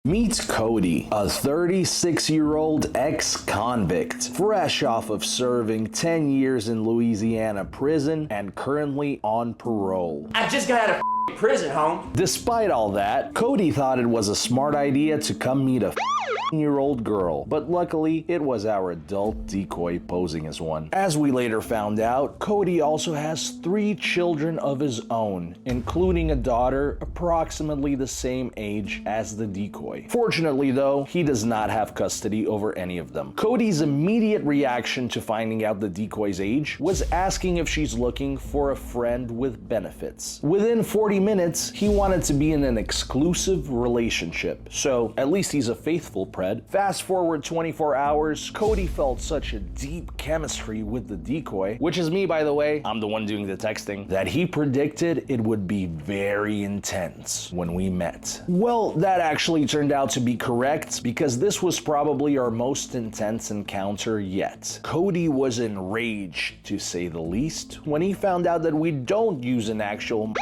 Meet Cody, a 36-year-old ex-convict, fresh off of serving 10 years in Louisiana prison and currently on parole. I just got out of prison, home. Despite all that, Cody thought it was a smart idea to come meet a 15-year-old girl, but luckily it was our adult decoy posing as one. As we later found out, Cody also has 3 children of his own, including a daughter approximately the same age as the decoy. Fortunately though, he does not have custody over any of them. Cody's immediate reaction to finding out the decoy's age was asking if she's looking for a friend with benefits. Within 40 minutes, he wanted to be in an exclusive relationship, so at least he's a faithful PRED. Fast forward 24 hours, Cody felt such a deep chemistry with the decoy, which is me by the way, I'm the one doing the texting, that he predicted it would be very intense when we met. Well, that actually turned out to be correct because this was probably our most intense encounter yet. Cody was enraged, to say the least, when he found out that we don't use an actual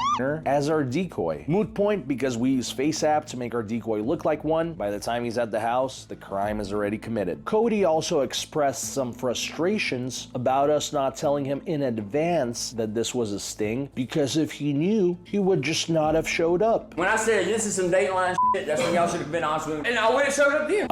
as our decoy. Moot point, because we use FaceApp to make our decoy look like one. By the time he's at the house, the crime is already committed. Cody also expressed some frustrations about us not telling him in advance that this was a sting, because if he knew, he would just not have showed up. When I said this is some Dateline shit, that's when y'all should have been honest with me. And I would have showed up to you.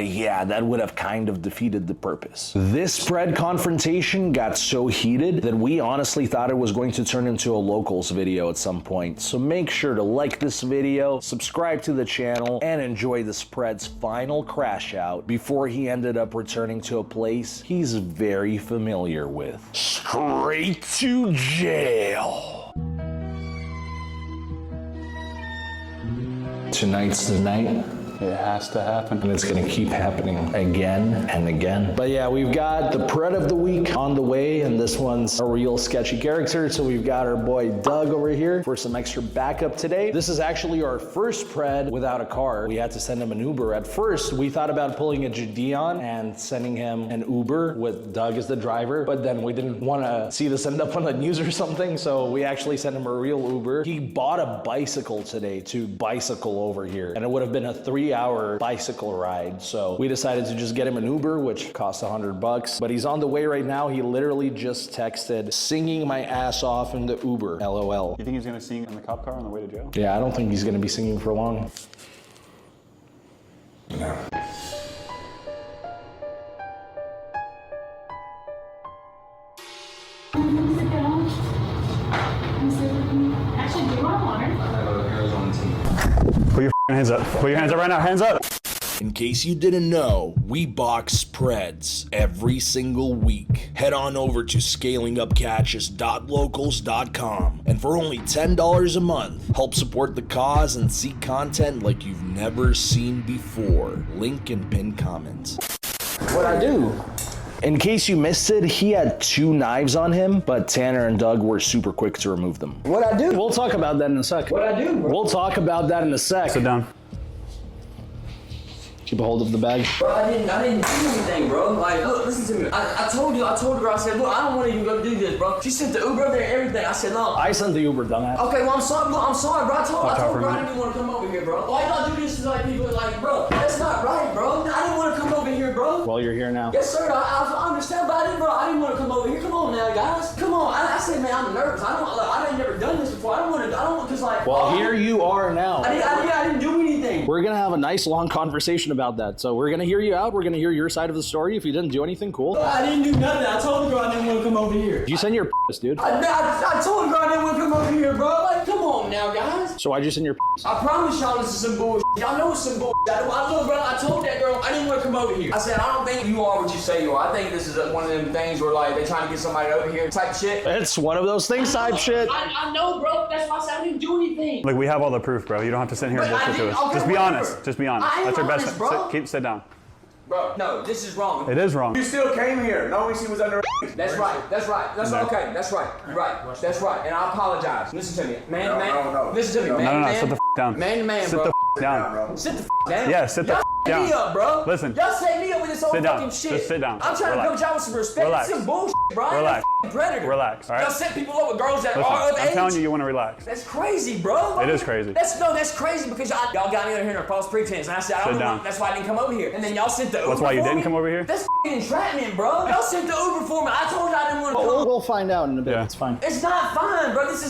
Yeah, that would have kind of defeated the purpose. This PRED confrontation got so heated that we honestly thought it was going to turn into a locals video at some point. So make sure to like this video, subscribe to the channel, and enjoy this PRED's final crash out before he ended up returning to a place he's very familiar with. Straight to jail. Tonight's the night. It has to happen. And it's gonna keep happening again and again. But yeah, we've got the PRED of the week on the way, and this one's a real sketchy character. So we've got our boy Doug over here for some extra backup today. This is actually our first PRED without a car. We had to send him an Uber. At first, we thought about pulling a Gideon and sending him an Uber with Doug as the driver, but then we didn't wanna see this end up on the news or something, so we actually sent him a real Uber. He bought a bicycle today to bicycle over here, and it would have been a 3-hour bicycle ride. So we decided to just get him an Uber, which costs $100, but he's on the way right now. He literally just texted, singing my ass off in the Uber, LOL. You think he's gonna sing in the cop car on the way to jail? Yeah, I don't think he's gonna be singing for long. No. Actually, do you want water? Put your hands up. Put your hands up right now. Hands up. In case you didn't know, we box PREDs every single week. Head on over to scalingupcatches.locals.com, and for only $10 a month, help support the cause and see content like you've never seen before. Link in pinned comments. What'd I do? In case you missed it, he had 2 knives on him, but Tanner and Doug were super quick to remove them. What'd I do? We'll talk about that in a sec. What'd I do, bro? We'll talk about that in a sec. Sit down. Keep a hold of the bag. Bro, I didn't do anything, bro. Like, look, listen to me. I told her, I said, look, I don't want to even go do this, bro. She sent the Uber up there and everything. I said, no. I sent the Uber, dumbass. Okay, well, I'm sorry, bro. I'm sorry, bro. I told her I didn't want to come over here, bro. Why y'all do this to like people like, bro? That's not right, bro. I didn't want to come over here, bro. Well, you're here now. Yes, sir. I understand, but I didn't want to come over here. Come on now, guys. Come on. I said, man, I'm nervous. I ain't never done this before. I don't want, cause like. Well, here you are now. I didn't do anything. We're gonna have a nice long conversation about that. So we're gonna hear you out. We're gonna hear your side of the story. If you didn't do anything, cool. I didn't do nothing. I told the girl I didn't want to come over here. You send your dude. I told the girl I didn't want to come over here, bro. Like, come on now, guys. So why'd you send your I promise y'all this is some bullshit. Y'all know it's some bullshit. I told that girl I didn't want to come over here. I said, I don't think you are what you say you are. I think this is one of them things where like they trying to get somebody over here type shit. It's one of those things type shit. I know, bro. That's why I said I didn't do anything. Look, we have all the proof, bro. You don't have to sit here and But I bullshit to didn't- us. okay, Just be whatever. honest. Just be honest. I am That's your best. honest, bro. Sit down. Bro, no, this is wrong. It is wrong. You still came here knowing she was under. That's right. That's okay. That's right. You're right. That's right. And I apologize. Listen to me, man. No. Listen to me, man. No. Sit the down. Man to man, Sit bro. the down. bro. Sit the down. Yeah, sit the Y'all down. me up, bro. Listen. Y'all set me up with this whole Sit down. fucking shit. Just sit down. I'm trying to Relax. come y'all with some respect. Relax. It's some bullshit, bro. Relax. I'm a predator. Relax, all right? Y'all set people up with girls that Listen, are of age. I'm telling you, you want to relax. That's crazy, bro. It is crazy. That's crazy because y'all got me over here under false pretense, and I said I don't Sit know. down. That's why I didn't come over here. And then y'all sent the Uber. That's why you for didn't me? come over here? That's entrapment, bro. Y'all sent the Uber for me. I told you I didn't want to come. We'll find out in a bit. Yeah. It's fine. It's not fine, bro. This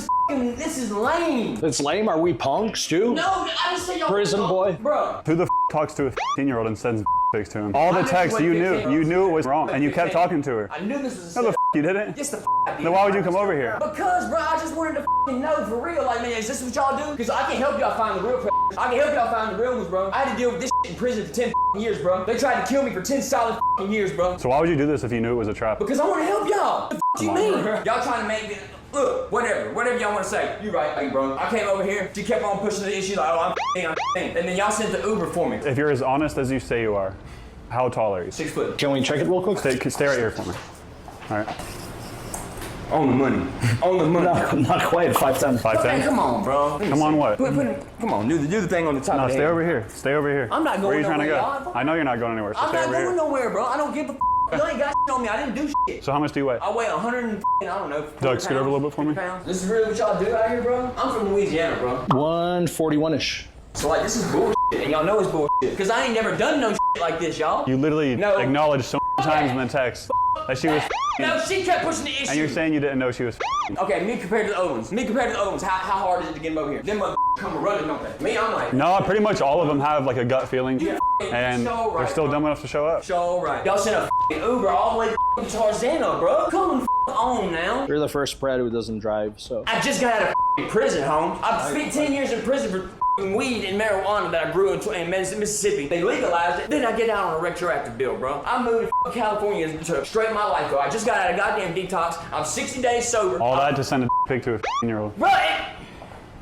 is lame. It's lame. Are we punks too? No, I just say y'all Prison boy. bro. Who the talks to a 15-year-old and sends pics to him? All the I just texts went you 15. knew it was wrong, and you kept talking to her. I knew this was a No, the setup. you didn't. Yes, the I did. Then why would you come over here? Because, bro, I just wanted to know for real. Like, man, is this what y'all do? Because I can help y'all find the real I can help y'all find the real ones, bro. I had to deal with this in prison for 10 years, bro. They tried to kill me for 10 solid years, bro. So why would you do this if you knew it was a trap? Because I want to help y'all. The you on, mean? bro. Y'all trying to make me look, whatever y'all want to say. You right, like, bro. I came over here. She kept on pushing the issue like, oh, I'm and then y'all sent the Uber for me. If you're as honest as you say you are, how tall are you? 6 foot. Can we check it real quick? Stay right here for me. All right. On the money. On the money. No, not quite. 5'10". 5'10". Man, come on, bro. Come on, what? Come on, do the thing on the top No, of the stay head. over here. Stay over here. I'm not Where are you going trying to nowhere, go? y'all. I know you're not going anywhere, so I'm stay not over going here. nowhere, bro. I don't give a you ain't got shit on me. I didn't do shit. So how much do you weigh? I weigh 100 I don't know. Doug, scoot over a little bit for me. Pounds. This is really what y'all do out here, bro? I'm from Louisiana, bro. 141-ish. So like, this is bullshit, and y'all know it's bullshit. Cause I ain't never done no shit like this, y'all. You literally No. acknowledged so many times in the text that she was No, she kept pushing the issue. and you're saying you didn't know she was Okay, me compared to the other ones. Me compared to the other ones. How hard is it to get them over here? Them mother come running, don't they? Me, I'm like, No, pretty much all of them have like a gut feeling, and so right, they're still bro. dumb enough to show up. so right. Y'all sent a Uber all the way to Tarzana, bro. Come on now. You're the first PRED who doesn't drive, so. I just got out of prison, home. I spent 10 years in prison for weed and marijuana that I grew in Mississippi. They legalized it. Then I get out on a retroactive bill, bro. I moved to California to straighten my life, bro. I just got out of goddamn detox. I'm 60 days sober. All that to send a pic to a 15-year-old. Bro,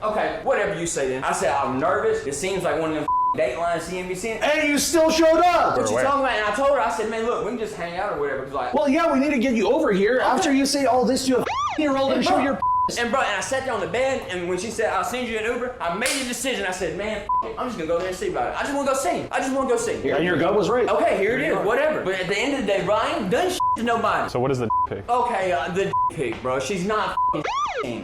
okay, whatever you say then. I said I'm nervous. It seems like one of them Dateline CNBC. And you still showed up! What you Where? talking about? And I told her, I said, man, look, we can just hang out or whatever. Cause like, Well, yeah, we need to get you over here after you say all this to a 15-year-old and show your and bro, and I sat there on the bed, and when she said, I'll send you an Uber, I made a decision. I said, man, it. I'm just gonna go there and see about it. I just wanna go see. I just wanna go see. And your gut was right. Okay, here it is, whatever. But at the end of the day, bro, I ain't done shit to nobody. So what is the pic? Okay, the pic, bro. She's not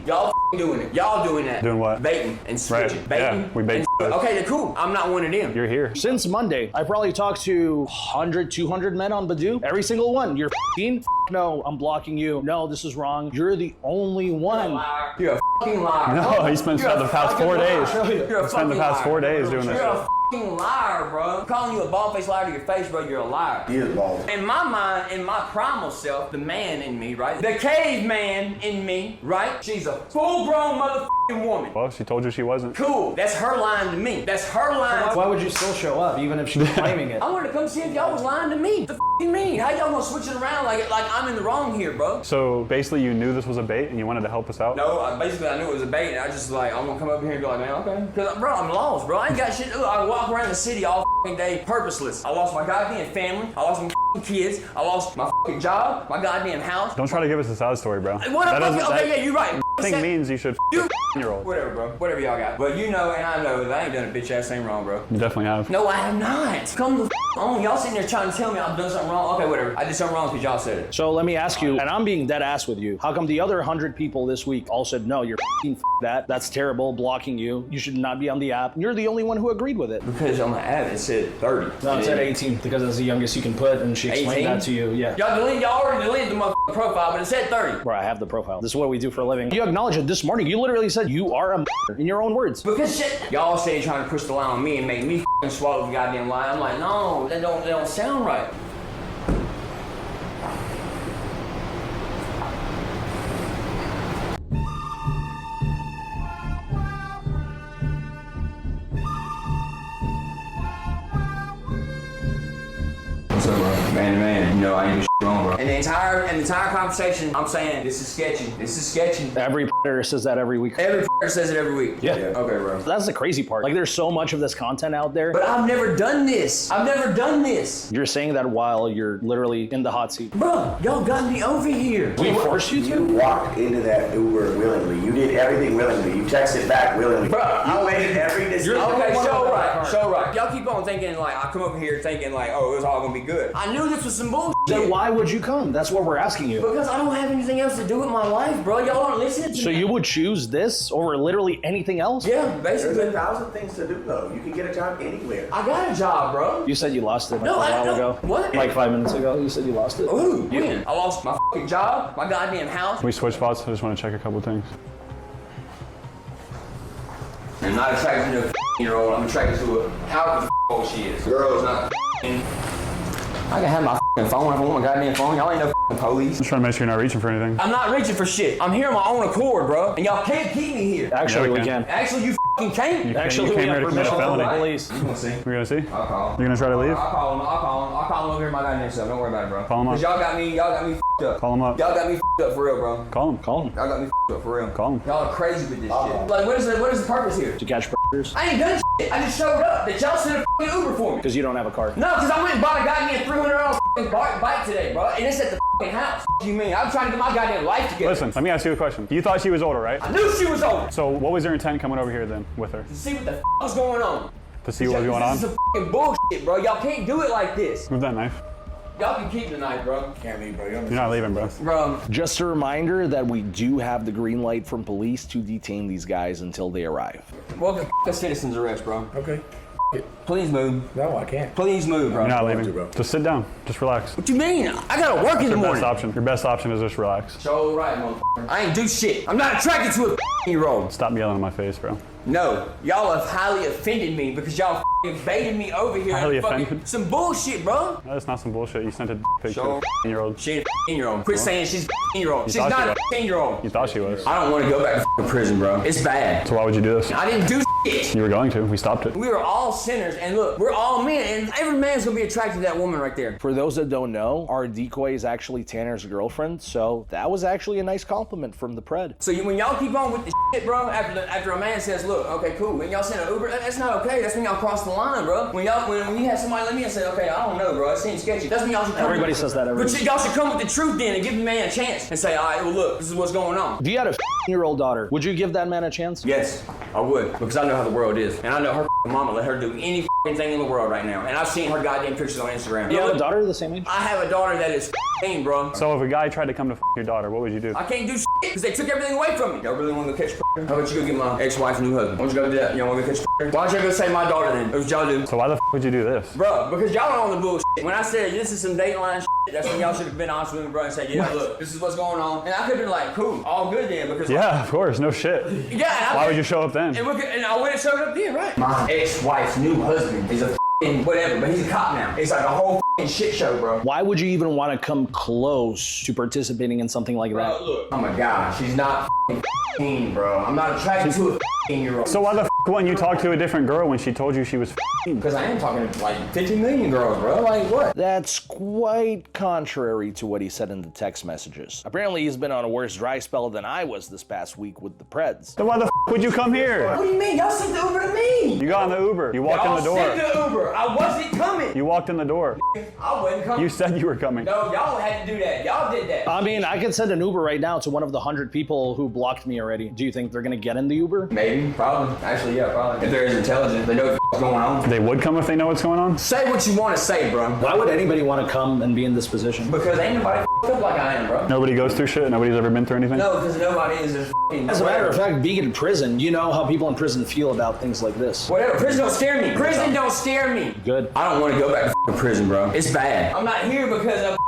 y'all doing it. Y'all doing that. Doing what? Baiting and switching. Right, Baiting. yeah, we bait and- both. Okay, they're cool. I'm not one of them. You're here. Since Monday, I probably talked to 100, 200 men on Badoo. Every single one. You're f***ing. No, I'm blocking you. No, this is wrong. You're the only one. You're a fucking liar. No, he spent You're a the past fucking 4 days. liar. You're a Spent the fucking past liar. 4 days doing this You're shit. a fucking liar, bro. I'm calling you a bald-faced liar to your face, bro. You're a liar. He is bald. In my mind, in my primal self, the man in me, right? The caveman in me, right? She's a full-grown motherfucking woman. Well, she told you she wasn't. Cool. That's her line to me. That's her line. Why would you still show up, even if she's claiming it? I wanted to come see if y'all was lying to me. The f***ing mean? How y'all gonna switch it around like I'm in the wrong here, bro? So basically, you knew this was a bait and you wanted to help us out. No, basically I knew it was a bait, and I just like, I'm gonna come up here and be like, man, okay. Cause bro, I'm lost, bro. I ain't got shit. Look, I walk around the city all f***ing day purposeless. I lost my goddamn family. I lost my f***ing kids. I lost my f***ing job. My goddamn house. Don't try to give us a sad story, bro. What That the doesn't- fuck? Okay, that yeah, you're right. thing means you should You- f*** a 15-year-old. Whatever, bro. Whatever y'all got. But you know, and I know that I ain't done a bitch ass thing wrong, bro. You definitely have. No, I have not. Come the f on. Y'all sitting there trying to tell me I've done something wrong. Okay, whatever. I did something wrong because y'all said it. So let me ask you, and I'm being dead ass with you. How come the other 100 people this week all said, no, you're f***ing that. That's terrible, blocking you. You should not be on the app. You're the only one who agreed with it. Because on the app it said 30. No, it said 18 because it's the youngest you can put, and she explained 18? that to you. Yeah. Y'all already deleted the motherfucking profile, but it said 30. Bro, I have the profile. This is what we do for a living. You acknowledged it this morning. You literally said you are a in your own words. Because shit, y'all say you're trying to push the lie on me and make me f***ing swallow the goddamn lie. I'm like, no, that don't sound right. What's up, bro? Man to man, you know I ain't do shit wrong, bro. And the entire conversation, I'm saying this is sketchy. This is sketchy. Every player says that every week. Every says it every week. Yeah. Okay, bro. That's the crazy part. Like, there's so much of this content out there. But I've never done this. I've never done this. You're saying that while you're literally in the hot seat. Bro, y'all got me over here. We forced you You to? walked into that Uber willingly. You did everything willingly. You texted back willingly. Bro, you made every decision. Okay, so right. Y'all keep on thinking like, I come over here thinking like, oh, it was all gonna be good. I knew this was some bullshit. Then why would you come? That's what we're asking you. Because I don't have anything else to do with my life, bro. Y'all aren't listening to me. So you would choose this over literally anything else? Yeah, There's basically. 1,000 things to do though. You can get a job anywhere. I got a job, bro. You said you lost it like No, a I while don't. ago. What? Like 5 minutes ago, you said you lost it. Ooh, when? I lost my fucking job, my goddamn house. Can we switch spots? I just want to check a couple things. I'm not attracted to a 15-year-old. I'm attracted to a how the old she is. Girl's not. I can have my phone if I want my goddamn phone. Y'all ain't no police. Just trying to make sure you're not reaching for anything. I'm not reaching for shit. I'm here on my own accord, bro. And y'all can't keep me here. Actually, Yeah, we we can. can. Actually, you can't. Actually, you we came have here to commit a permission from the felony. police. You gonna see? We're gonna see. I'll call him. You're gonna try to leave? I'll call him. I'll call him over here my goddamn self. Don't worry about it, bro. Call him up. Cause y'all got me f***ed up. Call him up. Y'all got me f***ed up for real, bro. Call him. Call him. Y'all got me f***ed up for real. Call him. Y'all are crazy with this shit. Like, what is the purpose here? To catch predators? I ain't done shit. I just showed up. That y'all sent a f***ing Uber for me. Because you don't have a car. No, because I went and bought a goddamn $300 f***ing bike today, bro. And it's at the f***ing house. What do you mean? I'm trying to get my goddamn life together. Listen, let me ask you a question. You thought she was older, right? I knew she was old. So what was your intent coming over here then with her? To see what the f*** was going on. To see what was going on? This is some f***ing bullshit, bro. Y'all can't do it like this. Move that knife. Y'all can keep the knife, bro. Can't leave, bro. You're not leaving, bro. Bro, Just a reminder that we do have the green light from police to detain these guys until they arrive. welcome to citizen's arrest, bro. Okay. Please move. No, I can't. Please move, bro. You're not to, leaving. bro. Just sit down. Just relax. What you mean? I gotta work in the Your morning. best option. Your best option is just relax. So right, motherfucker. I ain't do shit. I'm not attracted to a 15-year-old. Stop yelling in my face, bro. No, y'all have highly offended me because y'all f***ing baited me over here. Highly and fucking offended? some bullshit, bro. That's not some bullshit. You sent a picture Sure. of a 15-year-old. She ain't a 15-year-old. Quit saying she's a 15-year-old. She's thought she not a was. 15-year-old. You thought she was. I don't want to go back to f***ing prison, bro. It's bad. So why would you do this? I didn't do shit. You were going to. We stopped it. We are all sinners, and look, we're all men, and every man's gonna be attracted to that woman right there. For those that don't know, our decoy is actually Tanner's girlfriend, so that was actually a nice compliment from the PRED. So when y'all keep on with the shit, bro, after a man says, look, okay, cool, when y'all send an Uber, that's not okay. That's when y'all cross the line, bro. When you have somebody let me and say, okay, I don't know, bro, it seems sketchy. That's when y'all should come. Everybody says that every But y'all should come with the truth then and give the man a chance and say, all right, well, look, this is what's going on. If you had a 15-year-old daughter, would you give that man a chance? Yes, I would, because I know how the world is, and I know her mama let her do any thing in the world right now, and I've seen her goddamn pictures on Instagram. You have a daughter the same age? I have a daughter that is bro. So if a guy tried to come to your daughter, what would you do? I can't do shit because they took everything away from me. Y'all really want to go catch? How about you go get my ex-wife's new husband? Why don't you go do that? Y'all want to go catch? Why don't you go save my daughter then? That's what y'all do. So why the would you do this? Bro, because y'all are on the bullshit. When I said this is some Dateline shit, that's when y'all should have been honest with me, bro, and said, yeah, look, this is what's going on. And I could have been like, cool, all good then, because Yeah, of course. No shit. yeah. Why would you show up then? And I went and showed up then, right? My ex-wife's new husband is a whatever, but he's a cop now. It's like a whole shit show, bro. Why would you even want to come close to participating in something like that? Look, I'm a guy. She's not 15, bro. I'm not attracted to a 15-year-old. So why the wouldn't you talk to a different girl when she told you she was Because I am talking to like 50 million girls, bro. Like what? That's quite contrary to what he said in the text messages. Apparently, he's been on a worse dry spell than I was this past week with the Preds. Then why the would you come here? What do you mean? Y'all sent the Uber to me. You got in the Uber. You walked in the Y'all sent door. the Uber. I wasn't coming. You walked in the door. I wasn't coming. You said you were coming. No, y'all had to do that. Y'all did that. I mean, I could send an Uber right now to one of the 100 people who blocked me already. Do you think they're gonna get in the Uber? Maybe, probably. Actually, yeah, probably. If they're as intelligent, they know what's going on. They would come if they know what's going on? Say what you want to say, bro. Why would anybody want to come and be in this position? Because ain't nobody up like I am, bro. Nobody goes through shit? Nobody's ever been through anything? No, because nobody is as As a matter of fact, being in prison, you know how people in prison feel about things like this. Whatever. Prison don't scare me. Prison don't scare me. Good. I don't want to go back to prison, bro. It's bad. I'm not here because of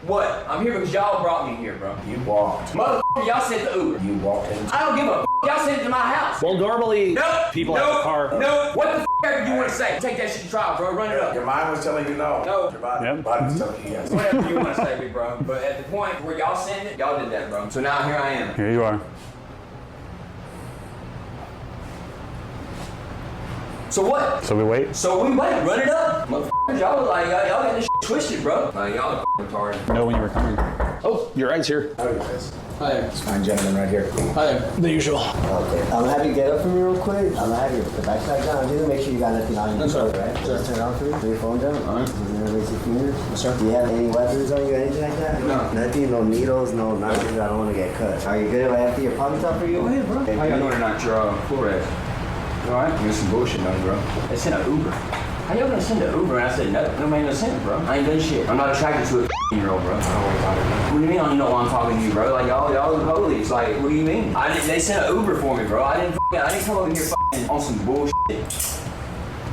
what? I'm here because y'all brought me here, bro. You walked. Motherfucker, y'all sent the Uber. You walked in. I don't give a y'all sent it to my house. Well, normally No. people no, have a car. No. What the ever you want to say? Take that shit to trial, bro. Run it up. Your mind was telling you no. No. Your body, Yep. body was telling you yes. Whatever you want to say, big bro. But at the point where y'all send it, y'all did that, bro. So now here I am. Here you are. So what? So we wait? So we wait. Run it up. Motherfuckers, y'all look like y'all got this shit twisted, bro. Like y'all are retarded. Know when you were coming. Oh, your ride's here. How is this? Hi there. Fine gentleman right here. Hi there. The usual. Okay. I'm gonna have you get up for me real quick. I'm gonna have you put the backpack down. Just make sure you got nothing on you. That's all right. Just turn it on for me. Put your phone down. Alright. You're gonna raise your fingers. Yes, sir. Do you have any weapons on you or anything like that? No. Nothing, no needles, no knives. I don't want to get cut. Are you good if I empty your pockets out for you? Go ahead, bro. Okay, How y'all good. doing tonight, your Flores? You alright? There's some bullshit, though, bro. They sent an Uber. How y'all gonna send an Uber? And I said, no, no man, no sense, bro. I ain't done shit. I'm not attracted to a 15-year-old, bro. I don't worry about it, bro. What do you mean? You know why I'm talking to you, bro? Like, y'all are the police. Like, what do you mean? They sent an Uber for me, bro. I didn't come over here on some bullshit.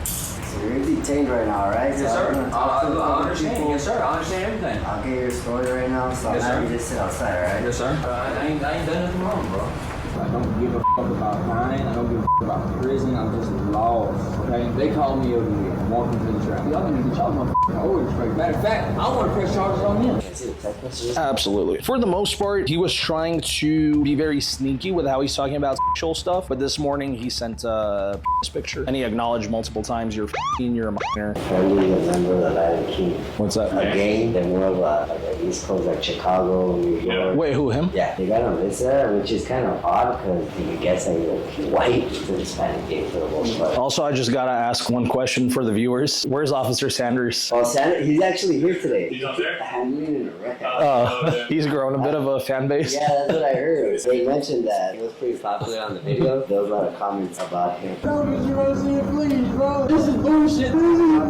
So you're detained right now, right? Yes, sir. I understand. Yes, sir. I understand everything. I'll get your story right now, so Yes, now sir. you just sit outside, right? Yes, sir. I ain't done nothing wrong, bro. I don't give a fuck about crime. I don't give a fuck about prison. I'm just lost. Okay? They called me over here. I'm walking through the traffic. Y'all need to get y'all motherfucking over straight. Matter of fact, I want to press charges on him. Absolutely. For the most part, he was trying to be very sneaky with how he's talking about sexual stuff, but this morning he sent a picture and he acknowledged multiple times, you're you're a minor. Friendly, a member of the Latin King. What's that? A gang, they're more of like the East Coast, like Chicago, New York. Wait, who, him? Yeah, they got on this, which is kind of odd because you guess that you're white. It's a Hispanic gang for the most part. Also, I just gotta ask one question for the viewers. Where's Officer Sanders? Oh, Sanders, he's actually here today. He's up there? Handling an arrest. He's grown a bit of a fan base. Yeah, that's what I heard. They mentioned that. He was pretty popular on the video. There was a lot of comments about him. Bro, Mr. Garcia, please, bro. This is bullshit. Please,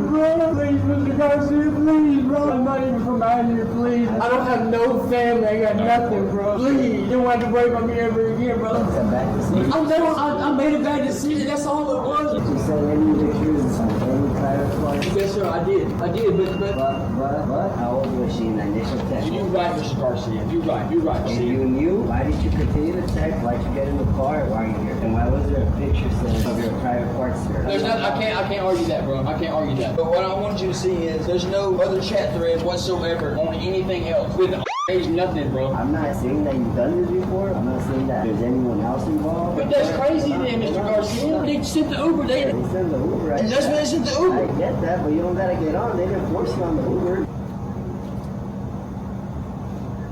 bro. Please, Mr. Garcia, please, bro. I'm not even from out here, please. I don't have no family. I got nothing, bro. Please, you don't have to worry about me ever again, bro. It's a bad decision. I made a bad decision. That's all it was. Did you send any pictures on any private flight? Yes, sir, I did, but. But, how old was she in the initial text? You're right, Mr. Garcia. You're right. If you knew, why did you continue to text? Why'd you get in the car? Why are you here? And why was there a picture sent of your private parts there? There's nothing, I can't argue that, bro. I can't argue that. But what I want you to see is there's no other chat threads whatsoever on anything else. With there's nothing, bro. I'm not saying that you've done this before. I'm not saying that there's anyone else involved. But that's crazy then, Mr. Garcia. They sent the Uber. They sent the Uber, right? And that's when they sent the Uber. I get that, but you don't gotta get on. They didn't force you on the Uber.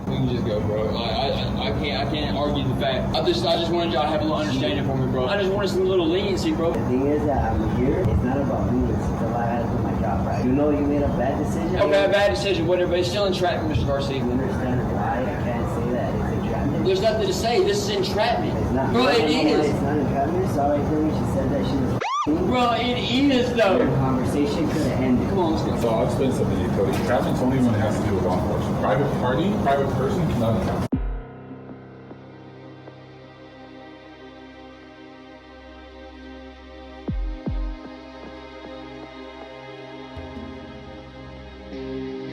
We can just go, bro. I can't argue the fact. I just wanted y'all to have a little understanding for me, bro. I just wanted some little leniency, bro. The thing is that I'm here. It's not about me. It's until I had to do my job right. You know you made a bad decision. Okay, a bad decision, whatever. But it's still entrapment, Mr. Garcia. You understand why I can't say that it's entrapment? There's nothing to say. This is entrapment. It's not. Bro, it is. It's not entrapment. Sorry, she said that she was Bro, it is Your though. conversation could have ended. Come on, let's go. So I'll explain something to you, Cody. Entrapment's only when it has to do with law enforcement. Private party, private person cannot entrap.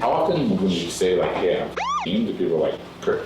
How often when you say like, hey, I'm f***ing, do people like,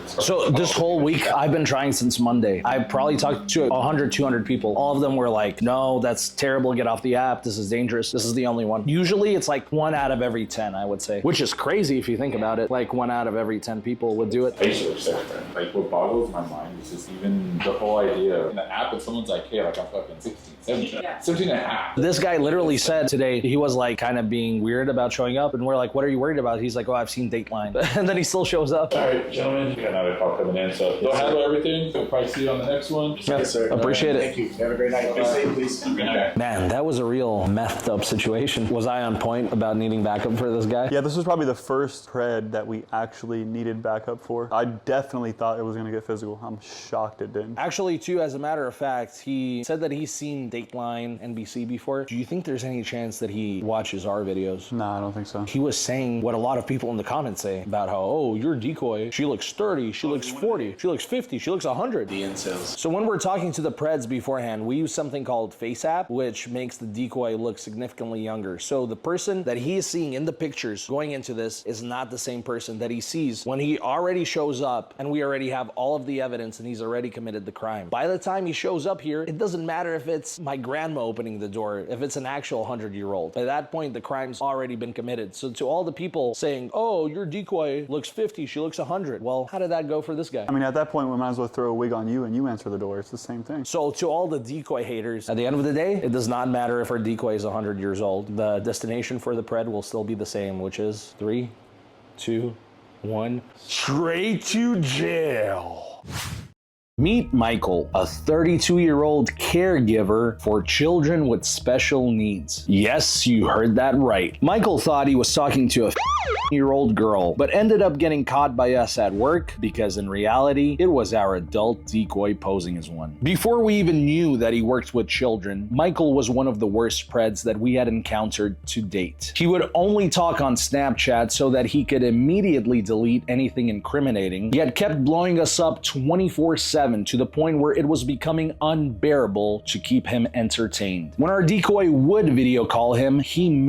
So this whole week, I've been trying since Monday. I probably talked to 100, 200 people. All of them were like, no, that's terrible. Get off the app. This is dangerous. This is the only one. Usually it's like 1 out of every 10, I would say, which is crazy if you think about it. Like 1 out of every 10 people would do it. I used to accept that. Like what boggles my mind is just even the whole idea in the app if someone's like, hey, like I'm fucking 16, 17, 17 and a half. This guy literally said today he was like kind of being weird about showing up, and we're like, what are you worried about? He's like, oh, I've seen Dateline. And then he still shows up. All right, gentlemen, we got another call coming in, so they'll handle everything. We'll probably see you on the next one. Yes, sir. Appreciate it. Thank you. Have a great night. Be safe, please. Good night. Man, that was a real methed up situation. Was I on point about needing backup for this guy? Yeah, this was probably the first PRED that we actually needed backup for. I definitely thought it was gonna get physical. I'm shocked it didn't. Actually, too, as a matter of fact, he said that he's seen Dateline NBC before. Do you think there's any chance that he watches our videos? Nah, I don't think so. He was saying what a lot of people in the comments say about how, oh, you're a decoy. She looks 30, she looks 40, she looks 50, she looks 100. The incels. So when we're talking to the Preds beforehand, we use something called Face App, which makes the decoy look significantly younger. So the person that he is seeing in the pictures going into this is not the same person that he sees when he already shows up and we already have all of the evidence and he's already committed the crime. By the time he shows up here, it doesn't matter if it's my grandma opening the door, if it's an actual 100-year-old. By that point, the crime's already been committed. So to all the people saying, oh, your decoy looks 50, she looks 100. Well, how did that go for this guy? I mean, at that point, we might as well throw a wig on you and you answer the door. It's the same thing. So to all the decoy haters, at the end of the day, it does not matter if our decoy is 100 years old. The destination for the Pred will still be the same, which is 3, 2, 1, straight to jail. Meet Michael, a 32-year-old caregiver for children with special needs. Yes, you heard that right. Michael thought he was talking to a year-old girl, but ended up getting caught by us at work because in reality, it was our adult decoy posing as one. Before we even knew that he worked with children, Michael was one of the worst PREDs that we had encountered to date. He would only talk on Snapchat so that he could immediately delete anything incriminating, yet kept blowing us up 24/7 to the point where it was becoming unbearable to keep him entertained. When our decoy would video call him, he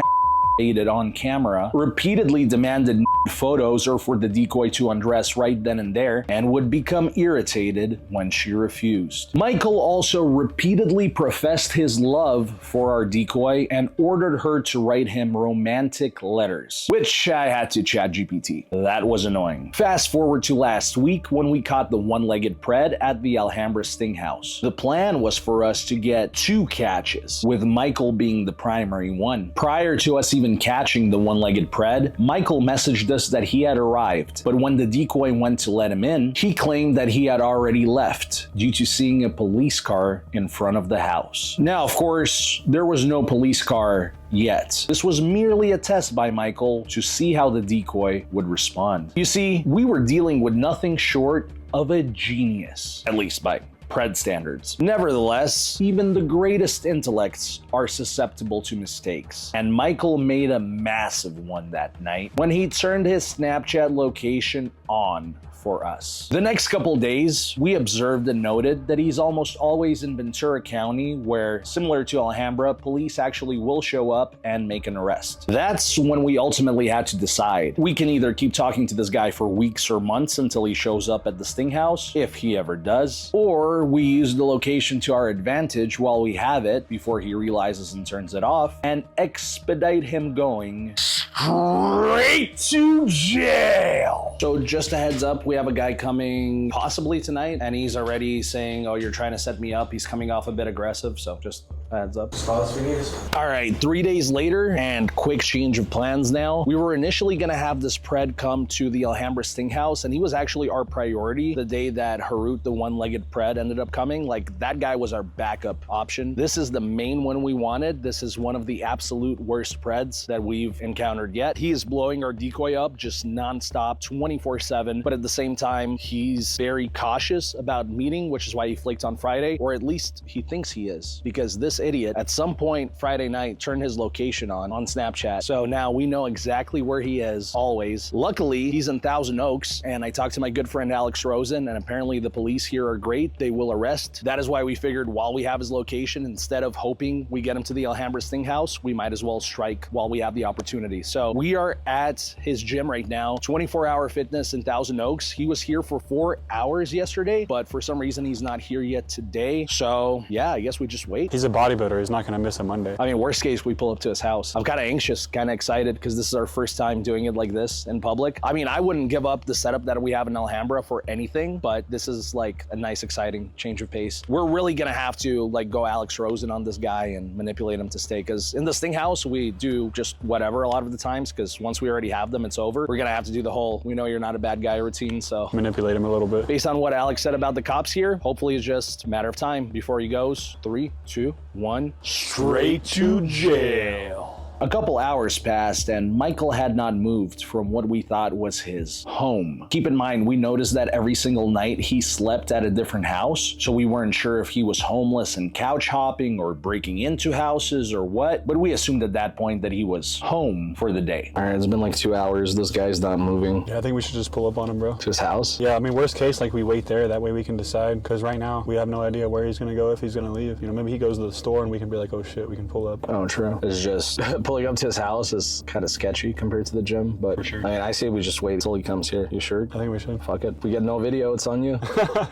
it on camera, repeatedly demanded photos or for the decoy to undress right then and there, and would become irritated when she refused. Michael also repeatedly professed his love for our decoy and ordered her to write him romantic letters, which I had to ChatGPT. That was annoying. Fast forward to last week when we caught the one-legged PRED at the Alhambra Sting House. The plan was for us to get 2 catches, with Michael being the primary one. Prior to us even catching the one-legged PRED, Michael messaged us that he had arrived, but when the decoy went to let him in, he claimed that he had already left due to seeing a police car in front of the house. Now, of course, there was no police car yet. This was merely a test by Michael to see how the decoy would respond. You see, we were dealing with nothing short of a genius, at least by PRED standards. Nevertheless, even the greatest intellects are susceptible to mistakes, and Michael made a massive one that night when he turned his Snapchat location on for us. The next couple days, we observed and noted that he's almost always in Ventura County, where, similar to Alhambra, police actually will show up and make an arrest. That's when we ultimately had to decide. We can either keep talking to this guy for weeks or months until he shows up at the Sting House, if he ever does, or we use the location to our advantage while we have it before he realizes and turns it off, and expedite him going straight to jail. So just a heads up, we have a guy coming possibly tonight, and he's already saying, oh, you're trying to set me up. He's coming off a bit aggressive, so just a heads up. All right, 3 days later, and quick change of plans now. We were initially gonna have this PRED come to the Alhambra Sting House, and he was actually our priority the day that Harut, the one-legged PRED, ended up coming. Like, that guy was our backup option. This is the main one we wanted. This is one of the absolute worst PREDs that we've encountered yet. He is blowing our decoy up just nonstop, 24/7, but at the same time, he's very cautious about meeting, which is why he flaked on Friday, or at least he thinks he is, because this idiot at some point Friday night turned his location on Snapchat. So now we know exactly where he is always. Luckily, he's in Thousand Oaks, and I talked to my good friend Alex Rosen, and apparently the police here are great. They will arrest. That is why we figured while we have his location, instead of hoping we get him to the Alhambra Sting House, we might as well strike while we have the opportunity. So we are at his gym right now, 24-hour fitness in Thousand Oaks. He was here for 4 hours yesterday, but for some reason he's not here yet today. So yeah, I guess we just wait. He's a bodybuilder. He's not gonna miss a Monday. I mean, worst case, we pull up to his house. I'm kind of anxious, kind of excited, because this is our first time doing it like this in public. I mean, I wouldn't give up the setup that we have in Alhambra for anything, but this is like a nice, exciting change of pace. We're really gonna have to like go Alex Rosen on this guy and manipulate him to stay, because in the Sting House, we do just whatever a lot of the times, because once we already have them, it's over. We're gonna have to do the whole, we know you're not a bad guy routine, so. Manipulate him a little bit. Based on what Alex said about the cops here, hopefully it's just a matter of time before he goes 3, 2, 1, straight to jail. A couple hours passed and Michael had not moved from what we thought was his home. Keep in mind, we noticed that every single night he slept at a different house, so we weren't sure if he was homeless and couch hopping or breaking into houses or what, but we assumed at that point that he was home for the day. All right, it's been like 2 hours. This guy's not moving. Yeah, I think we should just pull up on him, bro. To his house? Yeah, I mean, worst case, like we wait there. That way we can decide, because right now we have no idea where he's gonna go, if he's gonna leave. You know, maybe he goes to the store and we can be like, oh shit, we can pull up. Oh, true. It's just pulling up to his house is kind of sketchy compared to the gym, but for sure. I mean, I say we just wait until he comes here. You sure? I think we should. Fuck it. We get no video, it's on you.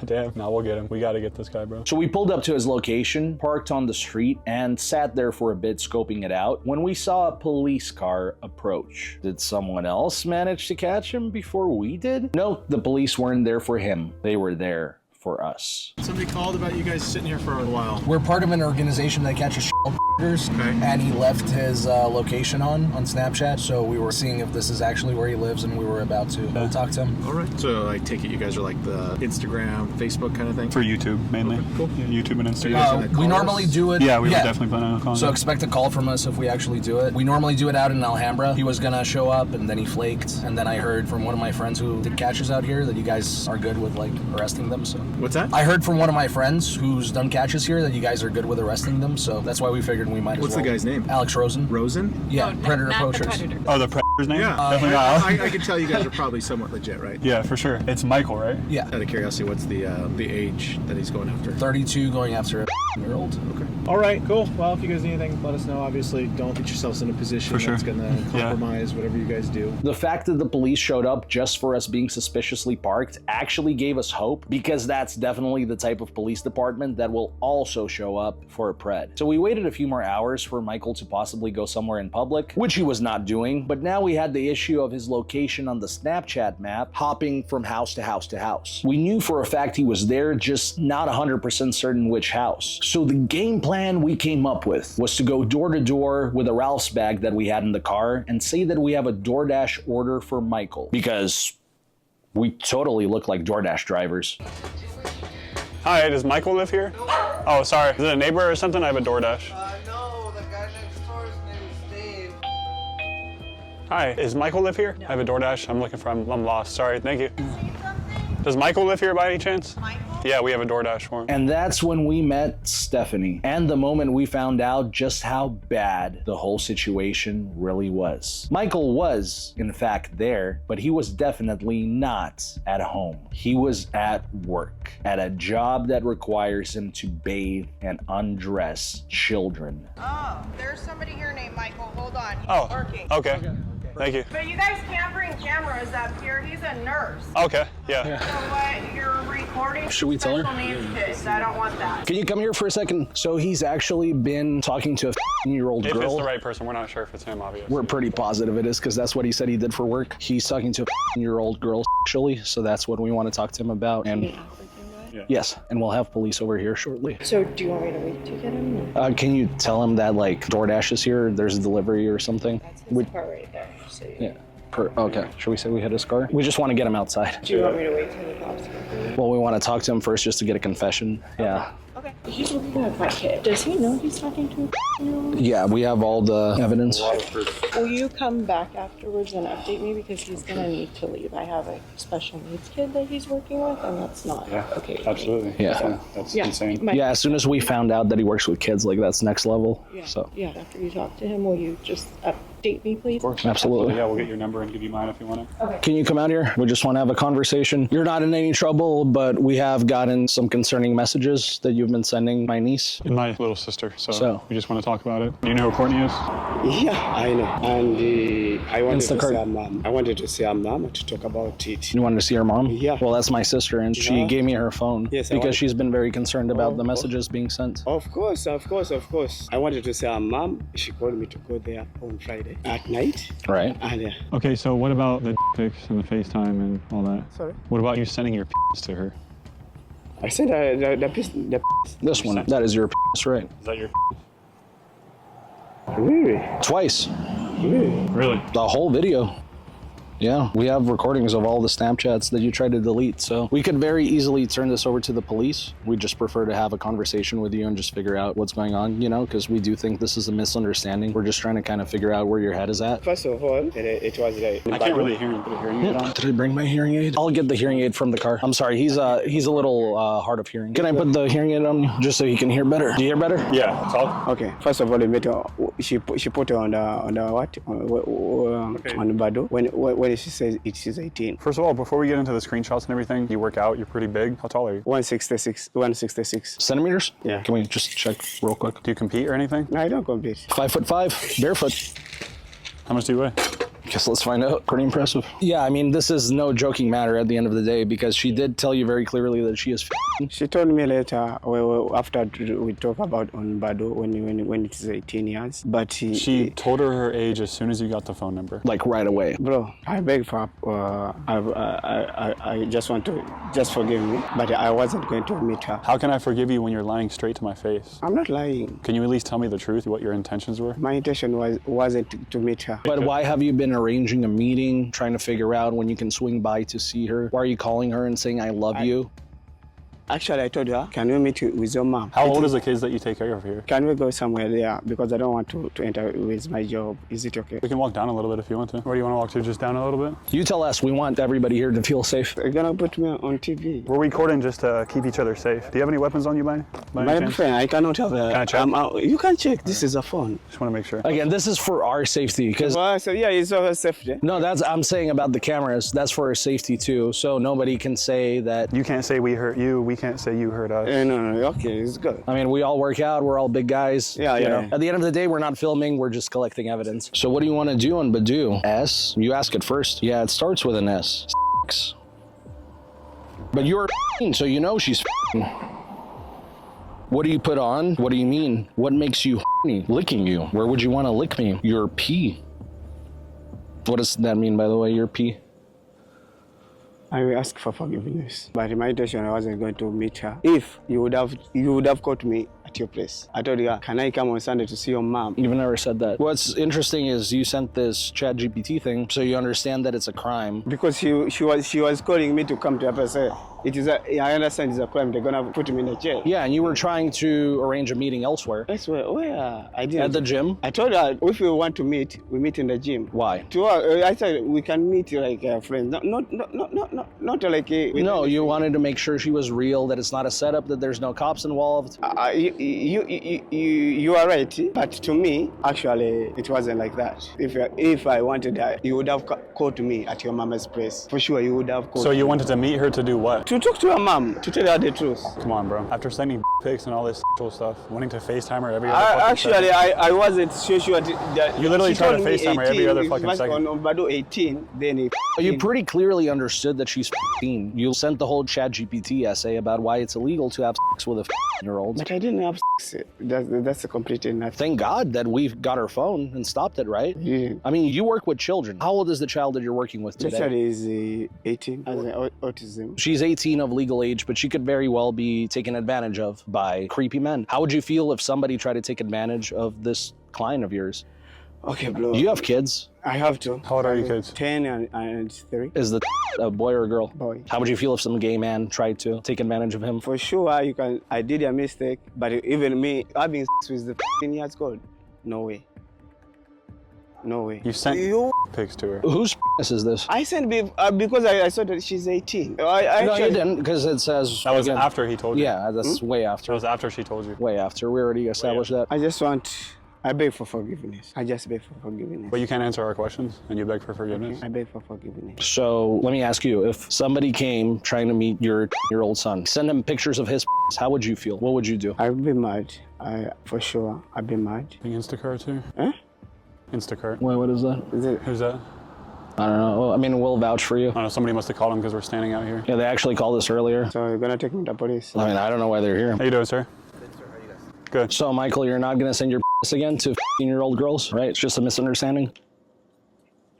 Damn, no, we'll get him. We gotta get this guy, bro. So we pulled up to his location, parked on the street, and sat there for a bit scoping it out when we saw a police car approach. Did someone else manage to catch him before we did? No, the police weren't there for him. They were there for us. Somebody called about you guys sitting here for a while. We're part of an organization that catches and he left his location on Snapchat, so we were seeing if this is actually where he lives, and we were about to go talk to him. All right. So I take it you guys are like the Instagram, Facebook kind of thing? For YouTube, mainly. Okay, cool. Yeah, YouTube and Instagram. We normally do it. Yeah, we would definitely plan on calling. So expect a call from us if we actually do it. We normally do it out in Alhambra. He was gonna show up, and then he flaked. And then I heard from one of my friends who did catches out here that you guys are good with like arresting them. So What's that? I heard from one of my friends who's done catches here that you guys are good with arresting them. So that's why we figured we might as What's well. the guy's name? Alex Rosen. Rosen? Yeah, Predator not Poachers. The predator. Oh, the Predator's name? Yeah. Definitely not. I can tell you guys are probably somewhat legit, right? Yeah, for sure. It's Michael, right? Yeah, Out of curiosity, what's the age that he's going after? 32 going after a year-old. Okay. All right, cool. Well, if you guys need anything, let us know. Obviously, don't get yourselves in a position For sure. that's going to compromise whatever you guys do. The fact that the police showed up just for us being suspiciously parked actually gave us hope, because that's definitely the type of police department that will also show up for a PRED. So we waited a few more hours for Michael to possibly go somewhere in public, which he was not doing, but now we had the issue of his location on the Snapchat map hopping from house to house to house. We knew for a fact he was there, just not 100% certain which house. So the game plan we came up with was to go door to door with a Ralph's bag that we had in the car and say that we have a DoorDash order for Michael, because we totally look like DoorDash drivers. Hi, does Michael live here? Oh, sorry. Is it a neighbor or something? I have a DoorDash. No, the guy next door's name is Dave. Hi, is Michael live here? I have a DoorDash. I'm lost. Sorry, thank you. Does Michael live here by any chance? Michael? Yeah, we have a DoorDash for him. And that's when we met Stephanie, and the moment we found out just how bad the whole situation really was. Michael was, in fact, there, but he was definitely not at home. He was at work, at a job that requires him to bathe and undress children. Oh, there's somebody here named Michael. Hold on. He's Oh, working. okay. Thank you. But you guys can't bring cameras up here. He's a nurse. Okay, yeah. So what you're recording? Should we tell her? Special needs kids. I don't want that. Can you come here for a second? So he's actually been talking to a 15-year-old If it's girl. the right person, we're not sure if it's him, obviously. We're pretty positive it is, because that's what he said he did for work. He's talking to a 15-year-old girl sexually, so that's what we want to talk to him about. And yes, and we'll have police over here shortly. So do you want me to wait to get him? Can you tell him that like DoorDash is here? There's a delivery or something? That's his car right there. So Yeah. Okay. Should we say we hit his car? We just want to get him outside. do you want me to wait till the cops come? Well, we want to talk to him first just to get a confession. Yeah. Okay. He's looking at my kid. Does he know he's talking to a 15-year-old? Yeah, we have all the evidence. Will you come back afterwards and update me, because he's gonna need to leave? I have a special needs kid that he's working with, and that's not okay with me. Absolutely. Yeah. That's Yeah. insane. My- Yeah, as soon as we found out that he works with kids, like that's next level. Yeah. So Yeah. After you talk to him, will you just update me, please? absolutely. Yeah, we'll get your number and give you mine if you want it. Can you come out here? We just want to have a conversation. You're not in any trouble, but we have gotten some concerning messages that you've been sending my niece. And my little sister, So? we just want to talk about it. Do you know who Courtney is? Yeah, I know. And I wanted to Instacart. see her mom. I wanted to see her mom to talk about it. You wanted to see her mom? Yeah. Well, that's my sister, and she Yeah. gave me her phone Yes, I because want- she's been very concerned about the messages being sent. Of course. I wanted to see her mom. She called me to go there on Friday at night. Right. And Okay, so what about the pics and the FaceTime and all that? sorry, What about you sending your to her? I said the This one. That is your right. Is that your really, Twice. really. Really? The whole video. Yeah, we have recordings of all the Snapchats that you tried to delete, so we could very easily turn this over to the police. We just prefer to have a conversation with you and just figure out what's going on, you know, because we do think this is a misunderstanding. We're just trying to kind of figure out where your head is at. First of all, it was like I can't really hear him. Put a hearing aid on. Did I bring my hearing aid? I'll get the hearing aid from the car. I'm sorry, he's a little hard of hearing. Can I put the hearing aid on you just so you can hear better? Do you hear better? Yeah, talk. Okay. First of all, she put it on the what on the bado when she says it is 18. First of all, before we get into the screenshots and everything, you work out, you're pretty big. How tall are you? 166. Centimeters? Yeah. Can we just check real quick? Do you compete or anything? No, I don't compete. 5'5", barefoot. How much do you weigh? Guess let's find out. Pretty impressive. Yeah, I mean, this is no joking matter at the end of the day, because she did tell you very clearly that she is She told me later, after we talk about on Bado when it is 18 years, but She told her age as soon as you got the phone number. like right away. bro, I beg for I just want to just forgive me, but I wasn't going to meet her. How can I forgive you when you're lying straight to my face? I'm not lying. Can you at least tell me the truth, what your intentions were? My intention wasn't to meet her. But why have you been arranging a meeting, trying to figure out when you can swing by to see her? Why are you calling her and saying, I love you? Actually, I told her, can we meet with your mom? How old is the kids that you take care of here? Can we go somewhere there? Because I don't want to enter with my job. Is it okay? We can walk down a little bit if you want to. Where do you want to walk to? Just down a little bit? You tell us. We want everybody here to feel safe. You're gonna put me on TV. We're recording just to keep each other safe. Do you have any weapons on you, by any chance? friend, I cannot have a... Can I check? You can check. This is a phone. Just want to make sure. Again, this is for our safety. Because Well, so yeah, it's our safety. no, I'm saying about the cameras. That's for our safety too. So nobody can say that. You can't say we hurt you. We can't say you hurt us. No, okay, it's good. I mean, we all work out. We're all big guys. Yeah, you yeah. know? At the end of the day, we're not filming. We're just collecting evidence. So what do you want to do on Badoo? S? You ask it first. Yeah, it starts with an S. But you're so you know she's What do you put on? What do you mean? What makes you licking you? Where would you want to lick me? Your pee. What does that mean, by the way, your pee? I will ask for forgiveness. But my intention, I wasn't going to meet her. If you would have caught me at your place. I told her, can I come on Sunday to see your mom? You've never said that. What's interesting is you sent this ChatGPT thing, so you understand that it's a crime. Because she was calling me to come to her place. I understand it's a crime. They're gonna put me in a jail. Yeah, and you were trying to arrange a meeting elsewhere. That's where I didn't. At the gym? I told her if we want to meet, we meet in the gym. Why? To her, I said we can meet like friends. Not like a. No, you wanted to make sure she was real, that it's not a setup, that there's no cops involved. You are right, but to me, actually, it wasn't like that. If I wanted her, you would have called me at your mama's place. For sure, you would have called. So you wanted to meet her to do what? To talk to her mom, to tell her the truth. Come on, bro. After sending pics and all this sexual stuff, wanting to FaceTime her every other fucking Actually, second. I wasn't so sure that You literally she tried to told me FaceTime her every 18, other fucking second. On Bado 18, then You pretty clearly understood that she's 15. You sent the whole ChatGPT essay about why it's illegal to have sex with a 15-year-old. But I didn't have sex. That's a complete nothing. Thank God that we've got her phone and stopped it, right? Yeah. I mean, you work with children. How old is the child that you're working with The today? child is 18, has autism. She's 18 of legal age, but she could very well be taken advantage of by creepy men. How would you feel if somebody tried to take advantage of this client of yours? Okay, bro. You have kids. I have to. How old are you kids? 10 and 3. Is the a boy or a girl? Boy. How would you feel if some gay man tried to take advantage of him? For sure, you can. I did a mistake, but even me having sex with the 15 years old, no way. No way. You sent pics to her. Whose is this? I sent because I saw that she's 18. I No, actually, you didn't, because it says... That was again, after he told you. Yeah, that's way That after. was after she told you. Way after. We already established that. I just want. I beg for forgiveness. I just beg for forgiveness. But you can't answer our questions, and you beg for forgiveness. I beg for forgiveness. So let me ask you, if somebody came trying to meet your old son, send him pictures of his how would you feel? What would you do? I'd be mad. For sure, I'd be mad. Think Instacart too? Huh? Instacart. Wait, what is that? Is it? Who's that? I don't know. Well, I mean, we'll vouch for you. I don't know, somebody must have called him because we're standing out here. Yeah, they actually called us earlier. So you're gonna take me to the police? I mean, I don't know why they're here. How you doing, sir? Good. So, Michael, you're not going to send your again to 15-year-old girls, right? It's just a misunderstanding?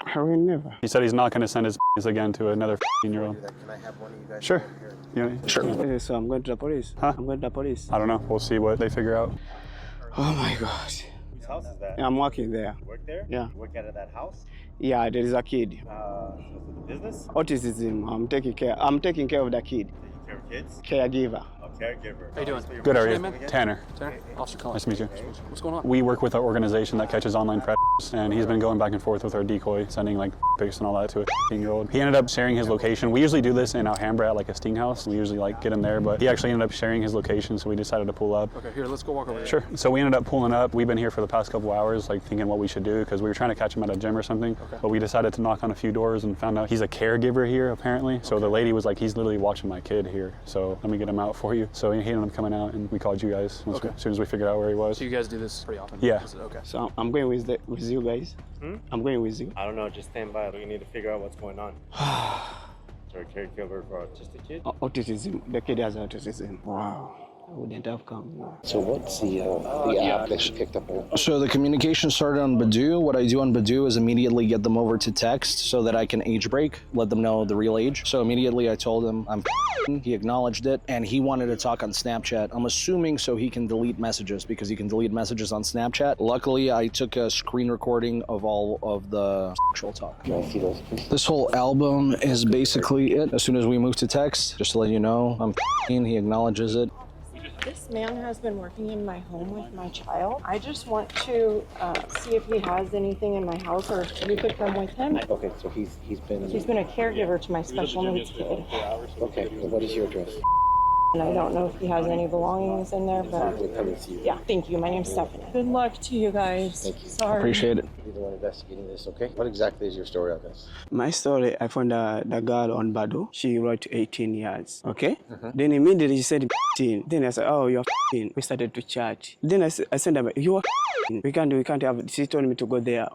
I will never. He said he's not going to send his again to another 15-year-old. Can I have one of you guys? Sure. Sure. Okay, so I'm going to the police. Huh? I'm going to the police. I don't know. We'll see what they figure out. Oh my God. Whose house is that? I'm working there. You work there? Yeah. You work out of that house? Yeah, there is a kid. Is it the business? Autism. I'm taking care of the kid. Taking care of kids? Caregiver. A caregiver. How you doing? Good, how are you? Tanner. Officer Collins. Nice to meet you. What's going on? We work with an organization that catches online predators, and he's been going back and forth with our decoy, sending like pics and all that to a 15-year-old. He ended up sharing his location. We usually do this in Alhambra at like a sting house. We usually like get him there, but he actually ended up sharing his location, so we decided to pull up. Okay, here, let's go walk over here. Sure. So we ended up pulling up. We've been here for the past couple hours, like thinking what we should do, because we were trying to catch him at a gym or something. Okay. But we decided to knock on a few doors and found out he's a caregiver here, apparently. So the lady was like, he's literally watching my kid here, so let me get him out for you. So he ended up coming out, and we called you guys as soon as we figured out where he was. So you guys do this pretty often? Yeah. Okay. So I'm going with you guys. I'm going with you. I don't know, just stand by. We need to figure out what's going on. Is there a caregiver for autistic kid? Autism. The kid has autism. Wow. wouldn't have come. So what's the app that she picked up on? So the communication started on Badoo. What I do on Badoo is immediately get them over to text so that I can age break, let them know the real age. So immediately I told him I'm he acknowledged it, and he wanted to talk on Snapchat. I'm assuming so he can delete messages, because he can delete messages on Snapchat. Luckily, I took a screen recording of all of the sexual talk. Can I see those, please? This whole album is basically it. As soon as we move to text, just to let you know, I'm he acknowledges it. This man has been working in my home with my child. I just want to see if he has anything in my house, or if you could come with him. Okay, so he's been a caregiver to my special needs kid. Okay, well, what is your address? And I don't know if he has any belongings in there, but We'll come and see you. yeah, thank you. My name's Stephanie. Good luck to you guys. Thank you. Sorry. Appreciate it. You're the one investigating this, okay? What exactly is your story on this? My story, I found the girl on Badoo. She wrote 18 years, okay? Then immediately she said 15. Then I said, oh, you're 15. We started to chat. Then I said, you are 15. We can't have, she told me to go there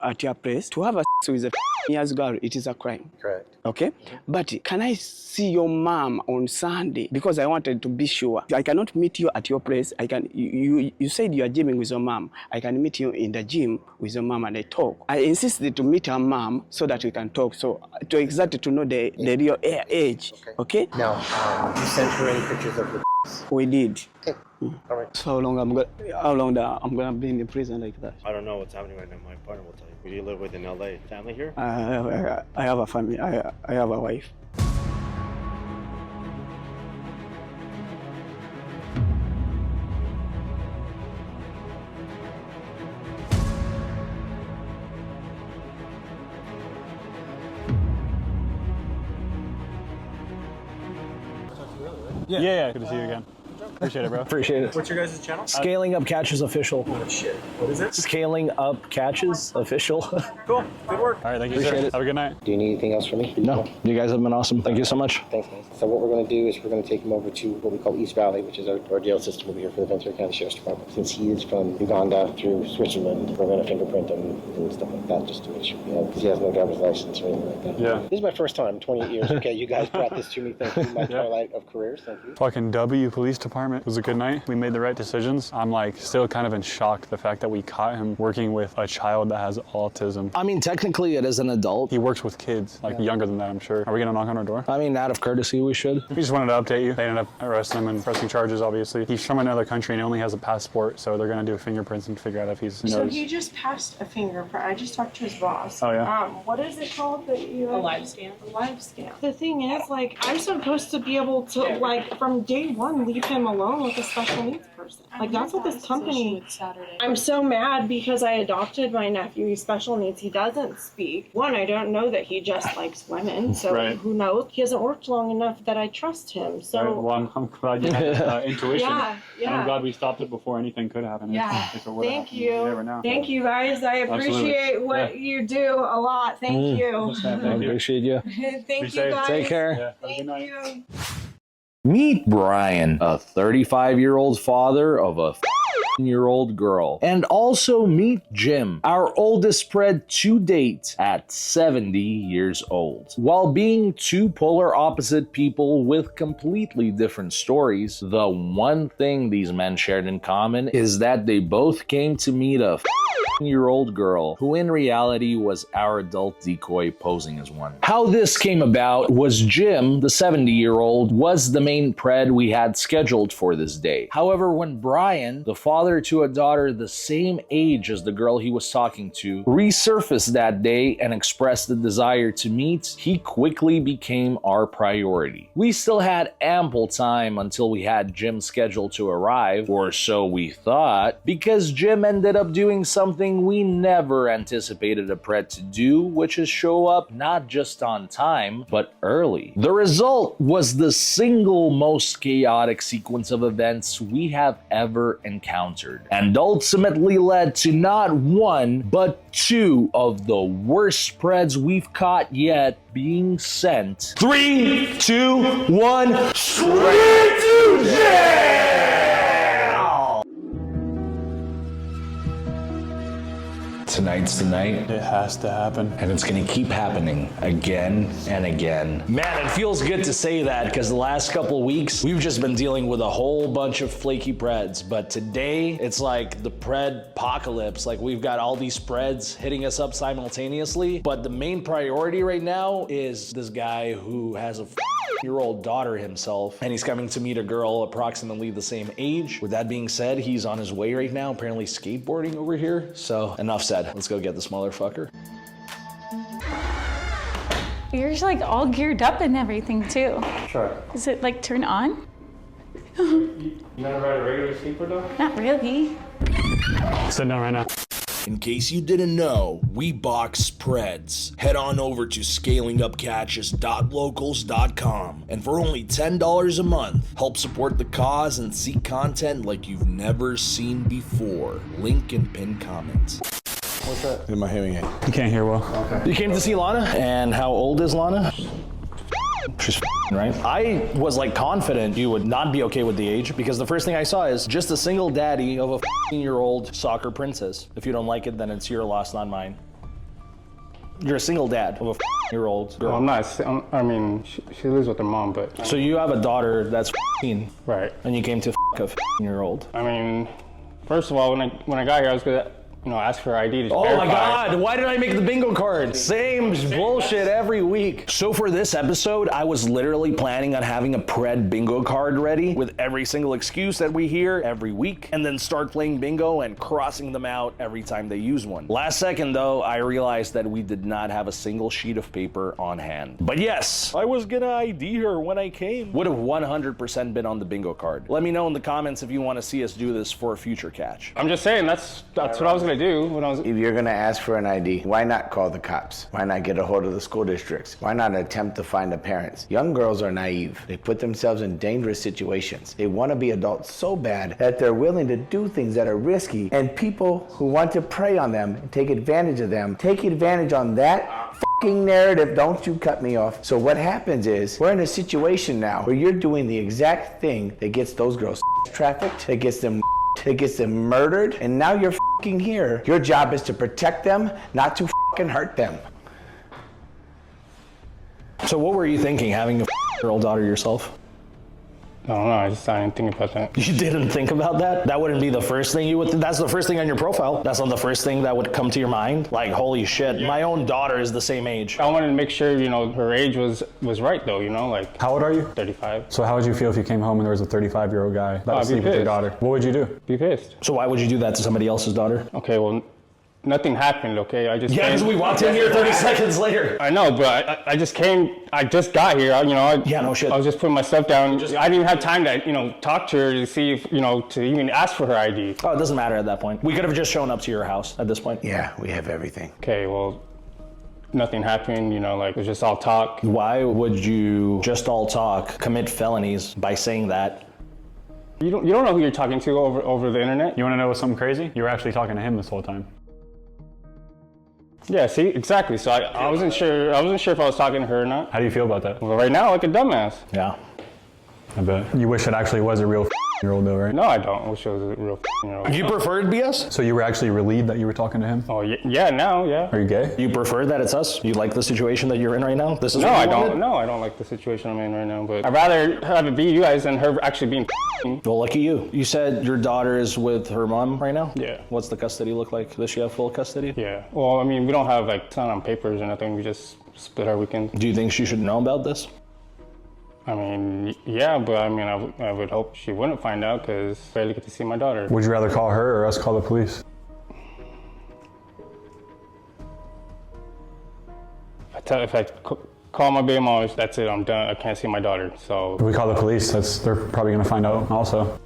at your place. To have a with a 15 years girl, it is a crime. Correct. Okay? But can I see your mom on Sunday? Because I wanted to be sure. I cannot meet you at your place. You said you are gymming with your mom. I can meet you in the gym with your mom and I talk. I insisted to meet her mom so that we can talk. So to exactly to know the real age. Okay? Now, you sent her any pictures of the We did. Okay. All right. So how long I'm gonna be in the prison like that? I don't know what's happening right now. My partner will tell you. Who do you live with in LA? Family here? I have a family. I have a wife. Yeah. Good to see you again. Appreciate it, bro. Appreciate it. What's your guys' channel? Scaling Up Catches Official. Oh, shit. What is it? Scaling Up Catches Official. Cool. Good work. All right, thank you, Appreciate sir. it. Have a good night. Do you need anything else from me? No, you guys have been awesome. Thank you so much. Thanks, guys. So what we're going to do is we're going to take him over to what we call East Valley, which is our jail system over here for the Ventura County Sheriff's Department. Since he is from Uganda through Switzerland, we're going to fingerprint him and stuff like that just to make sure, because he has no driver's license or anything like that. Yeah. This is my first time, 28 years. Okay, you guys brought this to me. Thank you. My twilight of careers. Thank you. Fucking W Police Department. It was a good night. We made the right decisions. I'm like still kind of in shock the fact that we caught him working with a child that has autism. I mean, technically it is an adult. He works with kids, like younger than that, I'm sure. Are we gonna knock on our door? I mean, out of courtesy, we should. We just wanted to update you. They ended up arresting him and pressing charges, obviously. He's from another country and he only has a passport, so they're gonna do fingerprints and figure out if he's So he just passed a fingerprint. I just talked to his boss. Oh, yeah? What is it called that you? A live scan. A live scan. The thing is, like, I'm supposed to be able to, like, from day one, leave him alone with a special needs person. Like, that's what this company. I'm so mad because I adopted my nephew. He's special needs. He doesn't speak. One, I don't know that he just likes women. So Right. who knows? He hasn't worked long enough that I trust him. So. Right, well, I'm glad you had intuition. Yeah, yeah. And I'm glad we stopped it before anything could happen. Yeah. If it would've Thank happened, you. you never know. Thank you guys. I appreciate what you do a lot. Thank you. I appreciate you. Thank Be you safe. guys. Take care. Yeah, have a good Thank night. you. Meet Brian, a 35-year-old father of a 15-year-old girl. And also meet Jim, our oldest PRED to date at 70 years old. While being two polar opposite people with completely different stories, the one thing these men shared in common is that they both came to meet a 15-year-old girl who in reality was our adult decoy posing as one. How this came about was Jim, the 70-year-old, was the main PRED we had scheduled for this day. However, when Brian, the father to a daughter the same age as the girl he was talking to, resurfaced that day and expressed the desire to meet, he quickly became our priority. We still had ample time until we had Jim scheduled to arrive, or so we thought, because Jim ended up doing something we never anticipated a PRED to do, which is show up not just on time, but early. The result was the single most chaotic sequence of events we have ever encountered, and ultimately led to not one, but two of the worst PREDs we've caught yet being sent. 3, 2, 1, straight to jail! Tonight's the night. It has to happen. And it's gonna keep happening again and again. Man, it feels good to say that because the last couple of weeks, we've just been dealing with a whole bunch of flaky PREDs. But today, it's like the PRED apocalypse. Like we've got all these PREDs hitting us up simultaneously. But the main priority right now is this guy who has a year-old daughter himself, and he's coming to meet a girl approximately the same age. With that being said, he's on his way right now, apparently skateboarding over here. So enough said, let's go get this motherfucker. You're just like all geared up and everything too. Sure. Is it like turn on? You never ride a regular skateboard though? Not really. Sit down right now. In case you didn't know, we box PREDs. Head on over to scalingupcatches.locals.com and for only $10 a month, help support the cause and see content like you've never seen before. Link in pinned comments. What's that? In my hearing aid. You can't hear well. Okay. You came to see Lana? And how old is Lana? She's right? I was like confident you would not be okay with the age because the first thing I saw is just a single daddy of a 15-year-old soccer princess. If you don't like it, then it's your loss, not mine. You're a single dad of a 15-year-old girl. Well, I'm not. I mean, she lives with her mom, but. So you have a daughter that's 15. Right. And you came to a 15-year-old. I mean, first of all, when I got here, I was gonna, ask for her ID to Oh verify. my God, why did I make the bingo card? Same bullshit every week. So for this episode, I was literally planning on having a PRED bingo card ready with every single excuse that we hear every week and then start playing bingo and crossing them out every time they use one. Last second though, I realized that we did not have a single sheet of paper on hand. But yes, I was gonna ID her when I came. Would have 100% been on the bingo card. Let me know in the comments if you want to see us do this for a future catch. I'm just saying, that's what I was gonna do when I was. If you're gonna ask for an ID, why not call the cops? Why not get a hold of the school districts? Why not attempt to find the parents? Young girls are naive. They put themselves in dangerous situations. They want to be adults so bad that they're willing to do things that are risky, and people who want to prey on them and take advantage of them, take advantage on that fucking narrative. Don't you cut me off. So what happens is, we're in a situation now where you're doing the exact thing that gets those girls trafficked, that gets them murdered, and now you're fucking here. Your job is to protect them, not to fucking hurt them. So what were you thinking, having a 15-year-old daughter yourself? I don't know, I didn't think about that. You didn't think about that? That wouldn't be the first thing you would, that's the first thing on your profile. That's not the first thing that would come to your mind? Like, holy shit, my own daughter is the same age. I wanted to make sure, her age was right though, like. How old are you? 35. So how would you feel if you came home and there was a 35-year-old guy that was sleeping with your daughter? What would you do? Be pissed. So why would you do that to somebody else's daughter? Okay, well, nothing happened, okay? Yeah, because we walked in here 30 seconds later. I know, but I just got here, Yeah, no shit. I was just putting my stuff down. I didn't even have time to, talk to her to see if, to even ask for her ID. Oh, it doesn't matter at that point. We could have just shown up to your house at this point. Yeah, we have everything. Okay, well, nothing happened, it was just all talk. Why would you just all talk, commit felonies by saying that? You don't know who you're talking to over the internet? You want to know something crazy? You were actually talking to him this whole time. Yeah, see, exactly. So I wasn't sure if I was talking to her or not. How do you feel about that? Well, right now, like a dumbass. Yeah. I bet. You wish it actually was a real year-old though, right? No, I don't. I wish it was a real year-old. You preferred BS? So you were actually relieved that you were talking to him? Oh, yeah, now, yeah. Are you gay? You prefer that it's us? You like the situation that you're in right now? This is No, what I you don't. wanted? No, I don't like the situation I'm in right now, but I'd rather have it be you guys than her actually being. Well, lucky you. You said your daughter is with her mom right now? Yeah. What's the custody look like? Does she have full custody? Yeah. Well, I mean, we don't have it's not on papers or nothing. We just split our weekend. Do you think she should know about this? I mean, yeah, but I mean, I would hope she wouldn't find out because I barely get to see my daughter. Would you rather call her or us call the police? If I call my baby mom, that's it, I'm done. I can't see my daughter, so. If we call the police, they're probably gonna find out also.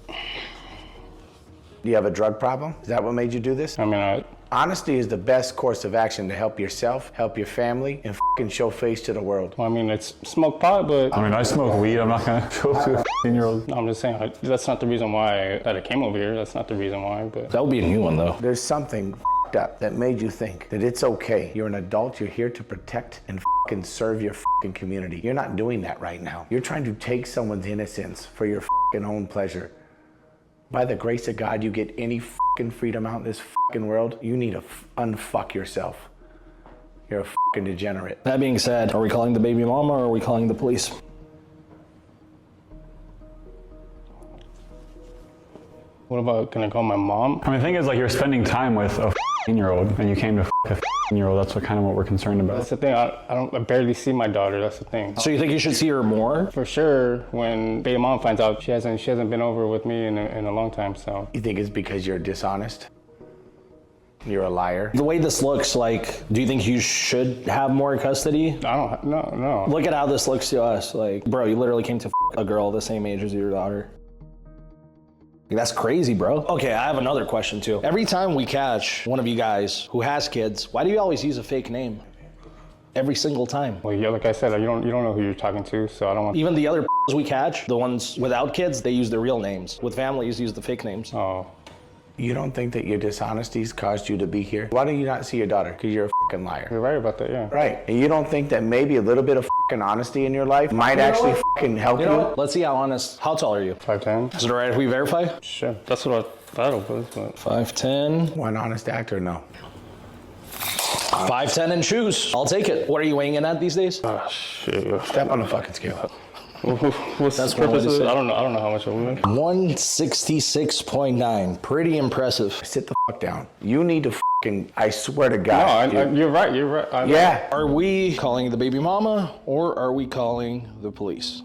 Do you have a drug problem? Is that what made you do this? I mean, honesty is the best course of action to help yourself, help your family, and fucking show face to the world. Well, I mean, it's smoke pot, but. I mean, I smoke weed. I'm not gonna show up to a 15-year-old. No, I'm just saying, that's not the reason why that I came over here. That's not the reason why, but. That would be a new one, though. There's something up that made you think that it's okay. You're an adult, you're here to protect and fucking serve your fucking community. You're not doing that right now. You're trying to take someone's innocence for your fucking own pleasure. By the grace of God, you get any fucking freedom out in this fucking world, you need to unfuck yourself. You're a fucking degenerate. That being said, are we calling the baby mama or are we calling the police? What about, can I call my mom? I mean, the thing is, like, you're spending time with a 15-year-old and you came to a 15-year-old. That's kind of what we're concerned about. That's the thing. I barely see my daughter. That's the thing. So you think you should see her more? For sure. When baby mom finds out, she hasn't been over with me in a long time. So you think it's because you're dishonest? You're a liar? The way this looks, like, do you think you should have more custody? No. Look at how this looks to us. Like, bro, you literally came to a girl the same age as your daughter. That's crazy, bro. Okay, I have another question too. Every time we catch one of you guys who has kids, why do you always use a fake name? Every single time. Well, yeah, like I said, you don't know who you're talking to, so I don't want. Even the other we catch, the ones without kids, they use their real names. With families, use the fake names. Oh. You don't think that your dishonesty's caused you to be here? Why don't you not see your daughter? Because you're a fucking liar. You're right about that, yeah. Right. And you don't think that maybe a little bit of fucking honesty in your life might actually fucking help you? You know what? Let's see how honest. How tall are you? 5'10". Is it alright if we verify? Sure. That's what I thought it was, but... 5'10". One honest actor, no. 5'10" and shoes. I'll take it. What are you weighing in at these days? Oh, shit. Step on the fucking scale. What's the purpose of it? I don't know how much I weigh. 166.9. Pretty impressive. Sit the fuck down. You need to fucking, I swear to God. No, you're right. Yeah. Are we calling the baby mama or are we calling the police?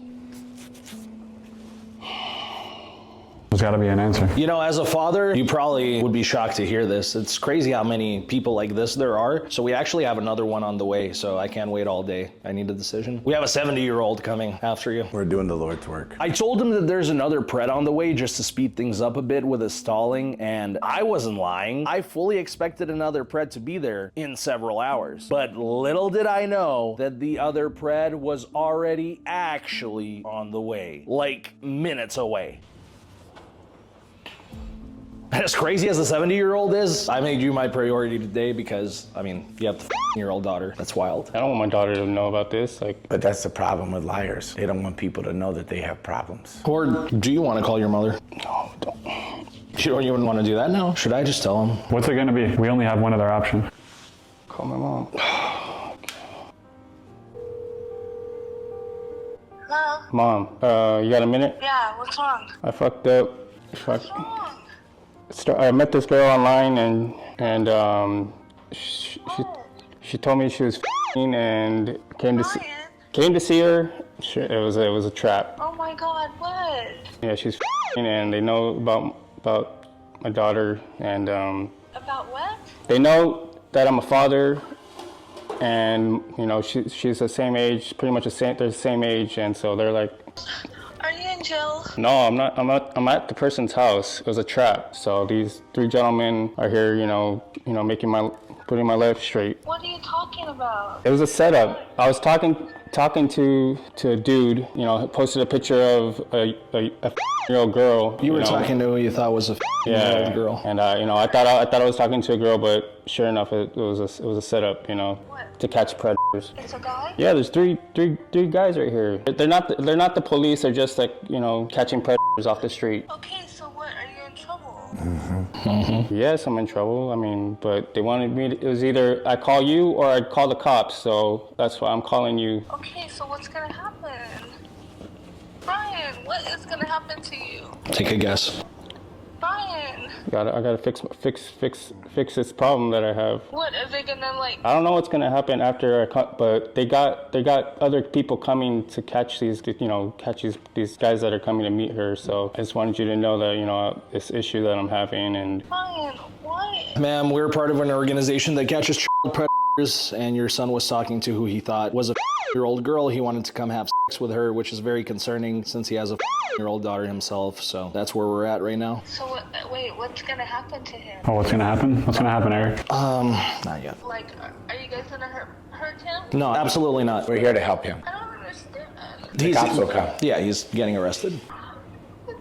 There's got to be an answer. You know, as a father, you probably would be shocked to hear this. It's crazy how many people like this there are. So we actually have another one on the way, so I can't wait all day. I need a decision. We have a 70-year-old coming after you. We're doing the Lord's work. I told him that there's another PRED on the way just to speed things up a bit with his stalling, and I wasn't lying. I fully expected another PRED to be there in several hours. But little did I know that the other PRED was already actually on the way, like minutes away. As crazy as the 70-year-old is, I made you my priority today because, I mean, you have the 15-year-old daughter. That's wild. I don't want my daughter to know about this. But that's the problem with liars. They don't want people to know that they have problems. Or do you want to call your mother? No, don't. You don't even want to do that now? Should I just tell him? What's it going to be? We only have one other option. Call my mom. Hello? Mom, you got a minute? Yeah, what's wrong? I fucked up. What's wrong? I met this girl online and she told me she was f***ing and came to see her. It was a trap. Oh my God, what? Yeah, she's f***ing and they know about my daughter and About what? they know that I'm a father and you know she's the same age, pretty much they're the same age, and so they're like. Are you in jail? No, I'm not. I'm at the person's house. It was a trap. So these three gentlemen are here, putting my life straight. What are you talking about? It was a setup. I was talking to a dude, posted a picture of a 15-year-old girl. You were talking to who you thought was a 15-year-old girl. And I thought I was talking to a girl, but sure enough, it was a setup, to catch predators. It's a guy? Yeah, there's three guys right here. They're not the police. They're just like catching predators off the street. Okay, so what? Are you in trouble? Yes, I'm in trouble. I mean, but they wanted me. It was either I call you or I'd call the cops. So that's why I'm calling you. Okay, so what's gonna happen? Brian, what is gonna happen to you? Take a guess. Brian. I gotta fix this problem that I have. What are they gonna like? I don't know what's gonna happen after I cut, but they got other people coming to catch these guys that are coming to meet her. So I just wanted you to know that this issue that I'm having and. Brian, what? Ma'am, we're part of an organization that catches child predators, and your son was talking to who he thought was a 15-year-old girl. He wanted to come have sex with her, which is very concerning since he has a 15-year-old daughter himself. So that's where we're at right now. So wait, what's gonna happen to him? Oh, what's going to happen? What's going to happen, Eric? Not yet. Like, are you guys gonna hurt him? No, absolutely not. We're here to help him. I don't understand. The cops will come. Yeah, he's getting arrested. Oh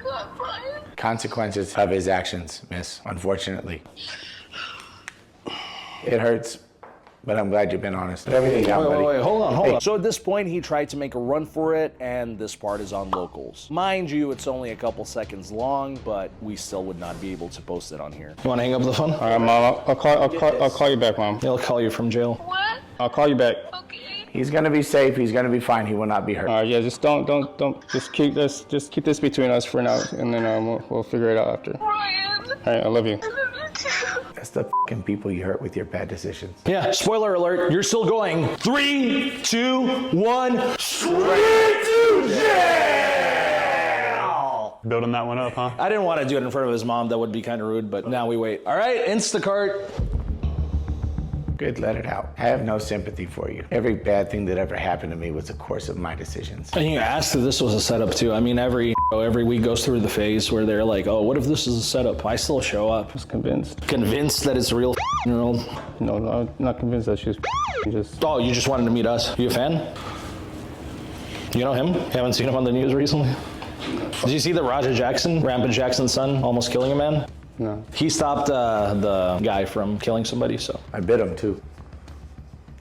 God, Brian. Consequences of his actions, miss, unfortunately. It hurts. But I'm glad you've been honest. Everything down, buddy. Wait, hold on. So at this point, he tried to make a run for it, and this part is on locals. Mind you, it's only a couple seconds long, but we still would not be able to post it on here. You want to hang up the phone? All right, Mom. I'll call you back, Mom. He'll call you from jail. What? I'll call you back. Okay. He's gonna be safe. He's gonna be fine. He will not be hurt. All right, yeah, just don't, just keep this between us for now, and then we'll figure it out after. Ryan. All right, I love you. That's the fucking people you hurt with your bad decisions. Yeah, spoiler alert, you're still going. 3, 2, 1, straight to jail! Building that one up, huh? I didn't want to do it in front of his mom. That would be kind of rude, but now we wait. All right, Instacart. Good, let it out. I have no sympathy for you. Every bad thing that ever happened to me was a course of my decisions. And you asked if this was a setup too. I mean, every week goes through the phase where they're like, oh, what if this is a setup? I still show up. I was convinced. Convinced that it's a real girl? No, I'm not convinced that she's just... Oh, you just wanted to meet us. You a fan? You know him? Haven't seen him on the news recently? Did you see the Rampant Jackson's son, almost killing a man? No. He stopped the guy from killing somebody, so. I bit him too.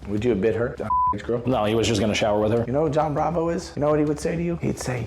Would you have bit her? Girl? No, he was just gonna shower with her. You know what John Bravo is? You know what he would say to you? He'd say,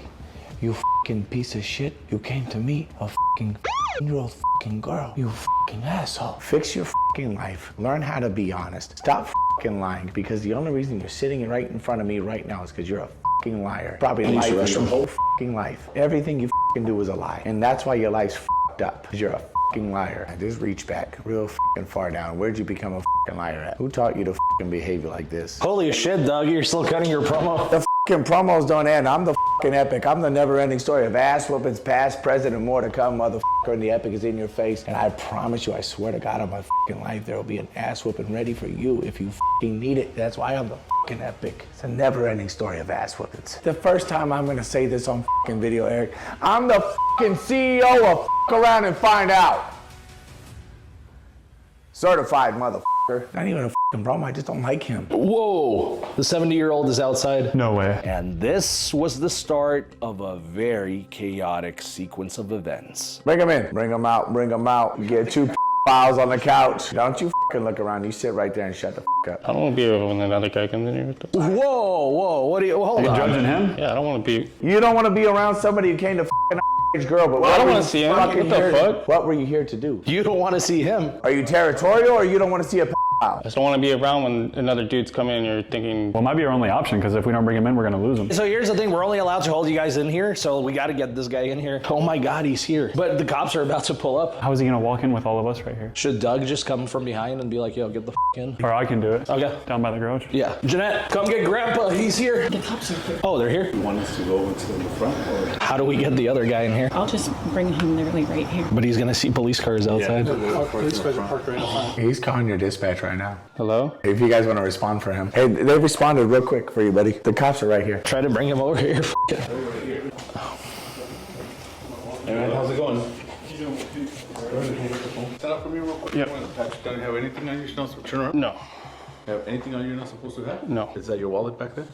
you fucking piece of shit. You came to meet a fucking 15-year-old fucking girl. You fucking asshole. Fix your fucking life. Learn how to be honest. Stop fucking lying, because the only reason you're sitting right in front of me right now is because you're a fucking liar. Probably lied for your whole fucking life. Everything you fucking do is a lie. And that's why your life's fucked up, because you're a fucking liar. I just reach back real fucking far down. Where'd you become a fucking liar at? Who taught you to fucking behave like this? Holy shit, Doug, you're still cutting your promo? The fucking promos don't end. I'm the fucking epic. I'm the never-ending story of ass whoopings, past, present, and more to come, motherfucker, and the epic is in your face. And I promise you, I swear to God on my fucking life, there will be an ass whooping ready for you if you fucking need it. That's why I'm the fucking epic. It's a never-ending story of ass whoopings. The first time I'm gonna say this on fucking video, Eric, I'm the fucking CEO of fuck around and find out. Certified motherfucker. Not even a fucking problem, I just don't like him. Whoa, the 70-year-old is outside. No way. And this was the start of a very chaotic sequence of events. Bring him in, bring him out, bring him out. You get 2 files on the couch. Don't you fucking look around, you sit right there and shut the fuck up. I don't want to be here when another guy comes in here. Whoa, what are you, hold on. Are you judging him? Yeah, I don't want to be... You don't want to be around somebody who came to fucking girl, but I don't want to see him. What the fuck? What were you here to do? You don't want to see him. Are you territorial or you don't want to see a pedophile? I just don't want to be around when another dude's coming in and you're thinking... Well, it might be our only option, because if we don't bring him in, we're going to lose him. So here's the thing, we're only allowed to hold you guys in here, so we got to get this guy in here. Oh my God, he's here. But the cops are about to pull up. How is he going to walk in with all of us right here? Should Doug just come from behind and be like, yo, get the in? Or I can do it. Okay. Down by the garage? Yeah. Jeanette, come get Grandpa, he's here. The cops are here. Oh, they're here? You want us to go into the front or? How do we get the other guy in here? I'll just bring him literally right here. But he's gonna see police cars outside. Police cars are parked right outside. He's calling your dispatch right now. Hello? If you guys want to respond for him. Hey, they responded real quick for you, buddy. The cops are right here. Try to bring him over here. Hey man, how's it going? Stand up for me real quick. Yep. Don't you have anything on you you're not supposed to turn around? No. Have anything on you you're not supposed to have? No. Is that your wallet back there?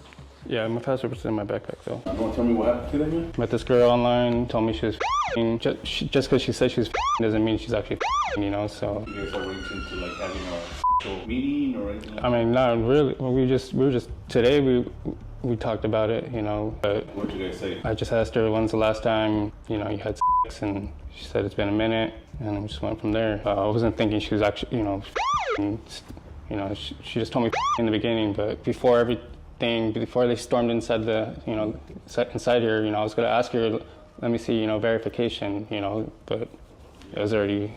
Yeah, my passport's in my backpack though. You want to tell me what happened to that man? Met this girl online, told me she was f***ing. Just because she said she was f***ing doesn't mean she's actually f***ing, you know, so. You guys are arranging to like having a meeting or anything like that? I mean, not really. Well, we were just, today we talked about it, you know, but. What'd you guys say? I just asked her when's the last time, you know, you had sex, and she said it's been a minute, and we just went from there. I wasn't thinking she was actually, you know, f***ing, you know, she just told me in the beginning, but before they stormed inside the, you know, inside here, you know, I was gonna ask her, let me see, you know, verification, you know, but it was already,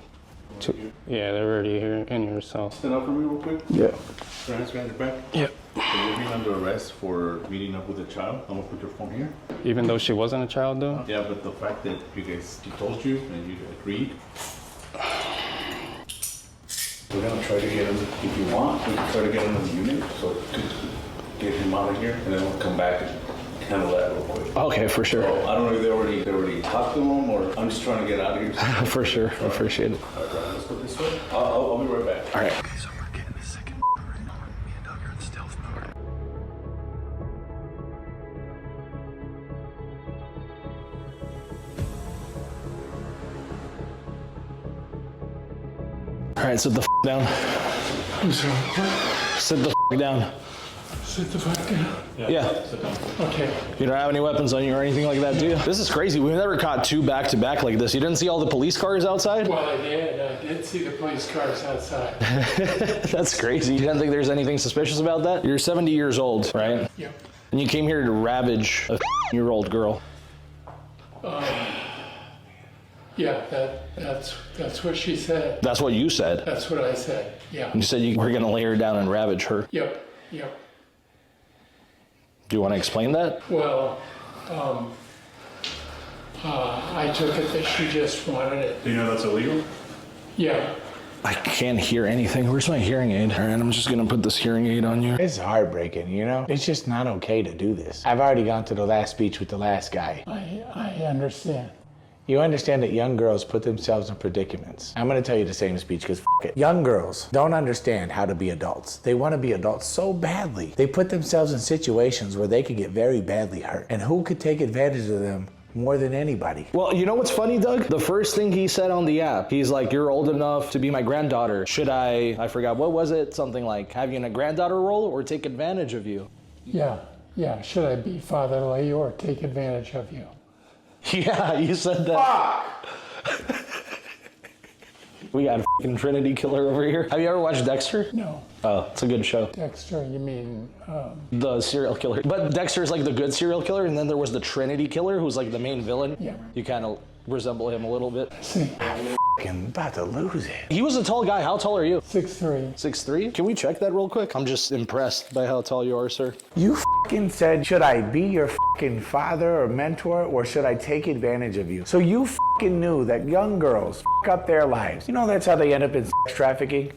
yeah, they're already here in here, so. Stand up for me real quick. Yeah. Your hands behind your back. Yeah. So you're being under arrest for meeting up with a child. I'm gonna put your phone here. Even though she wasn't a child, though. Yeah, but the fact that she told you and you agreed. We're gonna try to get him, if you want, we can try to get him in the unit, so to get him out of here, and then we'll come back and handle that real quick. Okay, for sure. So, I don't know if they already talked to him, or I'm just trying to get out of here. For sure, I appreciate it. All right, let's go this way. I'll be right back. All right. So we're getting the second right now. Me and Doug are in stealth mode. All right, sit the down. Sit the down. Sit the fuck down. Yeah. Okay. You don't have any weapons on you or anything like that, do you? This is crazy. We've never caught two back to back like this. You didn't see all the police cars outside? Well, I did see the police cars outside. That's crazy. You didn't think there's anything suspicious about that? You're 70 years old, right? Yep. And you came here to ravage a year-old girl. Yeah, that's what she said. That's what you said. That's what I said. Yeah. You said you were going to lay her down and ravage her. Yep. Yep. Do you want to explain that? Well, I took it that she just wanted it. Do you know that's illegal? Yeah. I can't hear anything. Where's my hearing aid? All right, I'm just going to put this hearing aid on you. It's heartbreaking, you know? It's just not okay to do this. I've already gone to the last speech with the last guy. I understand. You understand that young girls put themselves in predicaments. I'm gonna tell you the same speech because it. Young girls don't understand how to be adults. They wanna be adults so badly. They put themselves in situations where they could get very badly hurt. And who could take advantage of them more than anybody? Well, you know what's funny, Doug? The first thing he said on the app, he's like, you're old enough to be my granddaughter. Should I forgot, what was it? Something like have you in a granddaughter role or take advantage of you? Yeah. Should I be fatherly or take advantage of you? Yeah, you said that. We got a fucking Trinity killer over here. Have you ever watched Dexter? No. Oh, it's a good show. Dexter, you mean... The serial killer. But Dexter's like the good serial killer, and then there was the Trinity killer, who's like the main villain. Yeah. You kind of resemble him a little bit. See. I'm about to lose it. He was a tall guy. How tall are you? 6'3". 6'3"? Can we check that real quick? I'm just impressed by how tall you are, sir. You said, should I be your father or mentor, or should I take advantage of you? So you knew that young girls up their lives. You know that's how they end up in sex trafficking?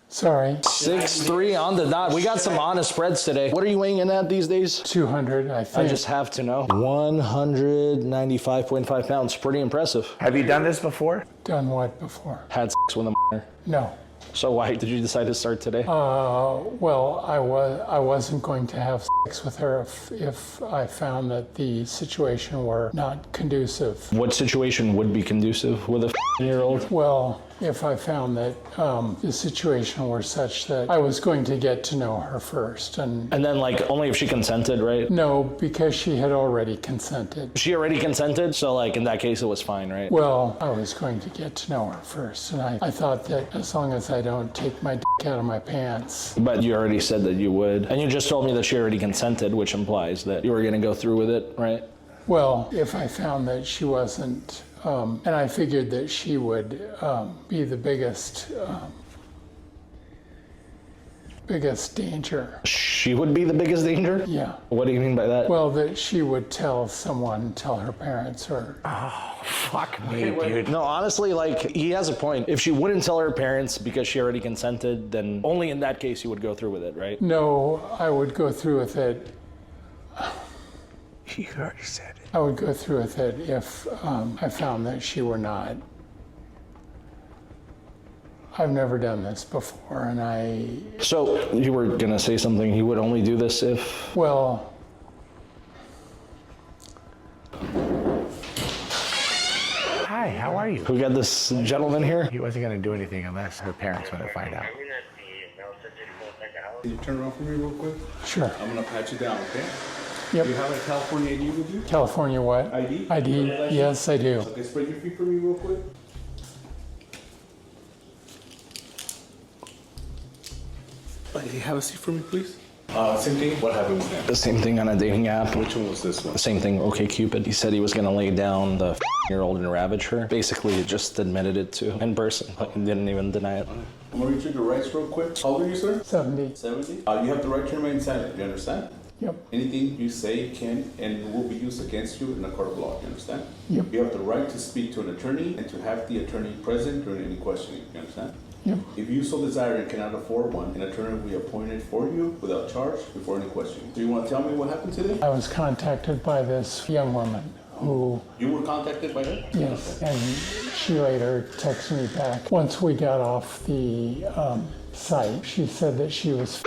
Sorry. 6'3" on the dot. We got some honest spreads today. What are you weighing in at these days? 200, I think. I just have to know. 195.5 pounds. Pretty impressive. Have you done this before? Done what before? Had sex with a minor. No. So why did you decide to start today? Well, I wasn't going to have sex with her if I found that the situation were not conducive. What situation would be conducive with a 15-year-old? Well, if I found that the situation were such that I was going to get to know her first. And then, like, only if she consented, right? No, because she had already consented. She already consented? So, like, in that case, it was fine, right? Well, I was going to get to know her first. And I thought that as long as I don't take my dick out of my pants. But you already said that you would. And you just told me that she already consented, which implies that you were going to go through with it, right? Well, if I found that she wasn't, and I figured that she would be the biggest danger. She would be the biggest danger? Yeah. What do you mean by that? Well, that she would tell her parents or... Oh, fuck me, dude. No, honestly, like, he has a point. If she wouldn't tell her parents because she already consented, then only in that case you would go through with it, right? No, I would go through with it. You already said it. I would go through with it if I found that she were not. I've never done this before, and So, you were gonna say something, he would only do this if... Well... Hi, how are you? We got this gentleman here. He wasn't gonna do anything unless her parents want to find out. Can you turn around for me real quick? Sure. I'm gonna pat you down, okay? Yep. Do you have a California ID with you? California what? ID? ID, yes, I do. Okay, spread your feet for me real quick. Have a seat for me, please. Same thing. What happened with that? The same thing on a dating app. Which one was this one? The same thing, OkCupid. He said he was gonna lay down the year-old and ravage her. Basically, he just admitted it to in person. Like, he didn't even deny it. I'm gonna read you the rights real quick. How old are you, sir? 70. 70? You have the right to remain silent. You understand? Yep. Anything you say can and will be used against you in a court of law. You understand? Yep. You have the right to speak to an attorney and to have the attorney present during any questioning. You understand? Yep. If you so desire and cannot afford one, an attorney will be appointed for you without charge before any questioning. Do you want to tell me what happened today? I was contacted by this young woman who... You were contacted by her? Yes, and she later texted me back. Once we got off the site, she said that she was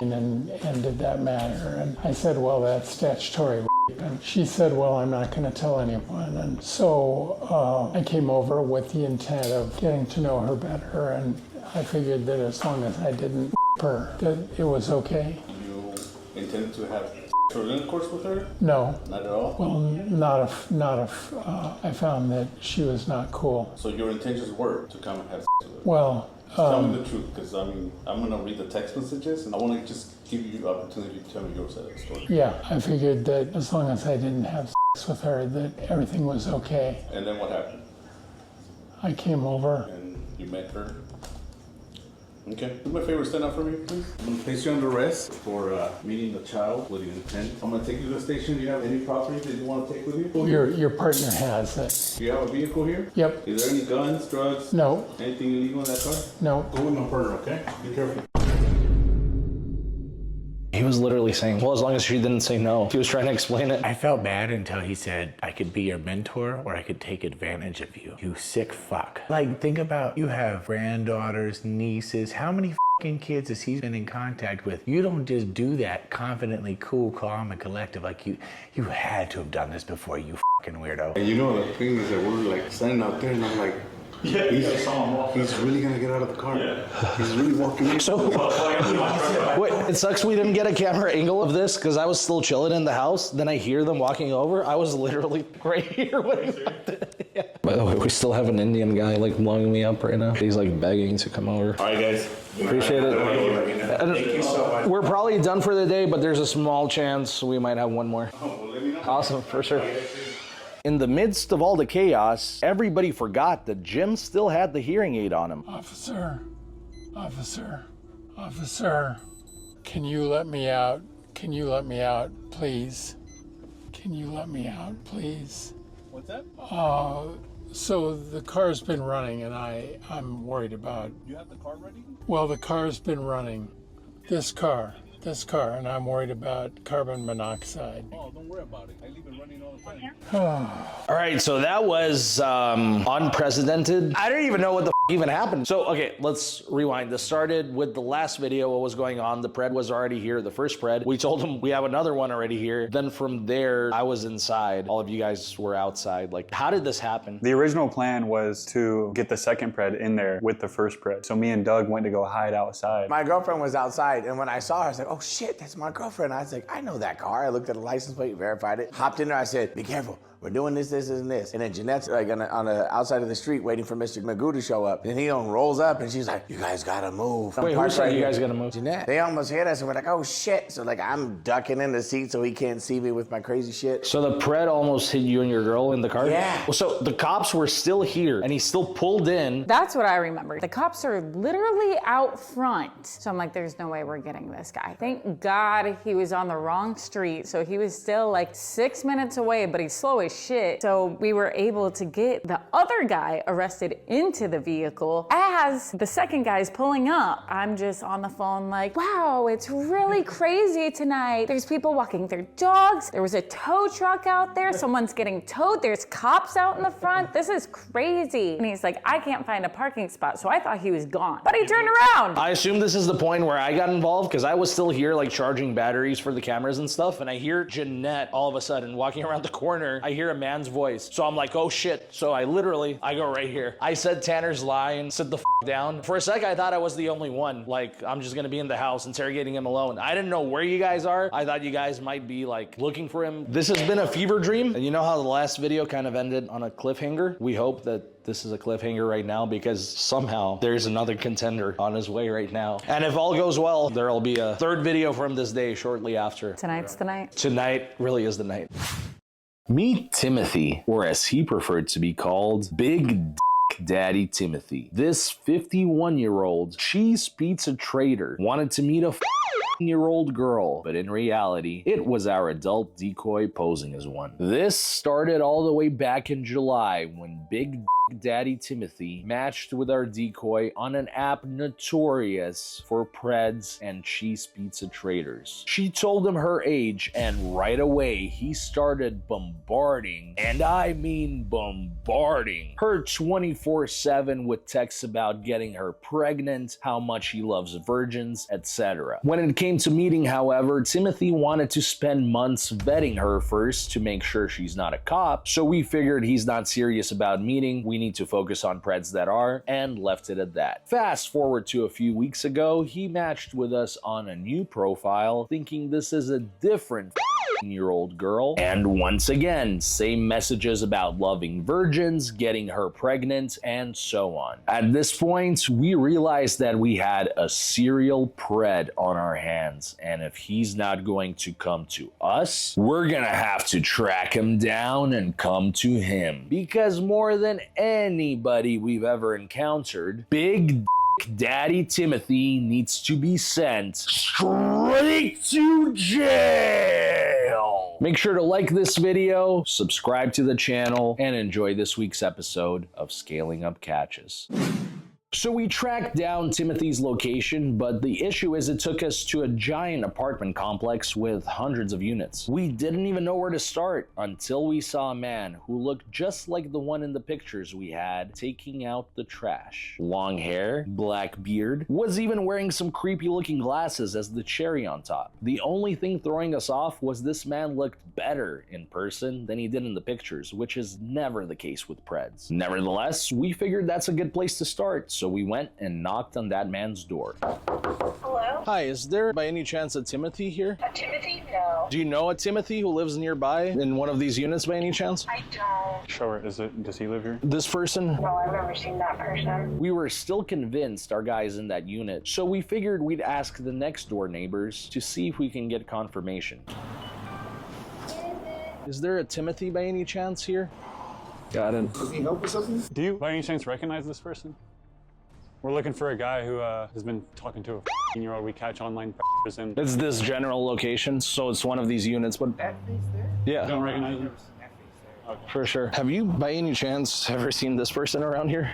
and ended that matter. And I said, well, that's statutory rape. And she said, well, I'm not going to tell anyone. And so I came over with the intent of getting to know her better. And I figured that as long as I didn't her that it was okay. You intended to have sexual intercourse with her? No. Not at all? Well, I found that she was not cool. So your intentions were to come and have sex with her? Well, tell me the truth, because I mean, I'm going to read the text messages, and I want to just give you the opportunity to tell me your side of the story. Yeah, I figured that as long as I didn't have sex with her, that everything was okay. And then what happened? I came over. And you met her? Okay. Do me a favor, stand up for me, please. I'm going to place you under arrest for meeting the child with the intent. I'm going to take you to the station. Do you have any property that you want to take with you? Your partner has it. Do you have a vehicle here? Yep. Is there any guns, drugs? No. Anything illegal in that car? No. Go with my partner, okay? Be careful. He was literally saying, well, as long as she didn't say no. He was trying to explain it. I felt bad until he said, I could be your mentor or I could take advantage of you. You sick fuck. Like, think about, you have granddaughters, nieces. How many fucking kids has he been in contact with? You don't just do that confidently, cool, calm, and collective. Like, you had to have done this before, you fucking weirdo. And you know, the thing is that we're like standing out there and I'm like, yeah, he's really gonna get out of the car. Yeah. He's really walking in. So, wait, it sucks we didn't get a camera angle of this because I was still chilling in the house. Then I hear them walking over. I was literally right here when he walked in. Yeah. By the way, we still have an Indian guy like blowing me up right now. He's like begging to come over. All right, guys. Appreciate it. Thank you so much. We're probably done for the day, but there's a small chance we might have one more. Oh, well, let me know. Awesome, for sure. In the midst of all the chaos, everybody forgot that Jim still had the hearing aid on him. Officer, can you let me out? Can you let me out, please? Can you let me out, please? What's that? So the car's been running and I'm worried about... You have the car ready? Well, the car's been running. This car, and I'm worried about carbon monoxide. Oh, don't worry about it. I leave it running all the time. All right, so that was unprecedented. I don't even know what the even happened. So, okay, let's rewind. This started with the last video, what was going on. The PRED was already here, the first PRED. We told him we have another one already here. Then from there, I was inside. All of you guys were outside. Like, how did this happen? The original plan was to get the second PRED in there with the first PRED. So me and Doug went to go hide outside. My girlfriend was outside, and when I saw her, I was like, oh shit, that's my girlfriend. I was like, I know that car. I looked at the license plate, verified it, hopped in there, I said, be careful. We're doing this, and this. And then Jeanette's like on the outside of the street waiting for Mr. Magoo to show up. And he rolls up and she's like, you guys gotta move. Wait, who said you guys gotta move? Jeanette. They almost hit us and we're like, oh shit. So like I'm ducking in the seat so he can't see me with my crazy shit. So the PRED almost hit you and your girl in the car? Yeah. Well, so the cops were still here and he still pulled in. That's what I remember. The cops are literally out front. So I'm like, there's no way we're getting this guy. Thank God he was on the wrong street. So he was still like 6 minutes away, but he's slow as shit. So we were able to get the other guy arrested into the vehicle. As the second guy's pulling up, I'm just on the phone like, wow, it's really crazy tonight. There's people walking their dogs. There was a tow truck out there. Someone's getting towed. There's cops out in the front. This is crazy. And he's like, I can't find a parking spot. So I thought he was gone, but he turned around. I assume this is the point where I got involved because I was still here like charging batteries for the cameras and stuff. And I hear Jeanette all of a sudden walking around the corner. I hear a man's voice. So I'm like, oh shit. So I go right here. I said Tanner's line, sit the down. For a sec, I thought I was the only one. Like, I'm just gonna be in the house interrogating him alone. I didn't know where you guys are. I thought you guys might be like looking for him. This has been a fever dream. And you know how the last video kind of ended on a cliffhanger? We hope that this is a cliffhanger right now because somehow there's another contender on his way right now. And if all goes well, there'll be a third video from this day shortly after. Tonight's the night. Tonight really is the night. Meet Timothy, or as he preferred to be called, Big Daddy Timothy. This 51-year-old cheese pizza trader wanted to meet a 15-year-old girl, but in reality, it was our adult decoy posing as one. This started all the way back in July when Big Daddy Timothy matched with our decoy on an app notorious for PREDs and cheese pizza traders. She told him her age, and right away he started bombarding, and I mean bombarding, her 24/7 with texts about getting her pregnant, how much he loves virgins, etc. When it came to meeting, however, Timothy wanted to spend months vetting her first to make sure she's not a cop, so we figured he's not serious about meeting. We need to focus on Preds that are, and left it at that. Fast forward to a few weeks ago, he matched with us on a new profile, thinking this is a different year-old girl, and once again, same messages about loving virgins, getting her pregnant, and so on. At this point, we realized that we had a serial pred on our hands, and if he's not going to come to us, we're gonna have to track him down and come to him. Because more than anybody we've ever encountered, Big Daddy Timothy needs to be sent straight to jail. Make sure to like this video, subscribe to the channel, and enjoy this week's episode of Scaling Up Catches. So we tracked down Timothy's location, but the issue is it took us to a giant apartment complex with hundreds of units. We didn't even know where to start until we saw a man who looked just like the one in the pictures we had taking out the trash. Long hair, black beard, was even wearing some creepy looking glasses as the cherry on top. The only thing throwing us off was this man looked better in person than he did in the pictures, which is never the case with Preds. Nevertheless, we figured that's a good place to start. So we went and knocked on that man's door. Hello? Hi, is there by any chance a Timothy here? A Timothy? No. Do you know a Timothy who lives nearby in one of these units by any chance? I don't. Sure, does he live here? This person? No, I've never seen that person. We were still convinced our guy's in that unit, so we figured we'd ask the next door neighbors to see if we can get confirmation. Is there a Timothy by any chance here? Got it. Does he help with something? Do you by any chance recognize this person? We're looking for a guy who has been talking to a 15-year-old we catch online and It's this general location, so it's one of these units, but That face there? yeah. don't recognize him. For sure. Have you by any chance ever seen this person around here?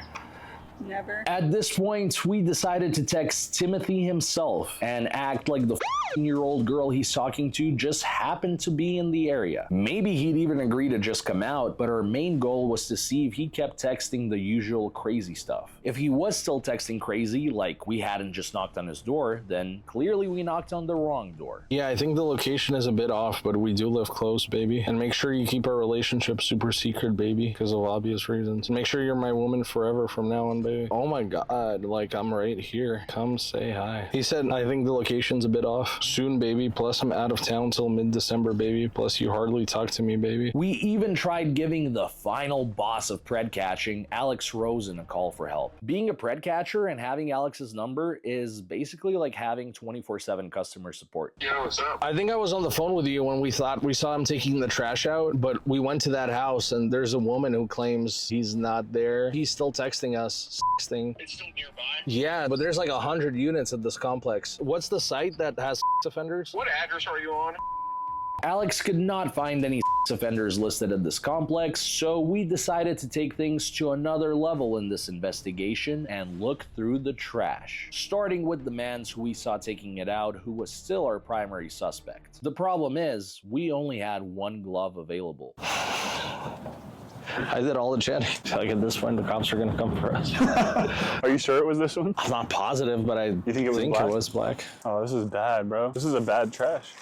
Never. At this point, we decided to text Timothy himself and act like the 15-year-old girl he's talking to just happened to be in the area. Maybe he'd even agree to just come out, but our main goal was to see if he kept texting the usual crazy stuff. If he was still texting crazy, like we hadn't just knocked on his door, then clearly we knocked on the wrong door. Yeah, I think the location is a bit off, but we do live close, baby. And make sure you keep our relationship super secret, baby, because of obvious reasons. Make sure you're my woman forever from now on, baby. Oh my god, like I'm right here. Come say hi. He said, I think the location's a bit off. Soon, baby, plus I'm out of town till mid-December, baby, plus you hardly talk to me, baby. We even tried giving the final boss of pred catching, Alex Rosen, a call for help. Being a pred catcher and having Alex's number is basically like having 24/7 customer support. Yeah, what's up? I think I was on the phone with you when we thought we saw him taking the trash out, but we went to that house and there's a woman who claims he's not there. He's still texting us, sexting. It's still nearby? Yeah, but there's like 100 units at this complex. What's the site that has offenders? What address are you on? Alex could not find any offenders listed at this complex, so we decided to take things to another level in this investigation and look through the trash. Starting with the man who we saw taking it out, who was still our primary suspect. The problem is, we only had one glove available. I did all the chatting. Like at this point, the cops are gonna come for us. Are you sure it was this one? I'm not positive, but I think it was black? Oh, this is bad, bro. This is a bad trash.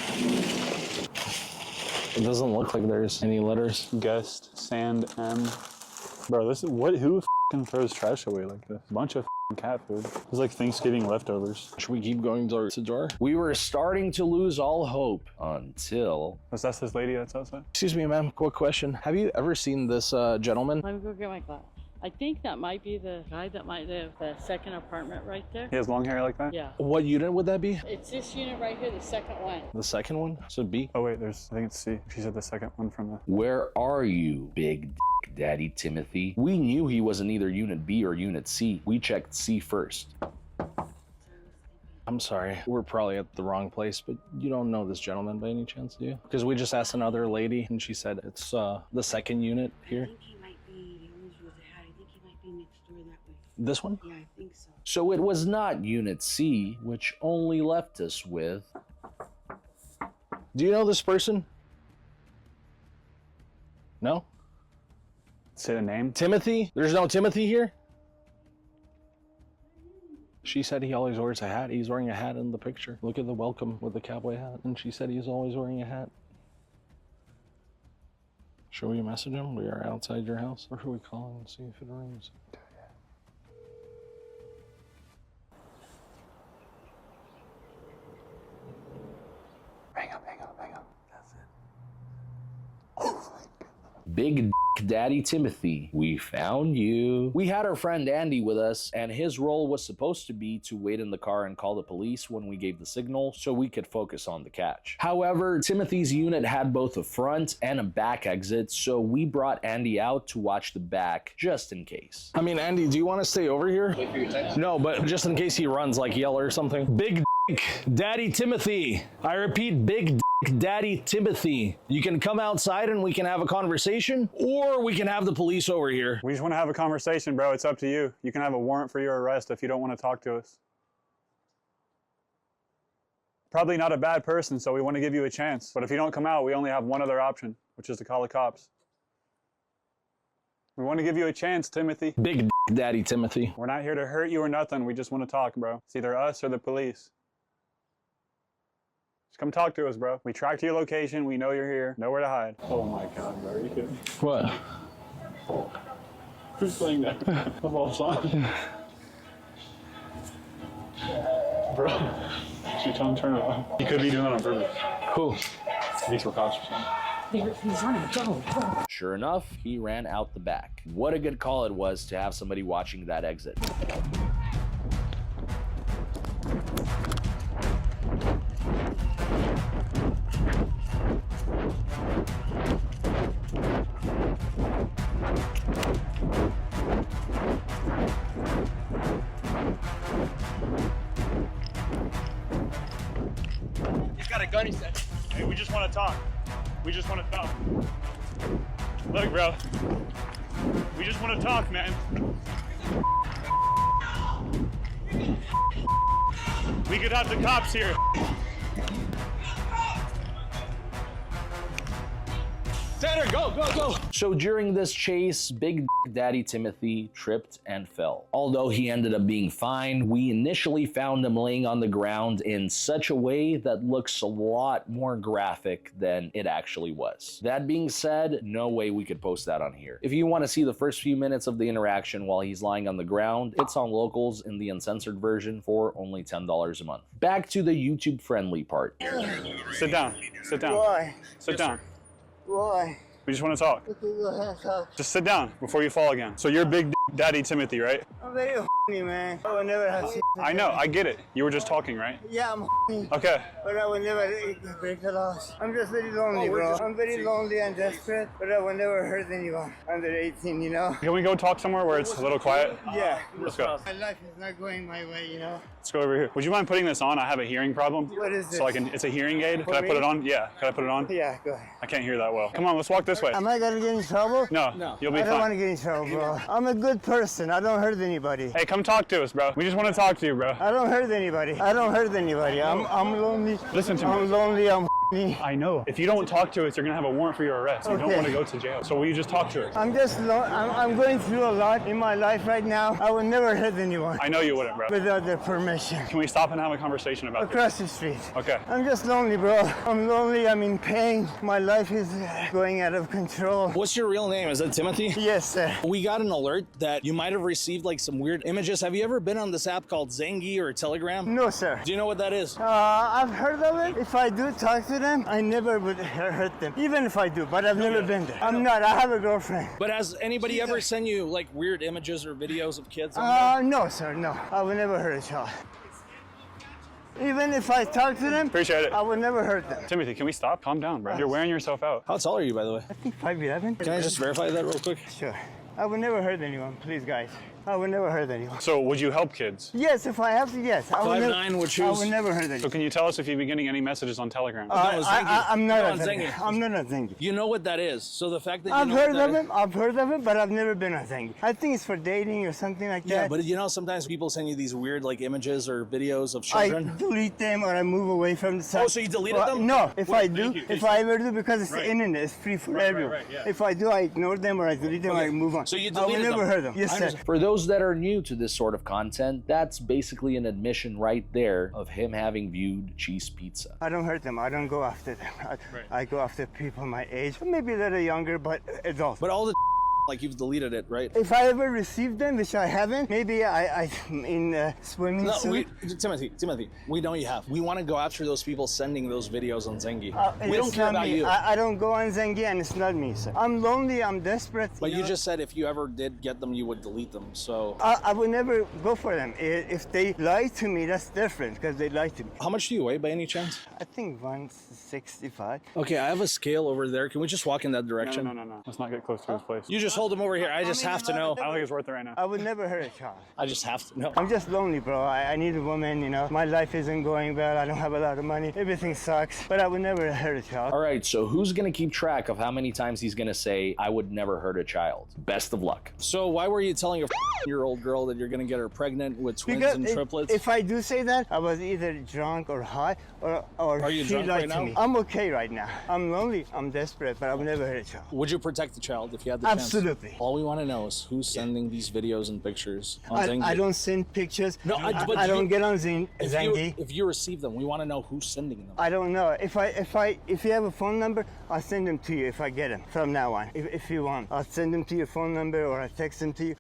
It doesn't look like there's any letters. Guest, Sand, M. Bro, this is who throws trash away like this? A bunch of cat food. It's like Thanksgiving leftovers. Should we keep going door to door? We were starting to lose all hope until... Was that this lady that's outside? Excuse me, ma'am, quick question. Have you ever seen this gentleman? Let me go get my glass. I think that might be the guy that might live the second apartment right there. He has long hair like that? Yeah. What unit would that be? It's this unit right here, the second one. The second one? So B? Oh wait, I think it's C. She said the second one from the... Where are you, Big Daddy Timothy? We knew he was in either Unit B or Unit C. We checked C first. I'm sorry, we're probably at the wrong place, but you don't know this gentleman by any chance, do you? Because we just asked another lady, and she said it's the second unit here. This one? Yeah, I think so. So it was not Unit C, which only left us with... Do you know this person? No? Say the name? Timothy? There's no Timothy here? She said he always wears a hat. He's wearing a hat in the picture. Look at the welcome with the cowboy hat. And she said he's always wearing a hat. Should we message him? We are outside your house. Or should we call him and see if it rings? Hang up. That's it. Oh my God. Big Daddy Timothy, we found you. We had our friend Andy with us, and his role was supposed to be to wait in the car and call the police when we gave the signal so we could focus on the catch. However, Timothy's unit had both a front and a back exit, so we brought Andy out to watch the back just in case. I mean, Andy, do you want to stay over here? Wait for your text? No, but just in case he runs, like yell or something. Big Daddy Timothy. I repeat, Big Daddy Timothy. You can come outside and we can have a conversation, or we can have the police over here. We just want to have a conversation, bro. It's up to you. You can have a warrant for your arrest if you don't want to talk to us. Probably not a bad person, so we want to give you a chance. But if you don't come out, we only have one other option, which is to call the cops. We want to give you a chance, Timothy. Big Daddy Timothy. We're not here to hurt you or nothing. We just want to talk, bro. It's either us or the police. Just come talk to us, bro. We tracked your location. We know you're here. Nowhere to hide. Oh my God, bro. Are you kidding me? What? Who's saying that? Of all time. Bro. Should you tell him to turn it off? He could be doing that on purpose. Who? These were cops or something. He's running. Go. Sure enough, he ran out the back. What a good call it was to have somebody watching that exit. He's got a gun, he said. Hey, we just want to talk. We just want to talk. Look, bro. We just want to talk, man. We could have the cops here. Tanner, go. So during this chase, Big Daddy Timothy tripped and fell. Although he ended up being fine, we initially found him laying on the ground in such a way that looks a lot more graphic than it actually was. That being said, no way we could post that on here. If you want to see the first few minutes of the interaction while he's lying on the ground, it's on Locals in the uncensored version for only $10 a month. Back to the YouTube friendly part. Sit down. Sit down. Why? Sit down. Why? We just want to talk. Okay, go ahead, talk. Just sit down before you fall again. So you're Big Daddy Timothy, right? I'm very horny, man. I would never have sex. I know, I get it. You were just talking, right? Yeah, I'm horny. Okay. But I would never break the laws. I'm just very lonely, bro. I'm very lonely and desperate, but I would never hurt anyone under 18, you know? Can we go talk somewhere where it's a little quiet? Yeah. Let's go. My life is not going my way, you know? Let's go over here. Would you mind putting this on? I have a hearing problem. What is this? So it's a hearing aid. For Can I put me? it on? Yeah. Can I put it on? Yeah, go ahead. I can't hear that well. Come on, let's walk this way. Am I gonna get in trouble? No, you'll be I fine. don't want to get in trouble, bro. I'm a good person. I don't hurt anybody. Hey, come talk to us, bro. We just want to talk to you, bro. I don't hurt anybody. I don't hurt anybody. I'm lonely. Listen to me. I'm lonely. I'm I know. If you don't talk to us, you're gonna have a warrant for your arrest. You don't Okay. want to go to jail. So will you just talk to us? I'm just I'm going through a lot in my life right now. I would never hurt anyone. I know you wouldn't, bro. Without their permission. Can we stop and have a conversation about Across this? the street. Okay. I'm just lonely, bro. I'm lonely. I'm in pain. My life is going out of control. What's your real name? Is that Timothy? Yes, sir. We got an alert that you might have received like some weird images. Have you ever been on this app called Zengi or Telegram? No, sir. Do you know what that is? I've heard of it. If I do talk to them, I never would hurt them. Even if I do, but I've never been there. I'm not. I have a girlfriend. But has anybody ever sent you like weird images or videos of kids on there? No, sir. No. I would never hurt a child. Even if I talk to them, Appreciate it. I would never hurt them. Timothy, can we stop? Calm down, bro. You're wearing yourself out. How tall are you, by the way? I think 5'11". Can I just verify that real quick? Sure. I would never hurt anyone, please, guys. I would never hurt anyone. So would you help kids? Yes, if I have to, yes. I would 5'9" would choose. I would never hurt So anyone. can you tell us if you've been getting any messages on Telegram? I'm not No, on Zengi. Zengi. I'm not on Zengi. You know what that is. So the fact that you I've know heard what of that him. I've heard of him, but I've never been on Zengi. I think it's for dating or something like Yeah, that. but you know, sometimes people send you these weird like images or videos of I children. delete them or I move away from the site. Oh, so you deleted them? No, if Well, I do, thank you. if I ever do, because it's Right. the internet, it's free for Right, everyone. right, yeah. If I do, I ignore them or I delete them, Okay. I move on. So you I will deleted never them. hurt them. Yes, I sir. For those those that are new to this sort of content, that's basically an admission right there of him having viewed cheese pizza. I don't hurt them. I don't go after them. I go after people my age, maybe a little younger, but adults. But all the like you've deleted it, right? If I ever received them, which I haven't, maybe I in swimming suit. Timothy, we know you have. We want to go after those people sending those videos on Zengi. We don't It's care not about me. you. I don't go on Zengi, and it's not me, sir. I'm lonely. I'm desperate. But you know? just said if you ever did get them, you would delete them. So I would never go for them. If they lie to me, that's different because they lie to me. how much do you weigh by any chance? I think 165. Okay, I have a scale over there. Can we just walk in that direction? No. Let's not get close to his place. You just hold him over here. I just have to know. I don't think it's worth it right now. I would never hurt a child. I just have to know. I'm just lonely, bro. I need a woman, you know. My life isn't going well. I don't have a lot of money. Everything sucks. But I would never hurt a child. All right, so who's gonna keep track of how many times he's gonna say, I would never hurt a child? Best of luck. So why were you telling a year-old girl that you're gonna get her pregnant with twins and triplets? If I do say that, I was either drunk or high, or Are you she drunk lied right to now? me. I'm okay right now. I'm lonely. I'm desperate, but I would never hurt a child. Would you protect the child if you had the Absolutely. chance? All we want to know is who's sending these videos and pictures on Zengi. I don't send pictures. No, but I you- don't get on Zengi. If you receive them, we want to know who's sending them. I don't know. If you have a phone number, I'll send them to you if I get them from now on. If you want, I'll send them to your phone number or I text them to you.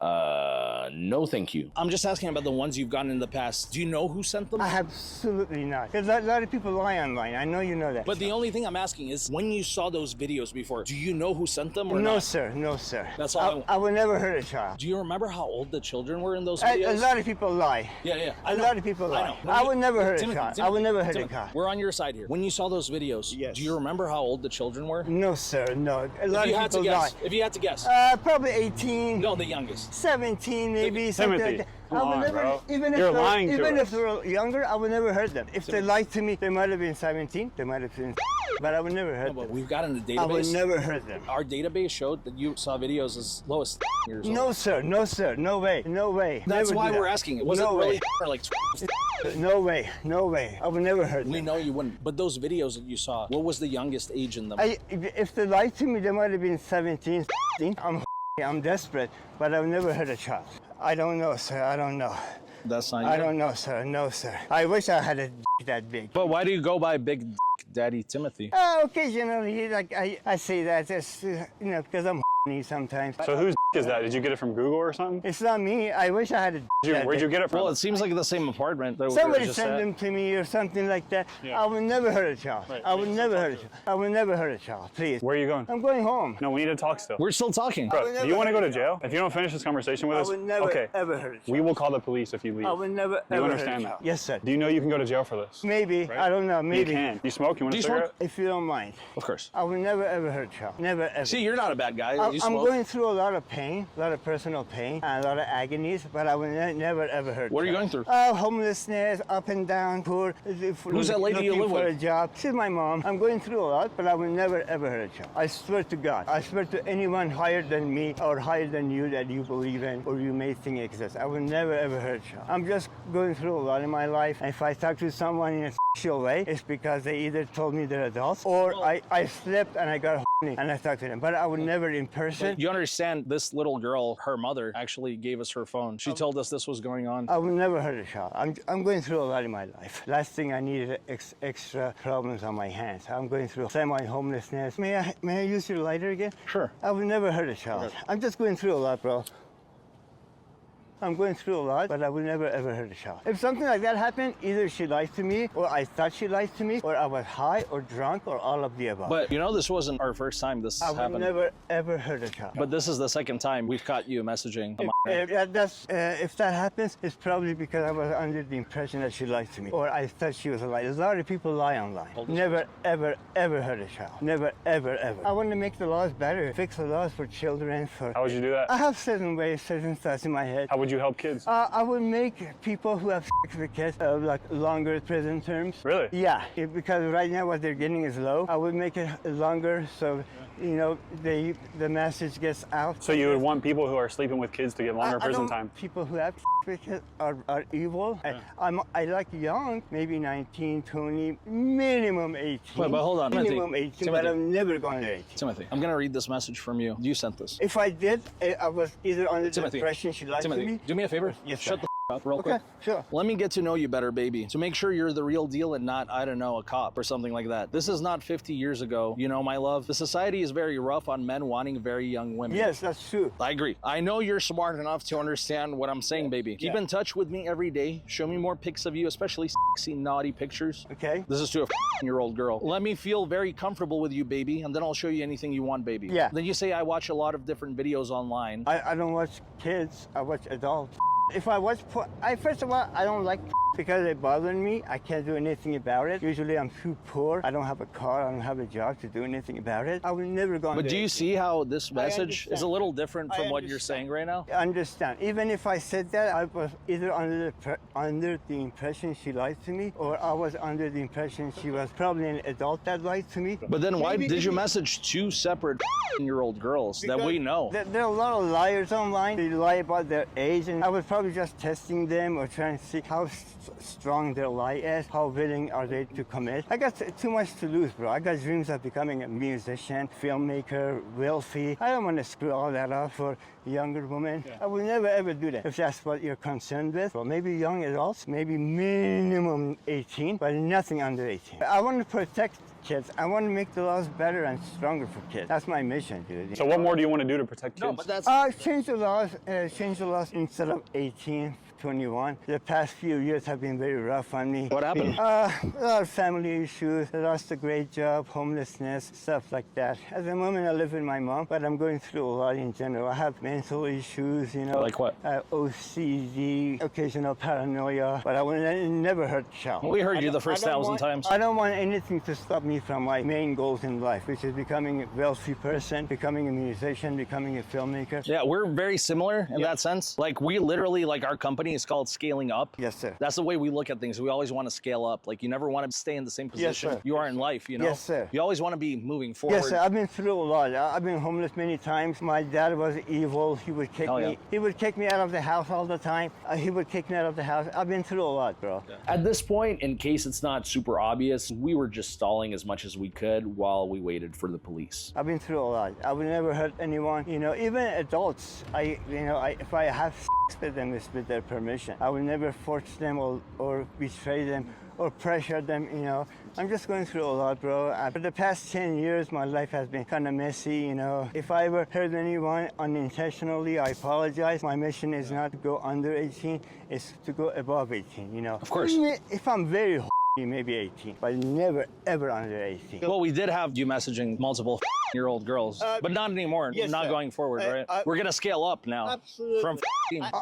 No thank you. I'm just asking about the ones you've gotten in the past. Do you know who sent them? Absolutely not. Because a lot of people lie online. I know you know that. But the only thing I'm asking is, when you saw those videos before, do you know who sent them or No, not? sir. No, sir. That's all I would never hurt a child. Do you remember how old the children were in those A videos? lot of people lie. Yeah. A lot of people lie. I would never hurt a child. I would never hurt a child. We're on your side here. When you saw those videos, do you remember how old the children were? No, sir. No. A lot If you of had to people lie. guess, if you had to guess. Probably 18. No, the youngest. 17, maybe something Timothy, like that. come I would on, never, bro. even if You're they're, lying to even us. if they're younger, I would never hurt them. If they lied to me, they might have been 17. They might have been, but I would never hurt But them. we've got in the database. I would never hurt them. Our database showed that you saw videos as low as years old. No, sir. No, sir. No way. No way. That's Never why do that. we're asking. It wasn't No really way. like. No way. No way. I would never hurt them. We know you wouldn't. But those videos that you saw, what was the youngest age in them? If they lied to me, they might have been 17, 16. I'm desperate, but I would never hurt a child. I don't know, sir. I don't know. That's not you. I don't know, sir. No, sir. I wish I had a that big. But why do you go by Big Daddy Timothy? Occasionally, like I say that just because I'm sometimes. So whose is that? Did you get it from Google or something? It's not me. I wish I had a. Where'd you get it from? Well, it seems like the same apartment. That we were Somebody just sent at. them to me or something like that. Yeah. I would never hurt a child. Right. I would never hurt a child. I would never hurt a child. Please. Where are you going? I'm going home. No, we need to talk still. We're still talking. Bro, would do never you want to go hurt to a jail? If you don't finish this conversation with I us, would never okay. ever hurt a child. We will call the police if you leave. I would never You ever understand hurt a child. that? Yes, sir. Do you know you can go to jail for this? Maybe. Right? I don't know. Maybe. You can. You smoke? You want Do a you smoke? cigarette? If you don't mind. Of course. I will never ever hurt a child. Never ever. See, you're not a bad guy. I'm You smoke. going through a lot of pain, a lot of personal pain, and a lot of agonies, but I will never ever hurt. What are you child. going through? Homelessness, up and down, poor. Who's that lady you looking live for with? a job. She's my mom. I'm going through a lot, but I will never ever hurt a child. I swear to God. I swear to anyone higher than me or higher than you that you believe in or you may think exists. I will never ever hurt a child. I'm just going through a lot in my life. And if I talk to someone in a sexual way, it's because they either told me they're adults or I slipped and I got and I talked to them. But I would never in person. You understand, this little girl, her mother, actually gave us her phone. She told us this was going on. I will never hurt a child. I'm going through a lot in my life. Last thing I need is extra problems on my hands. I'm going through semi-homelessness. May I use your lighter again? Sure. I will never hurt a child. I'm just going through a lot, bro. I'm going through a lot, but I will never ever hurt a child. If something like that happened, either she lied to me, or I thought she lied to me, or I was high or drunk, or all of the above. But you know, this wasn't our first time this I will happened. never ever hurt a child. But this is the second time we've caught you messaging a minor. If that happens, it's probably because I was under the impression that she lied to me, or I thought she was a liar. A lot of people lie online. Never, ever, ever hurt a child. Never, ever, ever. I want to make the laws better, fix the laws for children. How would you do that? I have certain ways, certain thoughts in my head. How would you help kids? I would make people who have sex with kids like longer prison terms. Really? Yeah, because right now what they're getting is low. I would make it longer so you know, the message gets out. So you would want people who are sleeping with kids to get longer I prison don't- time? People who have kids are evil. Yeah. I like young, maybe 19, 20, minimum 18. Wait, but hold on, Minimum Timothy. 18, but Timothy. I'm never going to 18. Timothy, I'm gonna read this message from you. You sent this. If I did, I was either under the Timothy, impression she lied Timothy, to me. do me a favor. Yes, Shut sir. the up real Okay, quick. sure. Let me get to know you better, baby. To make sure you're the real deal and not, I don't know, a cop or something like that. This is not 50 years ago, you know, my love. The society is very rough on men wanting very young women. Yes, that's true. I agree. I know you're smart enough to understand what I'm saying, baby. Keep in touch with me every day. Show me more pics of you, especially sexy, naughty pictures. Okay. This is to a year-old girl. Let me feel very comfortable with you, baby, and then I'll show you anything you want, baby. Yeah. Then you say I watch a lot of different videos online. I don't watch kids, I watch adults. If I watch, first of all, I don't like because they bother me. I can't do anything about it. Usually I'm too poor. I don't have a car. I don't have a job to do anything about it. I will never go on. But do you see how this message is a little different from I what you're saying right now? I understand. Even if I said that, I was either under the impression she lied to me, or I was under the impression she was probably an adult that lied to me. But then why Maybe- did you message two separate year-old girls that we know? There are a lot of liars online. They lie about their age, and I was probably just testing them or trying to see how strong their lie is, how willing are they to commit. I got too much to lose, bro. I got dreams of becoming a musician, filmmaker, wealthy. I don't want to screw all that up for a younger woman. I will never ever do that if that's what you're concerned with. Well, maybe young adults, maybe minimum 18, but nothing under 18. I want to protect kids. I want to make the laws better and stronger for kids. That's my mission, dude. So what more do you want to do to protect kids? No, but that's... Change the laws instead of 18, 21. The past few years have been very rough on me. What happened? A lot of family issues. I lost a great job, homelessness, stuff like that. At the moment, I live with my mom, but I'm going through a lot in general. I have mental issues, you know. Like what? OCD, occasional paranoia, but I will never hurt a child. We heard you the first 1,000 times. I don't want anything to stop me from my main goals in life, which is becoming a wealthy person, becoming a musician, becoming a filmmaker. Yeah, we're very similar in that sense. Like we literally, like our company is called Scaling Up. Yes, sir. That's the way we look at things. We always want to scale up. Like you never want to stay in the same position sir. you are in life, you know? Yes, sir. You always want to be moving forward. Yes, sir. I've been through a lot. I've been homeless many times. My dad was evil. He would kick Hell yeah. me. He would kick me out of the house all the time. He would kick me out of the house. I've been through a lot, bro. At this point, in case it's not super obvious, we were just stalling as much as we could while we waited for the police. I've been through a lot. I would never hurt anyone. You know, even adults. If I have sex with them, it's with their permission. I will never force them or betray them or pressure them, you know. I'm just going through a lot, bro. For the past 10 years, my life has been kind of messy, you know. If I ever hurt anyone unintentionally, I apologize. My mission is not to go under 18, it's to go above 18, you know. Of course. If I'm very maybe 18, but never ever under 18. Well, we did have you messaging multiple year-old girls, but not anymore. Yes, not sir. going forward, right? We're gonna scale up now. Absolutely. From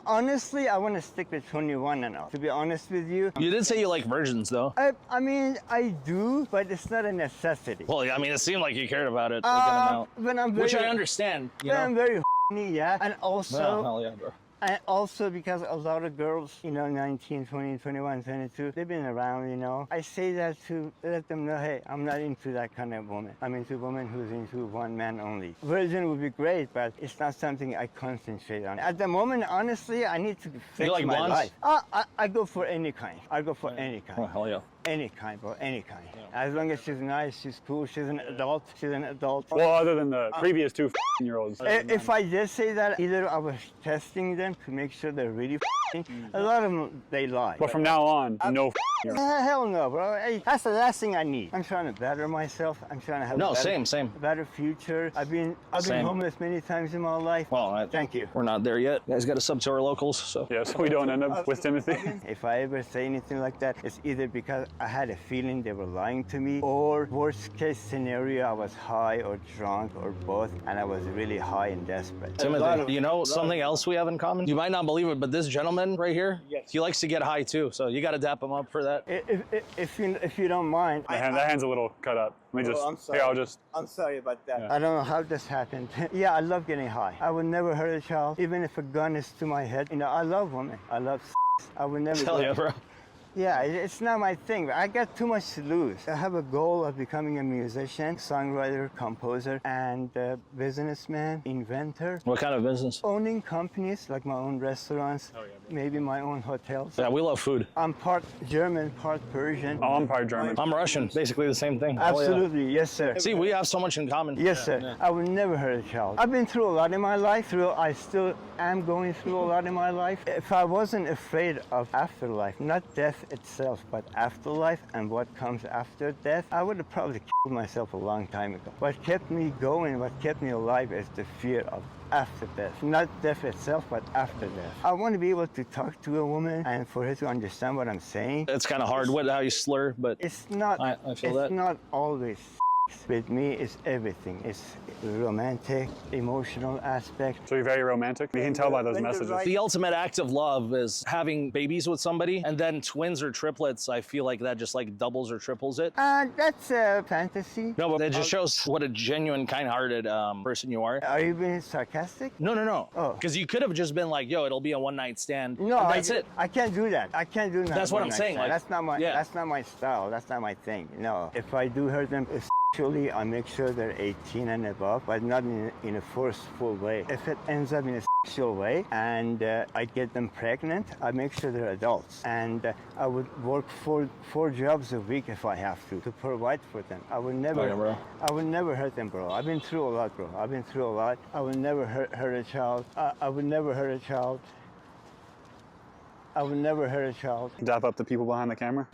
Honestly, I want to stick with 21 and up. To be honest with you. You did say you like virgins, though. I mean, I do, but it's not a necessity. Well, I mean, it seemed like you cared about it a good amount, when I'm very, which I understand. You when know? I'm very yeah, and also. Well, hell yeah, bro. And also because a lot of girls, you know, 19, 20, 21, 22, they've been around, you know. I say that to let them know, hey, I'm not into that kind of woman. I'm into a woman who's into one man only. Virgin would be great, but it's not something I concentrate on. At the moment, honestly, I need to fix like my blondes? life. I go for any kind. I go for any kind. Oh, hell yeah. Any kind, bro, any kind. As long as she's nice, she's cool, she's an adult, Well, other than the previous two year-olds. If I did say that, either I was testing them to make sure they're really a lot of them, they lie. But from now on, no hell no, bro. Hey, that's the last thing I need. I'm trying to better myself. I'm trying to have a better future. I've been homeless many times in my life. Well, thank you. We're not there yet. You guys got to sub to our locals, so. Yeah, so we don't end up with Timothy. If I ever say anything like that, it's either because I had a feeling they were lying to me, or worst case scenario, I was high or drunk or both, and I was really high and desperate. Timothy, you know something else we have in common? You might not believe it, but this gentleman right here, he likes to get high too, so you got to dap him up for that. If you don't mind. That hand's a little cut up. Let me just, I'm sorry. here, I'm sorry about that. Yeah. I don't know how this happened. Yeah, I love getting high. I would never hurt a child, even if a gun is to my head. You know, I love women. I love sex. I would never. Hell yeah, bro. Yeah, it's not my thing. I got too much to lose. I have a goal of becoming a musician, songwriter, composer, and businessman, inventor. What kind of business? Owning companies, like my own restaurants, maybe my own hotels. Yeah, we love food. I'm part German, part Persian. Oh, I'm part German. I'm Russian. Basically the same thing. Absolutely, Oh, yeah. yes, sir. See, we have so much in common. Yes, sir. Yeah. I would never hurt a child. I've been through a lot in my life. I still am going through a lot in my life. If I wasn't afraid of afterlife, not death itself, but afterlife and what comes after death, I would have probably killed myself a long time ago. What kept me going, what kept me alive is the fear of after death. Not death itself, but after death. I want to be able to talk to a woman and for her to understand what I'm saying. It's kind of hard with how you slur, but it's not. I feel that. It's not always. With me, it's everything. It's romantic, emotional aspect. So you're very romantic? You can tell by those messages. The ultimate act of love is having babies with somebody, and then twins or triplets. I feel like that just like doubles or triples it. That's a fantasy. No, but it just shows what a genuine, kind-hearted person you are. Are you being sarcastic? No. Oh. Because you could have just been like, yo, it'll be a one-night stand. No, that's it. I can't do that. I can't do that. That's what I'm saying. Like, that's not my. yeah. That's not my style. That's not my thing. No. If I do hurt them, sexually, I make sure they're 18 and above, but not in a forceful way. If it ends up in a sexual way and I get them pregnant, I make sure they're adults. And I would work 4 jobs a week if I have to provide for them. I would never. Okay, bro. I would never hurt them, bro. I've been through a lot, bro. I've been through a lot. I would never hurt a child. I would never hurt a child. I would never hurt a child. Dap up the people behind the camera?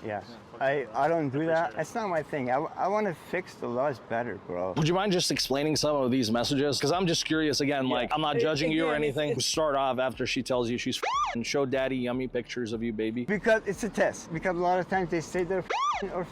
Yes. I don't do that. It's not my thing. I want to fix the laws better, bro. Would you mind just explaining some of these messages? Because I'm just curious again, like, I'm not judging you or anything. Start off after she tells you she's and show daddy yummy pictures of you, baby. Because it's a test. Because a lot of times they say they're or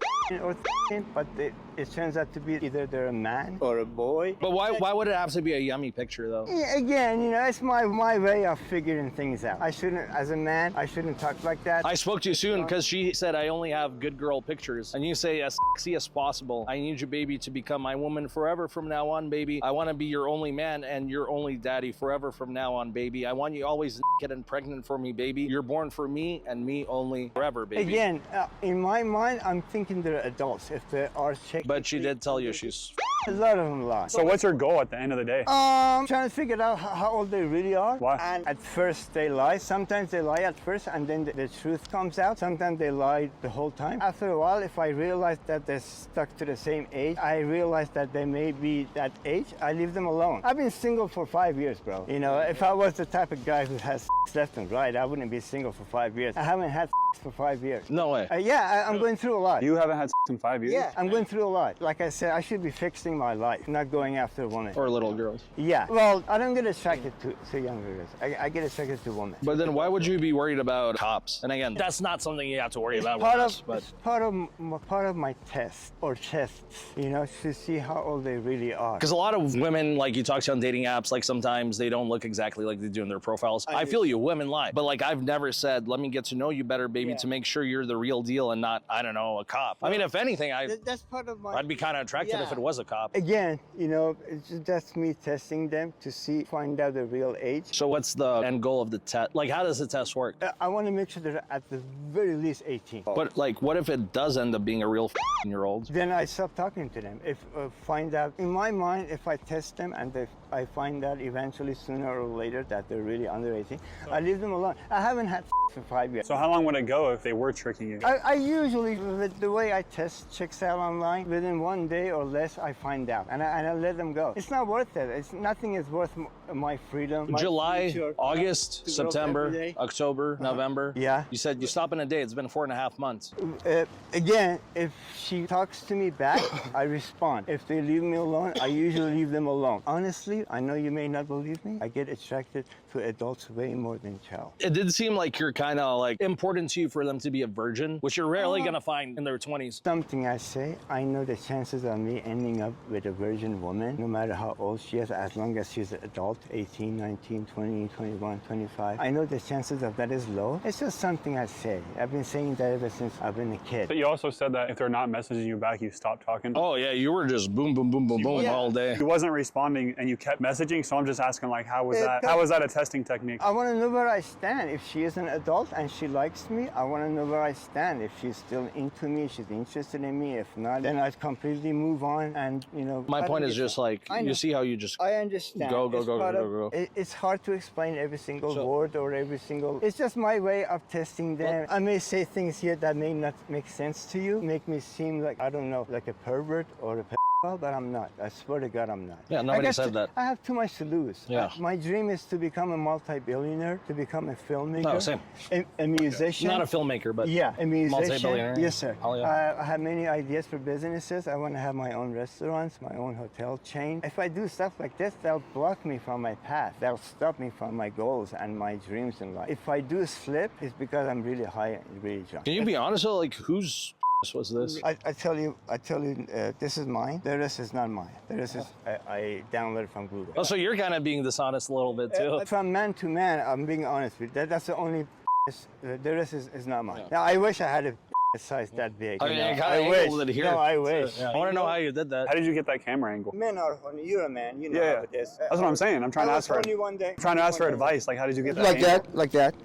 but it turns out to be either they're a man or a boy. But why would it have to be a yummy picture though? Yeah, again, you know, it's my way of figuring things out. I shouldn't, as a man, I shouldn't talk like that. I spoke to you soon because she said I only have good girl pictures, and you say as sexy as possible. I need you, baby, to become my woman forever from now on, baby. I want to be your only man and your only daddy forever from now on, baby. I want you always naked and pregnant for me, baby. You're born for me and me only forever, baby. Again, in my mind, I'm thinking they're adults. If they are chicks. But she did tell you she's. A lot of them lie. So what's your goal at the end of the day? Trying to figure out how old they really are. Why? And at first they lie. Sometimes they lie at first and then the truth comes out. Sometimes they lie the whole time. After a while, if I realize that they're stuck to the same age, I realize that they may be that age, I leave them alone. I've been single for 5 years, bro. You know, if I was the type of guy who has left and right, I wouldn't be single for 5 years. I haven't had for 5 years. No way. Yeah, I'm going through a lot. You haven't had in 5 years? Yeah, I'm going through a lot. Like I said, I should be fixing my life, not going after a woman. Or little girls. Yeah. Well, I don't get attracted to younger girls. I get attracted to women. But then why would you be worried about cops? And again, that's not something you have to worry about part with of, us, but it's part of my test or tests, you know, to see how old they really are. because a lot of women, like you talk to on dating apps, like sometimes they don't look exactly like they do in their profiles. I feel you, women lie. But like I've never said, let me get to know you better, baby, to make sure you're the real deal and not, I don't know, a cop. I mean, if anything, that's part of my. I'd be kind of attracted if it was a cop. Again, you know, that's me testing them to find out the real age. So what's the end goal of the test? Like, how does the test work? I want to make sure they're at the very least 18. But like, what if it does end up being a real year old? Then I stop talking to them. If find out in my mind, if I test them and I find out eventually sooner or later that they're really under 18, I leave them alone. I haven't had for 5 years. So how long would it go if they were tricking you? I usually, with the way I test chicks out online, within 1 day or less, I find out and I let them go. It's not worth it. Nothing is worth my freedom. July, future. August, To grow up every September, day. October, November. Yeah. You said you stop in a day. It's been 4.5 months. Again, if she talks to me back, I respond. If they leave me alone, I usually leave them alone. Honestly, I know you may not believe me. I get attracted to adults way more than child. It did seem like you're kind of like important to you for them to be a virgin, which you're rarely going to find in their 20s. Something I say, I know the chances of me ending up with a virgin woman, no matter how old she is, as long as she's an adult, 18, 19, 20, 21, 25. I know the chances of that is low. It's just something I say. I've been saying that ever since I've been a kid. But you also said that if they're not messaging you back, you stop talking. Oh yeah, you were just boom, boom, boom, boom, boom all day. He wasn't responding and you kept kept messaging, so I'm just asking, like, how was It- that a testing technique? I want to know where I stand. If she is an adult and she likes me, I want to know where I stand. If she's still into me, she's interested in me. If not, then I'd completely move on. And My point is just like, you see how you just I understand. go. It's hard to explain every single word or every single. It's just my way of testing them. I may say things here that may not make sense to you, make me seem like, I don't know, like a pervert or a pedophile, but I'm not. I swear to God, I'm not. Yeah, nobody said that. I have too much to lose. Yeah. My dream is to become a multi-billionaire, to become a filmmaker. No, same. A musician. Not a filmmaker, but yeah, a musician. multi-billionaire. Yes, sir. Oh, yeah. I have many ideas for businesses. I want to have my own restaurants, my own hotel chain. If I do stuff like this, they'll block me from my path. They'll stop me from my goals and my dreams in life. If I do slip, it's because I'm really high and really drunk. Can you be honest though? Like, whose was this? I tell you, this is mine. The rest is not mine. The rest is I downloaded from Google. Oh, so you're kind of being dishonest a little bit too. From man to man, I'm being honest with you. That's the only. The rest is not mine. Now I wish I had a size that big. I mean, you I kind of it here. No, I wish. Yeah. I want to know how you did that. How did you get that camera angle? Men are funny. You're a man. You know Yeah, how it is. that's what I'm saying. I'm trying to ask for advice. Like, how did you get that? Like that.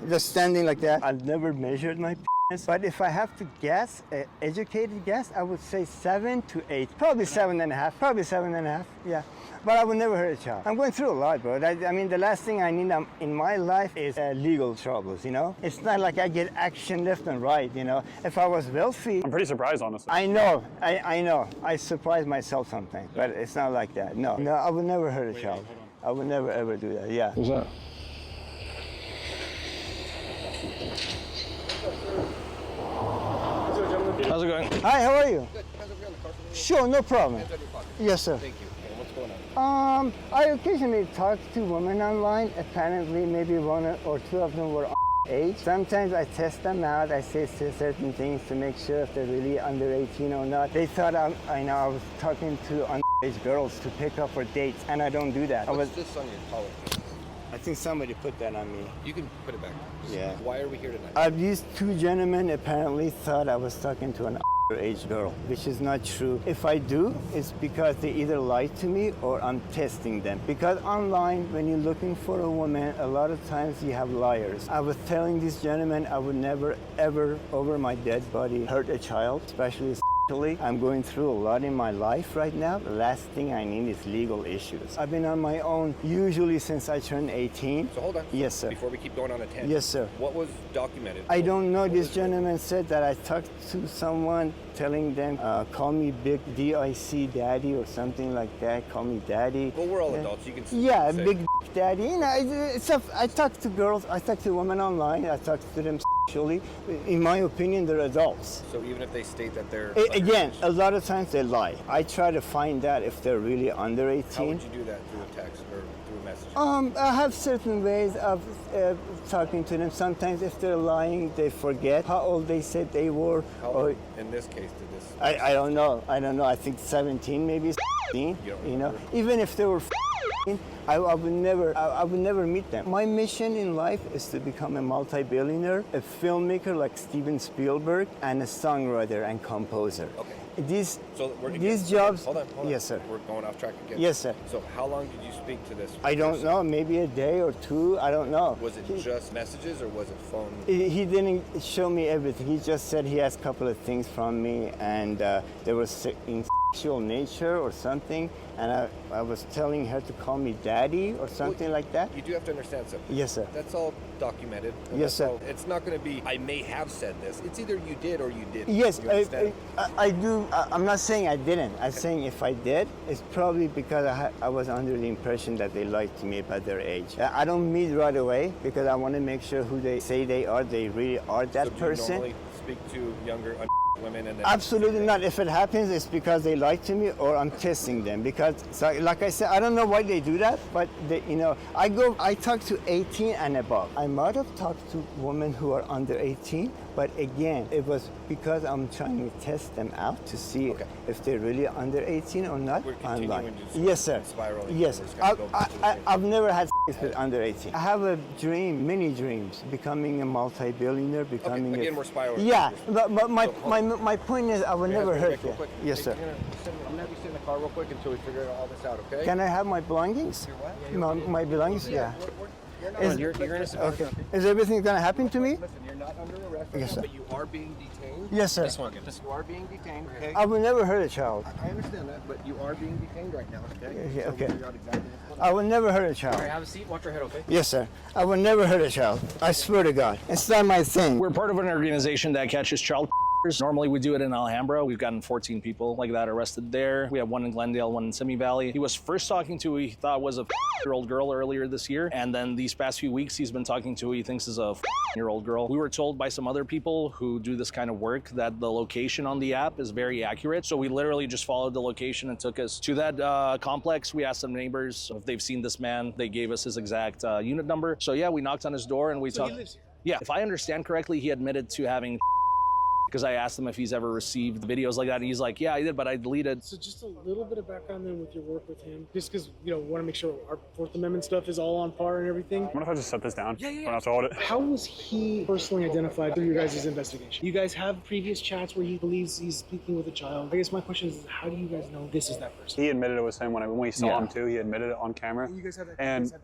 Just standing like that. I've never measured my penis, but if I have to guess, educated guess, I would say 7 to 8. Probably 7.5. Probably 7.5. Yeah. But I would never hurt a child. I'm going through a lot, bro. I mean, the last thing I need in my life is legal troubles, you know? It's not like I get action left and right, you know? If I was wealthy... I'm pretty surprised, honestly. I know. I know. I surprise myself sometimes, but it's not like that. No, I would never hurt a child. I would never, ever do that. Yeah. Who's that? How's it going? Hi, how are you? Sure, no problem. Yes, sir. Thank you. What's going on? I occasionally talk to women online. Apparently, maybe one or two of them were age. Sometimes I test them out. I say certain things to make sure if they're really under 18 or not. They thought I was talking to underage girls to pick up for dates, and I don't do that. What's this on your collar? I think somebody put that on me. You can put it back. Yeah. Why are we here tonight? These two gentlemen apparently thought I was talking to an underage girl, which is not true. If I do, it's because they either lied to me or I'm testing them. Because online, when you're looking for a woman, a lot of times you have liars. I was telling these gentlemen I would never, ever, over my dead body, hurt a child, especially I'm going through a lot in my life right now. The last thing I need is legal issues. I've been on my own usually since I turned 18. So hold on. Yes, sir. Before we keep going on a tangent. Yes, sir. What was documented? I don't know. This gentleman said that I talked to someone telling them, call me Big D-I-C Daddy or something like that. Call me Daddy. Well, we're all adults. You can Yeah, say. Big Daddy. You know, I talk to girls. I talk to women online. I talk to them sexually. In my opinion, they're adults. So even if they state that they're... Again, a lot of times they lie. I try to find out if they're really under 18. How would you do that? Through a text or through a message? I have certain ways of talking to them. Sometimes if they're lying, they forget how old they said they were. How old, in this case, did this... I don't know. I think 17, maybe 16. You know, even if they were I would never meet them. My mission in life is to become a multi-billionaire, a filmmaker like Steven Spielberg, and a songwriter and composer. Okay. These again, jobs. Hold on. Yes, sir. We're going off track again. Yes, sir. So how long did you speak to this I don't person? know. Maybe a day or two. I don't know. Was it just messages or was it phone? He didn't show me everything. He just said he has a couple of things from me, and they were in sexual nature or something. And I was telling her to call me Daddy or something like that. You do have to understand something. Yes, sir. That's all documented. Yes, sir. It's not going to be, I may have said this. It's either you did or you didn't. Yes, You understand? I do. I'm not saying I didn't. I'm saying if I did, it's probably because I was under the impression that they lied to me about their age. I don't meet right away because I want to make sure who they say they are, they really are that So do person. you normally speak to younger women and then... Absolutely not. If it happens, it's because they lied to me or I'm testing them. Because, so, like I said, I don't know why they do that, but they, I talk to 18 and above. I might have talked to women who are under 18, but again, it was because I'm trying to test them out to see if they're really under 18 or not. We're continuing to Yes, sir. spiral. Yes. I've never had sex with under 18. I have a dream, many dreams, becoming a multi-billionaire, becoming again, we're spiraling. Yeah, but my point is I will never hurt you. Yes, sir. I'm going to be sitting car real quick until we figure all this out, okay? Can I have my belongings? Your what? My belongings? Yeah. You're innocent. Okay. Is everything gonna happen to me? Listen, you're not under arrest, Yes, sir. but you are being detained. Yes, sir. This one. You are being detained, okay? I will never hurt a child. I understand that, but you are being detained right now, okay? Yeah, So okay. we'll figure out exactly what's going I will never hurt a on. child. All right, have a seat. Watch your head, okay? Yes, sir. I will never hurt a child. I swear to God. It's not my thing. We're part of an organization that catches child. Normally we do it in Alhambra. We've gotten 14 people like that arrested there. We have one in Glendale, one in Simi Valley. He was first talking to who he thought was a year-old girl earlier this year. And then these past few weeks, he's been talking to who he thinks is a year-old girl. We were told by some other people who do this kind of work that the location on the app is very accurate. So we literally just followed the location and took us to that complex. We asked some neighbors if they've seen this man. They gave us his exact unit number. So yeah, we knocked on his door and we talked. He lives here? Yeah, if I understand correctly, he admitted to having because I asked him if he's ever received videos like that, and he's like, yeah, I did, but I deleted. So just a little bit of background then with your work with him, just because, you know, we want to make sure our Fourth Amendment stuff is all on par and everything. What if I just set this down? Yeah. I don't have to hold it. How was he personally identified through your guys' investigation? You guys have previous chats where he believes he's speaking with a child. I guess my question is, how do you guys know this is that person? He admitted it was him when we saw him too. He admitted it on camera. You guys have that, and footage?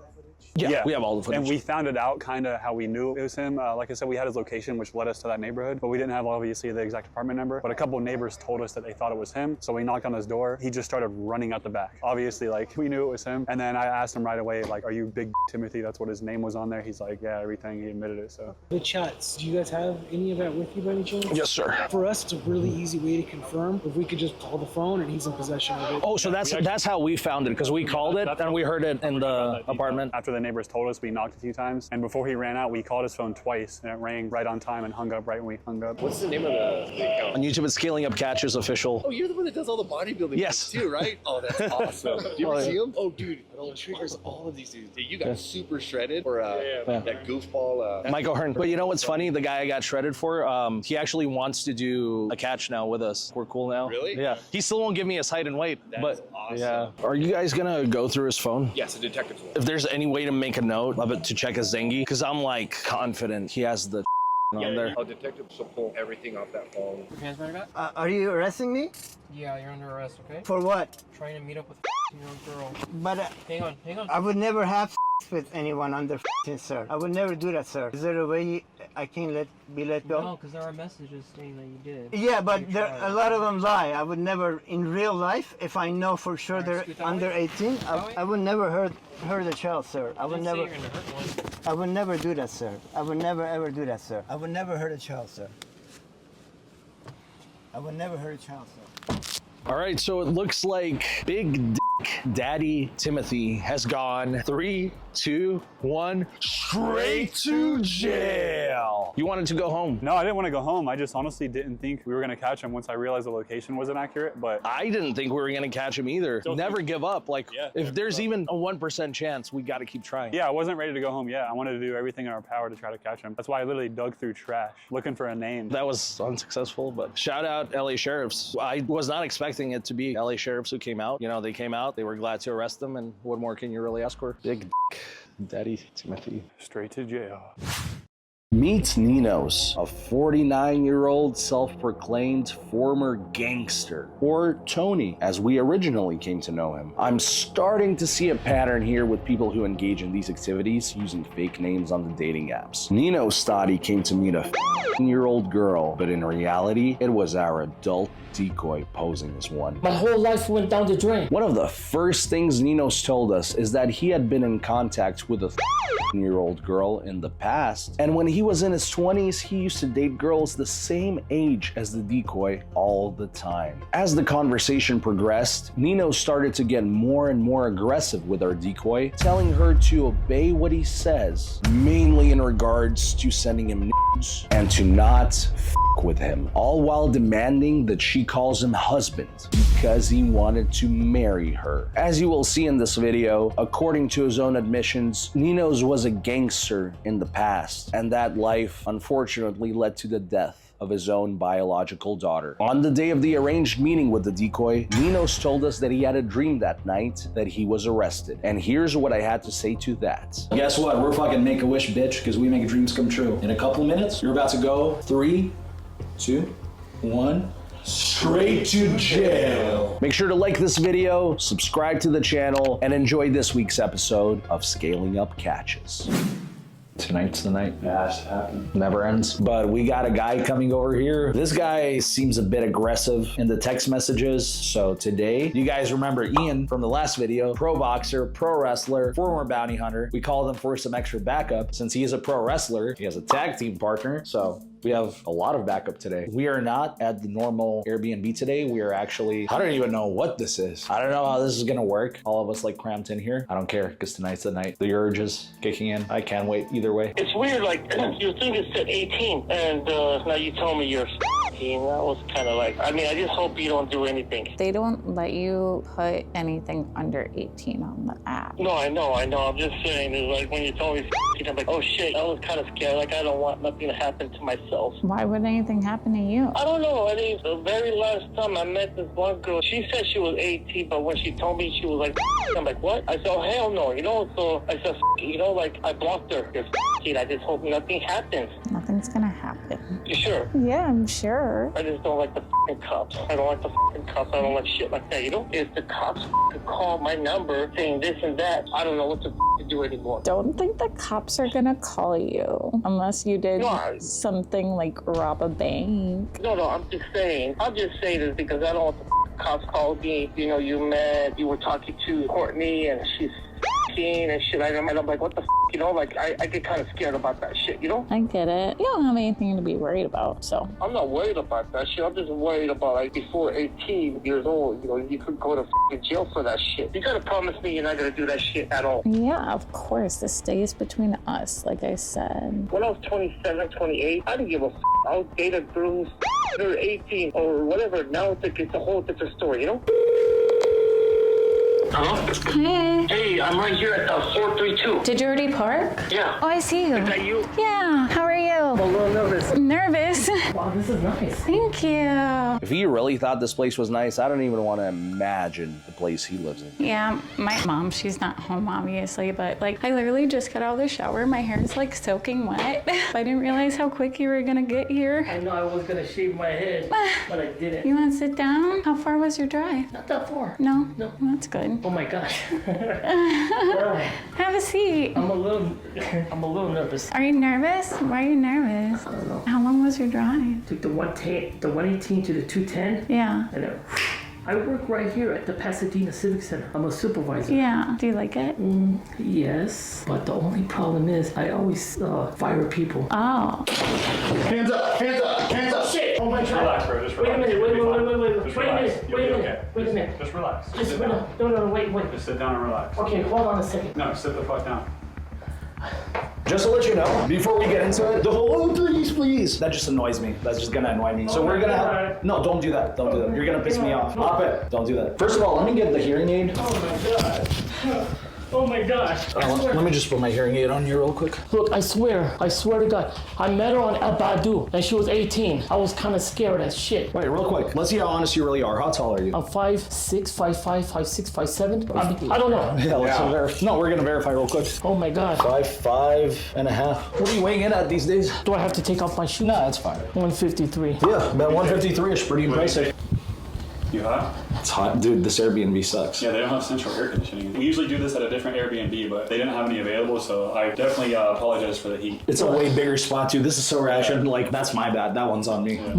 Yeah, we have all the footage. And we found it out kind of how we knew it was him. Like I said, we had his location, which led us to that neighborhood, but we didn't have obviously the exact apartment number. But a couple of neighbors told us that they thought it was him. So we knocked on his door. He just started running out the back. Obviously, like we knew it was him. And then I asked him right away, like, are you Big Timothy? That's what his name was on there. He's like, yeah, everything. He admitted it. So The chats, do you guys have any of that with you by any chance? Yes, sir. For us, it's a really easy way to confirm if we could just call the phone and he's in possession of it. Oh, so that's how we found it, because we called it and we heard it in the apartment. After the neighbors told us, we knocked a few times. And before he ran out, we called his phone twice and it rang right on time and hung up right when we hung up. What's the name of the account? On YouTube, it's Scaling Up Catches Official. Oh, you're the one that does all the bodybuilding Yes. too, right? Oh, that's awesome. Do you ever Oh, see yeah. him? Oh, dude, he triggers all of these dudes. Dude, you got super shredded for that goofball. Michael Hearn. But you know what's funny? The guy I got shredded for, he actually wants to do a catch now with us. We're cool now. Really? Yeah. He still won't give me his height and weight. That's awesome. Yeah. Are you guys gonna go through his phone? Yes, the detectives will. If there's any way to make a note of it to check his Zengi, because I'm like confident he has the on there. A detective will pull everything off that phone. Hands behind your back? Are you arresting me? Yeah, you're under arrest, okay? For what? Trying to meet up with a year-old girl. But Hang on. I would never have with anyone under sir. I would never do that, sir. Is there a way I can be let go? No, because there are messages saying that you did. Yeah, but a lot of them lie. I would never, in real life, if I know for sure they're under 18, I would never hurt a child, sir. I would never. I would never do that, sir. I would never ever do that, sir. I would never hurt a child, sir. I would never hurt a child, sir. All right, so it looks like Big Daddy Timothy has gone 3, 2, 1, straight to jail. You wanted to go home? No, I didn't want to go home. I just honestly didn't think we were going to catch him once I realized the location wasn't accurate, but I didn't think we were going to catch him either. Never give up. Like, if there's even a 1% chance, we got to keep trying. yeah, I wasn't ready to go home yet. I wanted to do everything in our power to try to catch him. That's why I literally dug through trash looking for a name. That was unsuccessful, but shout out LA Sheriffs. I was not expecting it to be LA Sheriffs who came out. You know, they came out, they were glad to arrest them, and what more can you really ask for? Big Daddy Timothy. Straight to jail. Meet Ninos, a 49-year-old self-proclaimed former gangster, or Tony, as we originally came to know him. I'm starting to see a pattern here with people who engage in these activities using fake names on the dating apps. Ninos thought he came to meet a 15-year-old girl, but in reality, it was our adult decoy posing as one. My whole life went down the drain. One of the first things Ninos told us is that he had been in contact with a 15-year-old girl in the past, and when he was in his 20s, he used to date girls the same age as the decoy all the time. As the conversation progressed, Ninos started to get more and more aggressive with our decoy, telling her to obey what he says, mainly in regards to sending him nudes and to not with him, all while demanding that she calls him husband because he wanted to marry her. As you will see in this video, according to his own admissions, Ninos was a gangster in the past, and that life unfortunately led to the death of his own biological daughter. On the day of the arranged meeting with the decoy, Ninos told us that he had a dream that night that he was arrested. And here's what I had to say to that. Guess what? We're fucking Make-A-Wish, bitch, because we make dreams come true. In a couple minutes, you're about to go 3, 2, 1. straight to jail. Make sure to like this video, subscribe to the channel, and enjoy this week's episode of Scaling Up Catches. Tonight's the night. Yeah, it happened. Never ends. But we got a guy coming over here. This guy seems a bit aggressive in the text messages. So today, you guys remember Ian from the last video, pro boxer, pro wrestler, former bounty hunter. We called him for some extra backup. Since he is a pro wrestler, he has a tag team partner. So we have a lot of backup today. We are not at the normal Airbnb today. We are actually, I don't even know what this is. I don't know how this is gonna work. All of us like cramped in here. I don't care, because tonight's the night. The urge is kicking in. I can't wait either way. It's weird, like, your thing is set 18, and now you told me you're 15. That was kind of like, I mean, I just hope you don't do anything. They don't let you put anything under 18 on the app. No, I know. I'm just saying, it's like when you told me 15, I'm like, oh shit, I was kind of scared. Like, I don't want nothing to happen to myself. Why would anything happen to you? I don't know. I mean, the very last time I met this one girl, she said she was 18, but when she told me she was like, I'm like, what? I said, oh, hell no, you know? So I said, you know, like, I blocked her. You're 15. I just hope nothing happens. Nothing's gonna happen. You sure? Yeah, I'm sure. I just don't like the cops. I don't like the cops. I don't like shit like that, you know? If the cops could call my number saying this and that, I don't know what to do anymore. Don't think the cops are gonna call you unless you did something like rob a bank. No, I'm just saying. I'm just saying this because I don't want the cops call me. You know, you were talking to Courtney and she's and shit. And I'm like, what the you know? Like, I get kind of scared about that shit, you know? I get it. You don't have anything to be worried about, so. I'm not worried about that shit. I'm just worried about, like, before 18 years old, you know, you could go to jail for that shit. You gotta promise me you're not gonna do that shit at all. Yeah, of course. This stays between us, like I said. When I was 27, 28, I didn't give a I was dating girls who were 18 or whatever. Now it's a whole different story, you know? Hello? Hey. Hey, I'm right here at the 432. Did you already park? Yeah. Oh, I see you. Is that you? Yeah. How are you? I'm a little nervous. Nervous? Wow, this is nice. Thank you. If he really thought this place was nice, I don't even want to imagine the place he lives in. Yeah, my mom, she's not home obviously, but like I literally just got out of the shower. My hair is like soaking wet. I didn't realize how quick you were gonna get here. I know I was gonna shave my head, but I didn't. You wanna sit down? How far was your drive? Not that far. No? No. That's good. Oh my gosh. Have a seat. I'm a little nervous. Are you nervous? Why are you nervous? I don't know. How long was your drive? Took the 118 to the 210. Yeah. And then, I work right here at the Pasadena Civic Center. I'm a supervisor. Yeah. Do you like it? Yes. But the only problem is I always fire people. Oh. Hands up! Hands up! Hands up! Shit! Oh my God! Relax, bro. Just relax. Wait a minute. Just Wait a relax. minute. You'll Wait be a minute. okay. Wait a minute. Just relax. Just Sit wait. down. No. Wait. Just sit down and relax. Okay, hold on a second. No, sit the fuck down. Just to let you know, before we get into it, the whole, oh, please, that just annoys me. That's just gonna annoy me. So we're gonna have, no, don't do that. Don't do that. You're gonna piss me off. Stop it. Don't do that. First of all, let me get the hearing aid. Oh my God. Oh my gosh. Let me just put my hearing aid on here real quick. Look, I swear to God, I met her on Badu and she was 18. I was kind of scared as shit. Wait, real quick. Let's see how honest you really are. How tall are you? I'm 5'6", 5'5", 5'6", 5'7". I don't know. Yeah, let's verify. No, we're gonna verify real quick. Oh my God. 5'5.5". What are you weighing in at these days? Do I have to take off my shoes? No, that's fine. 153. Yeah, about 153 is pretty impressive. You hot? It's hot, dude. This Airbnb sucks. Yeah, they don't have central air conditioning. We usually do this at a different Airbnb, but they didn't have any available, so I definitely apologize for the heat. It's a way bigger spot too. This is so ration. Like, that's my bad. That one's on me. Yeah.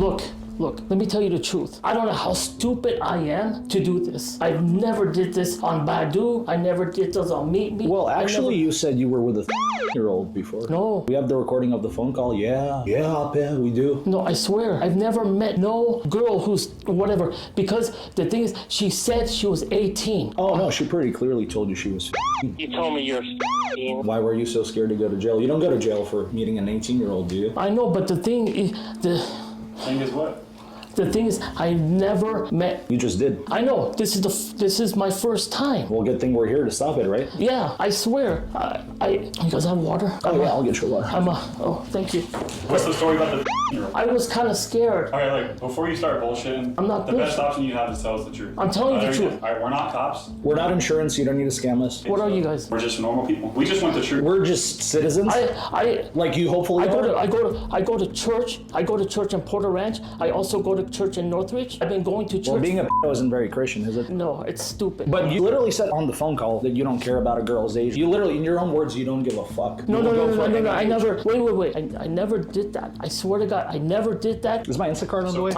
Look, let me tell you the truth. I don't know how stupid I am to do this. I never did this on Badu. I never did this on Meet Me. Well, actually, you said you were with a 13-year-old before. No. We have the recording of the phone call. Yeah, we do. No, I swear. I've never met no girl who's whatever. Because the thing is, she said she was 18. Oh, no, she pretty clearly told you she was 15. You told me you're 15. Why were you so scared to go to jail? You don't go to jail for meeting an 18-year-old, do you? I know, but the thing is, Thing is what? The thing is, I never met. You just did. I know. This is my first time. Well, good thing we're here to stop it, right? Yeah, I swear. You guys have water? Oh yeah, I'll get you water. Oh, thank you. What's the story about the? I was kind of scared. All right, like before you start bullshitting, I'm not the best option you have is tell us the truth. I'm telling you the truth. All right, we're not cops. We're not insurance. You don't need to scam us. What are you guys? We're just normal people. We just want the truth. We're just citizens. I like you. Hopefully, I go to church. I go to church in Porter Ranch. I also go to Catholic church in Northridge. I've been going to church. Well, being a p***o isn't very Christian, is it? No, it's stupid. But you literally said on the phone call that you don't care about a girl's age. You literally, in your own words, you don't give a fuck. No, I never, wait. I never did that. I swear to God, I never did that. Is my Instacart on the way?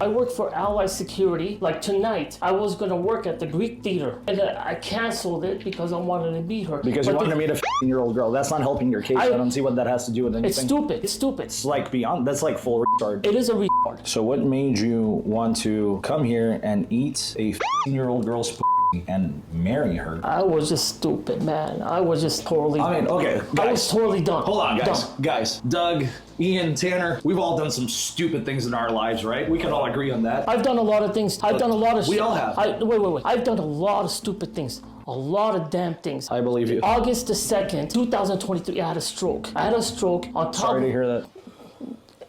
I work for Ally Security. Like tonight, I was gonna work at the Greek Theater. And I canceled it because I wanted to meet her. Because you wanted to meet a 15-year-old girl. That's not helping your case. I don't see what that has to do with anything. It's stupid. It's stupid. It's like beyond, that's like full retard. It is a retard. So what made you want to come here and eat a 15-year-old girl's pussy and marry her? I was just stupid, man. I was just totally... I mean, okay, guys. I was totally dumb. Hold on, guys. Dumb. Guys, Doug, Ian, Tanner, we've all done some stupid things in our lives, right? We can all agree on that. I've done a lot of things. I've done a lot of shit. We all have. Wait. I've done a lot of stupid things. A lot of damn things. I believe you. August the 2nd, 2023, I had a stroke. On top Sorry to hear that.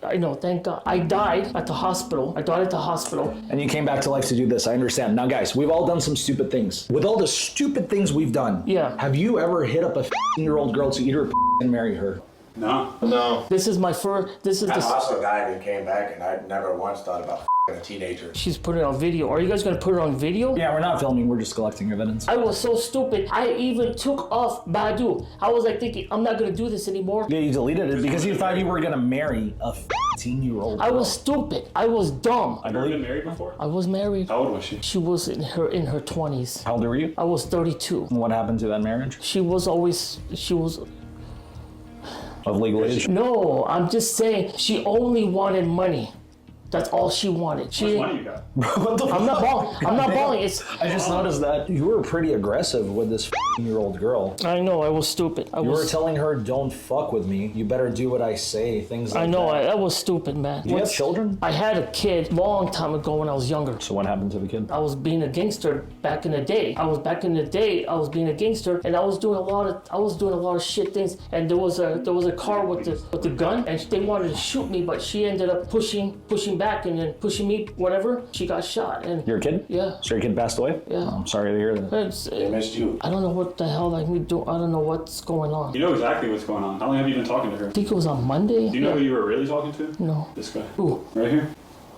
I know, thank God. I died at the hospital. And you came back to life to do this, I understand. Now guys, we've all done some stupid things. With all the stupid things we've done, have you ever hit up a 15-year-old girl to eat her and marry her? No. This is my first, I also died and came back, and I never once thought about a teenager. She's putting it on video. Are you guys gonna put it on video? Yeah, we're not filming, we're just collecting evidence. I was so stupid. I even took off Badu. I was like thinking, I'm not gonna do this anymore. Yeah, you deleted it because you thought you were gonna marry a 15-year-old girl. I was stupid. I was dumb. I've never been married before? I was married. How old was she? She was in her 20s. How old were you? I was 32. And what happened to that marriage? She was of legal age? No, I'm just saying she only wanted money. That's all she wanted. How much money you got? What the I'm not balling. I'm not balling. I just noticed that you were pretty aggressive with this 15-year-old girl. I know, I was stupid. You were telling her, don't fuck with me. You better do what I say. Things like that. I know, I was stupid, man. Do you have children? I had a kid long time ago when I was younger. So what happened to the kid? I was being a gangster back in the day. I was being a gangster, and I was doing a lot of shit things. And there was a car with the gun, and they wanted to shoot me, but she ended up pushing back and then pushing me, whatever. She got shot. And your kid? Yeah. So your kid passed away? Yeah. Oh, I'm sorry to hear that. They missed you. I don't know what the hell I don't know what's going on. You know exactly what's going on. How long have you been talking to her? I think it was on Monday. Do you know who you were really talking to? No. This guy. Who? Right here.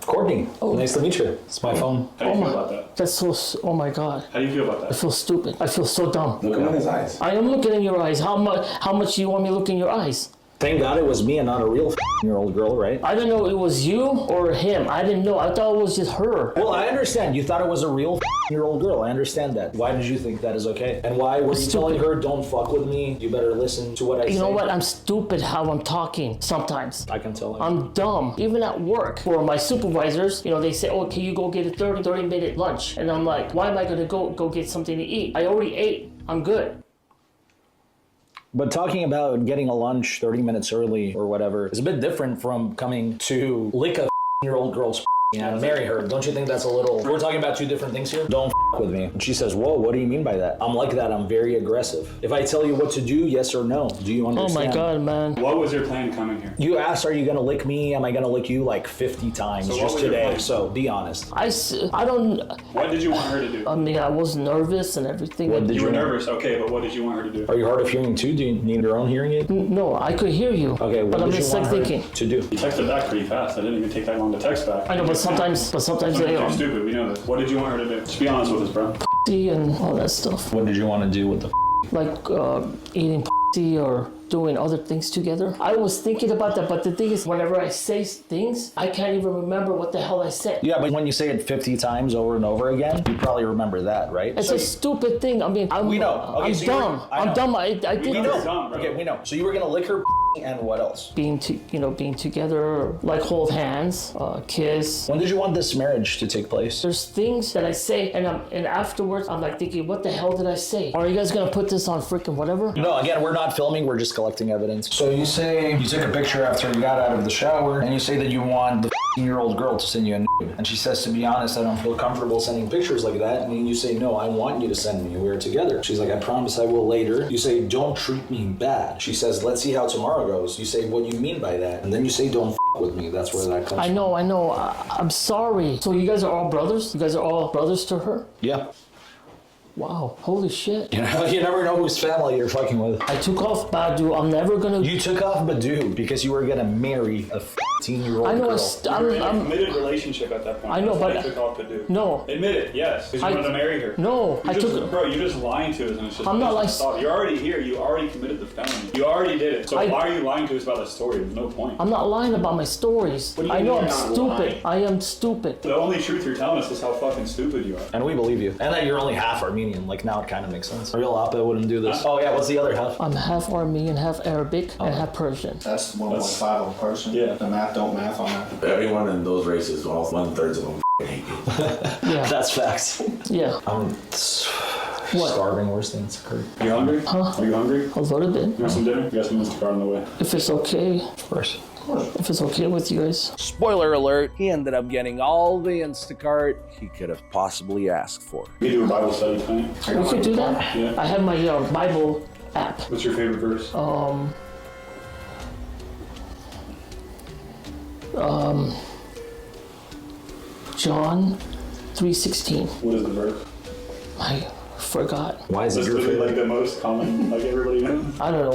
Courtney. Oh. Nice to meet you. It's my phone. How do you feel about that? That's so, oh my God. How do you feel about that? I feel stupid. I feel so dumb. Look in his eyes. I am looking in your eyes. How much do you want me to look in your eyes? Thank God it was me and not a real 15-year-old girl, right? I didn't know it was you or him. I didn't know. I thought it was just her. Well, I understand. You thought it was a real 15-year-old girl. I understand that. Why did you think that is okay? And why were you telling her, don't fuck with me? You better listen to what I say. You know what? I'm stupid how I'm talking sometimes. I can tell. I'm dumb. Even at work, for my supervisors, they say, oh, can you go get a 30-minute lunch? And I'm like, why am I going to go get something to eat? I already ate. I'm good. But talking about getting a lunch 30 minutes early or whatever is a bit different from coming to lick a 15-year-old girl's and marry her. Don't you think that's a little... We're talking about two different things here? Don't with me. And she says, whoa, what do you mean by that? I'm like that. I'm very aggressive. If I tell you what to do, yes or no, do you understand? Oh my God, man. What was your plan coming here? You asked, are you going to lick me? Am I going to lick you like 50 times just today? So be honest. I don't... What did you want her to do? I mean, I was nervous and everything. What did you were nervous, okay, but what did you want her to do? Are you hard of hearing too? Do you need your own hearing aid? No, I could hear you. Okay, what but I'm did you just want her thinking to do? You texted back pretty fast. I didn't even take that long to text back. I know, but sometimes they you're stupid. We know this. What did you want her to do? Just be honest with us, bro. And all that stuff. What did you want to do with the like eating or doing other things together? I was thinking about that, but the thing is, whenever I say things, I can't even remember what the hell I said. Yeah, but when you say it 50 times over and over again, you probably remember that, right? It's a stupid thing. I mean, we know. Okay, I'm so dumb. I'm dumb. I think we know. Okay, we know. So you were gonna lick her and what else? Being together, like hold hands, kiss. When did you want this marriage to take place? There's things that I say, and afterwards, I'm like thinking, what the hell did I say? Are you guys gonna put this on freaking whatever? No, again, we're not filming. We're just collecting evidence. So you say you took a picture after you got out of the shower, and you say that you want the 15-year-old girl to send you a nude. And she says, to be honest, I don't feel comfortable sending pictures like that. And you say, no, I want you to send me. We're together. She's like, I promise I will later. You say, don't treat me bad. She says, let's see how tomorrow goes. You say, what do you mean by that? And then you say, don't with me. That's where that comes from. I know. I'm sorry. So you guys are all brothers? You guys are all brothers to her? Yeah. Wow, holy shit. You know, you never know whose family you're fucking with. I took off Badu. I'm never gonna. You took off Badu because you were gonna marry a 15-year-old I know. girl. You're in a committed relationship at that point. I know, That's why but you took off Badu. no. Admit it, yes, because you wanted to marry her. No, I took. Bro, you're just lying to us, and it's just. I'm not like. You're already here. You already committed the felony. You already did it. So why are you lying to us about the story? There's no point. I'm not lying about my stories. What do you I mean know you're I'm not stupid. lying? I am stupid. The only truth you're telling us is how fucking stupid you are. And we believe you. And that you're only half Armenian. Like, now it kind of makes sense. A real Appa wouldn't do this. Oh, yeah, what's the other half? I'm half Armenian, half Arabic, and half Persian. That's 1.5 on Persian. Yeah. The math don't math on that. Everyone in those races, all 1/3 of them hate you. Yeah. That's facts. Yeah. I'm starving worse than it's occurred. Are you hungry? Huh? Are you hungry? A little bit. You want some dinner? You got some Instacart on the way. If it's okay. Of course. If it's okay with you guys. Spoiler alert, he ended up getting all the Instacart he could have possibly asked for. We do a Bible study tonight. We could do that? Yeah. I have my Bible app. What's your favorite verse? John 3:16. What is the verse? I forgot. Why is it your favorite? Like the most common, like everybody knows. I don't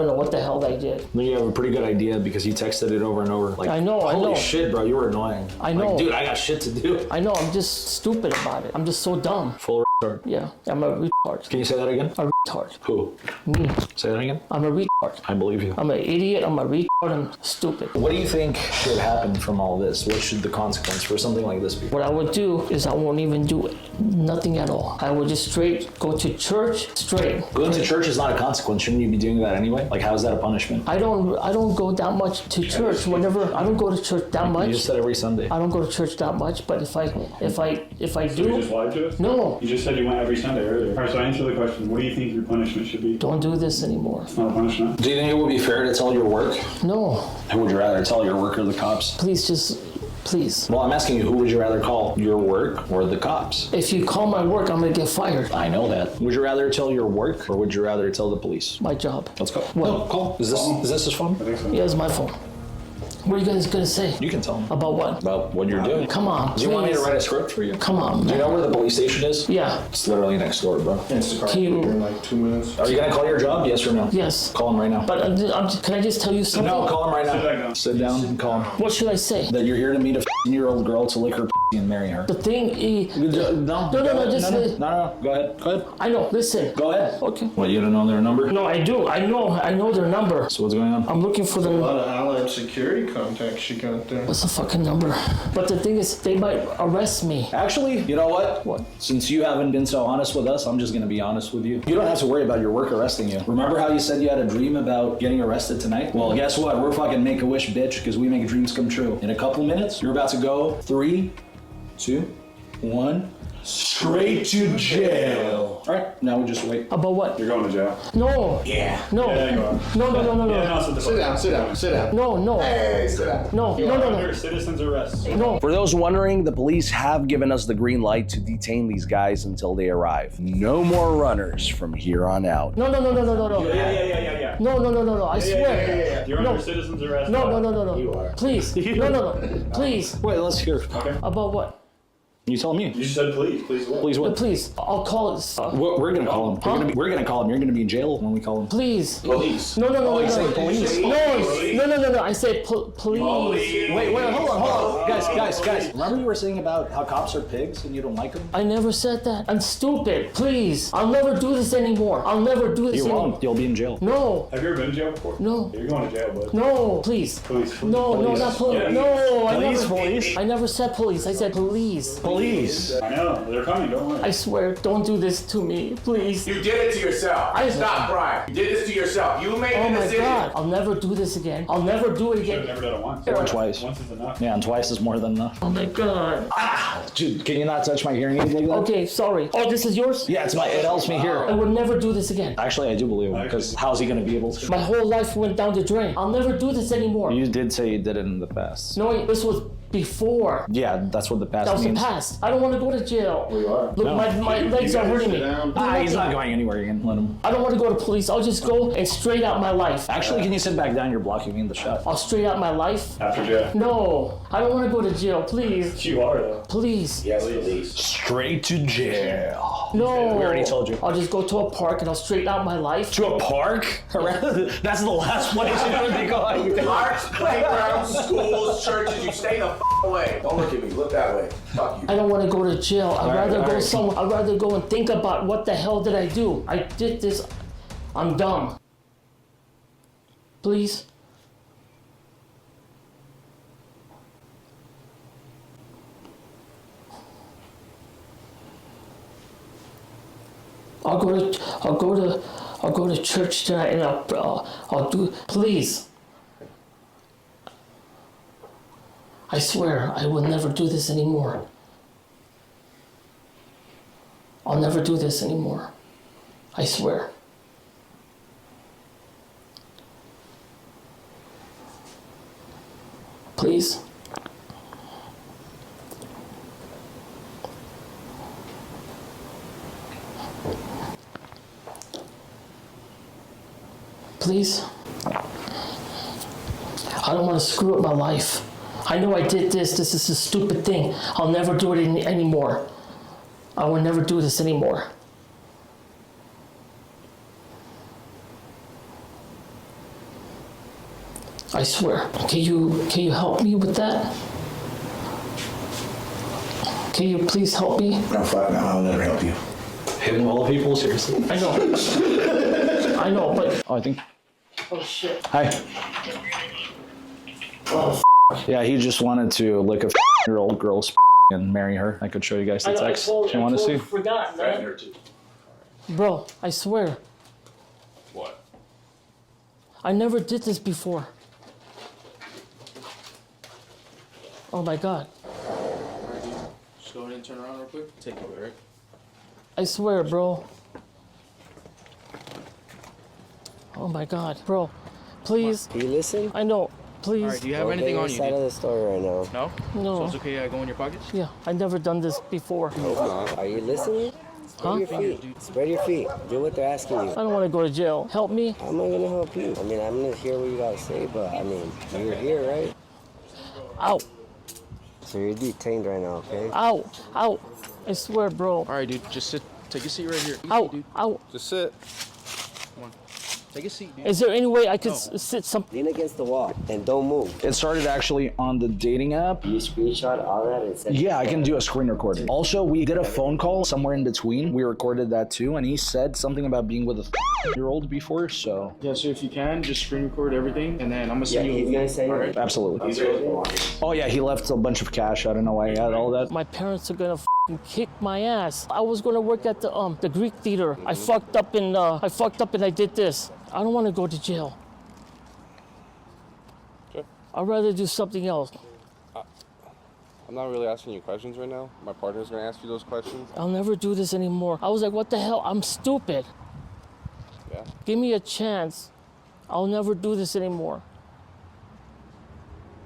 know what the hell they did. Then you have a pretty good idea because you texted it over and over. Like, I know. Holy shit, bro, you were annoying. I know. Like, dude, I got shit to do. I know. I'm just stupid about it. I'm just so dumb. Full retard. Yeah, I'm a retard. Can you say that again? A retard. Who? Me. Say that again? I'm a retard. I believe you. I'm an idiot. I'm a retard. I'm stupid. What do you think should happen from all this? What should the consequence for something like this be? What I would do is I won't even do it. Nothing at all. I would just straight go to church, straight. Going to church is not a consequence. Shouldn't you be doing that anyway? Like, how is that a punishment? I don't go that much to church. Whenever I don't go to church that much. You just said every Sunday. I don't go to church that much, but if I do. So you just lied to us? No. You just said you went every Sunday earlier. All right, so answer the question. What do you think your punishment should be? Don't do this anymore. It's not a punishment. Do you think it would be fair to tell your work? No. Who would you rather tell, your work or the cops? Please. Well, I'm asking you, who would you rather call, your work or the cops? If you call my work, I'm gonna get fired. I know that. Would you rather tell your work or would you rather tell the police? My job. Let's go. What? No, call. Is this his phone? I think so. Yeah, it's my phone. What are you guys gonna say? You can tell them. About what? About what you're doing. Come on, Do you want me to please. write a script for you? Come on, Do you man. know where the police station is? Yeah. It's literally next door, bro. Instacart Can you- here in like 2 minutes. Are you gonna call your job? Yes or no? Yes. Call him right now. But can I just tell you something? No, call him right Sit back now. down. Sit down and call him. What should I say? That you're here to meet a 15-year-old girl to lick her and marry her. The thing is... No, No. Go ahead. Go ahead. I know, listen. Go ahead. Okay. What, you don't know their number? No, I do. I know their number. So what's going on? I'm looking for A the... lot of Allied security contacts she got there. What's the fucking number? But the thing is, they might arrest me. Actually, you know what? What? Since you haven't been so honest with us, I'm just gonna be honest with you. You don't have to worry about your work arresting you. Remember how you said you had a dream about getting arrested tonight? Well, guess what? We're fucking Make-A-Wish, bitch, because we make dreams come true. In a couple minutes, you're about to go 3, 2, 1, straight to jail. All right, now we just wait. About what? You're going to jail. No. Yeah. No. Yeah, you are. No. Yeah, no, Sit down. No. Hey, sit down. No. Under citizen's arrest. No. For those wondering, the police have given us the green light to detain these guys until they arrive. No more runners from here on out. No. Yeah. No. I swear. Yeah. You're under citizen's arrest. No. You are. Please. No. Please. Wait, let's hear. Okay. About what? You tell me. You said please. Please what? Please what? Please. I'll call it. We're gonna call him. Huh? We're gonna call him. You're gonna be in jail when we call him. Please. Police. No. you say police? No. I said please. Wait, hold on. Guys. Remember you were saying about how cops are pigs and you don't like them? I never said that. I'm stupid. Please. I'll never do this anymore. You won't. You'll be in jail. No. Have you ever been to jail before? No. You're going to jail, bud. No. Please. Police. No, not police. Yeah. No. Police. I never said police. I said police. Police. I know. They're coming. Don't worry. I swear, don't do this to me, please. You did it to yourself. Stop, Brian. You did this to yourself. You made Oh the my decision. God. I'll never do this again. I'll never do it You should have again. never done it once. Or twice. Once is enough. Yeah, and twice is more than enough. Oh my God. Dude, can you not touch my hearing aid like that? Okay, sorry. Oh, this is yours? Yeah, it helps me hear. I would never do this again. Actually, I do believe him, because how's he gonna be able to? My whole life went down the drain. I'll never do this anymore. You did say you did it in the past. No, this was before. Yeah, that's what the past That was the means. past. I don't want to go to jail. You are. Look, my legs are hurting me. He's not going anywhere. You can let him. I don't want to go to police. I'll just go and straight out my life. Actually, can you sit back down? You're blocking me in the shot. I'll straight out my life. After jail. No, I don't want to go to jail. Please. You are though. Please. Yes, please. Straight to jail. No. We already told you. I'll just go to a park and I'll straighten out my life. To a park? That's the last place you're gonna be going. Parks, playgrounds, schools, churches, you stay the away. Don't look at me, look that way. Fuck you. I don't want to go to jail. I'd rather go right. somewhere. I'd rather go and think about what the hell did I do? I did this. I'm dumb. Please. I'll go to church tonight and I'll do. Please. I swear I will never do this anymore. I'll never do this anymore. I swear. Please. Please. I don't want to screw up my life. I know I did this. This is a stupid thing. I'll never do it anymore. I will never do this anymore. I swear. Can you help me with that? Can you please help me? No, fuck no, I'll never help you. Hitting all the people, seriously? I know. I know, but... Oh, I think... Oh, shit. Hi. Oh, Yeah, he just wanted to lick a year-old girl's and marry her. I could show you guys the text. I Do you want to see? Forgot, man. Bro, I swear. What? I never did this before. Oh my God. Just go ahead and turn around real quick. Take it, right? I swear, bro. Oh my God, bro. Please. Can you listen? I know. Please. Alright, do you have anything on you? Side of the story right now. No? No. So it's okay I go in your pockets? Yeah, I've never done this before. Are you listening? Spread your feet. Spread your feet. Do what they're asking you. I don't want to go to jail. Help me. How am I gonna help you? I mean, I'm gonna hear what you gotta say, but I mean, you're here, right? Ow. So you're detained right now, okay? Ow. Ow. I swear, bro. Alright, dude, just sit. Take a seat right here. Easy, Ow. dude. Ow. Just sit. Come on. Take a seat, dude. Is there any way I could sit some... Lean against the wall and don't move. It started actually on the dating app. You screenshot all that and send Yeah, I can do a screen recording. Also, we did a phone call somewhere in between. We recorded that too, and he said something about being with a year-old before, so... Yeah, so if you can, just screen record everything, and then I'm gonna send you a he's gonna send you. Alright? Absolutely. Oh yeah, he left a bunch of cash. I don't know why he had all that. My parents are gonna kick my ass. I was gonna work at the Greek theater. I fucked up and I did this. I don't want to go to jail. Okay. I'd rather do something else. I'm not really asking you questions right now. My partner's gonna ask you those questions. I'll never do this anymore. I was like, what the hell? I'm stupid. Yeah. Give me a chance. I'll never do this anymore.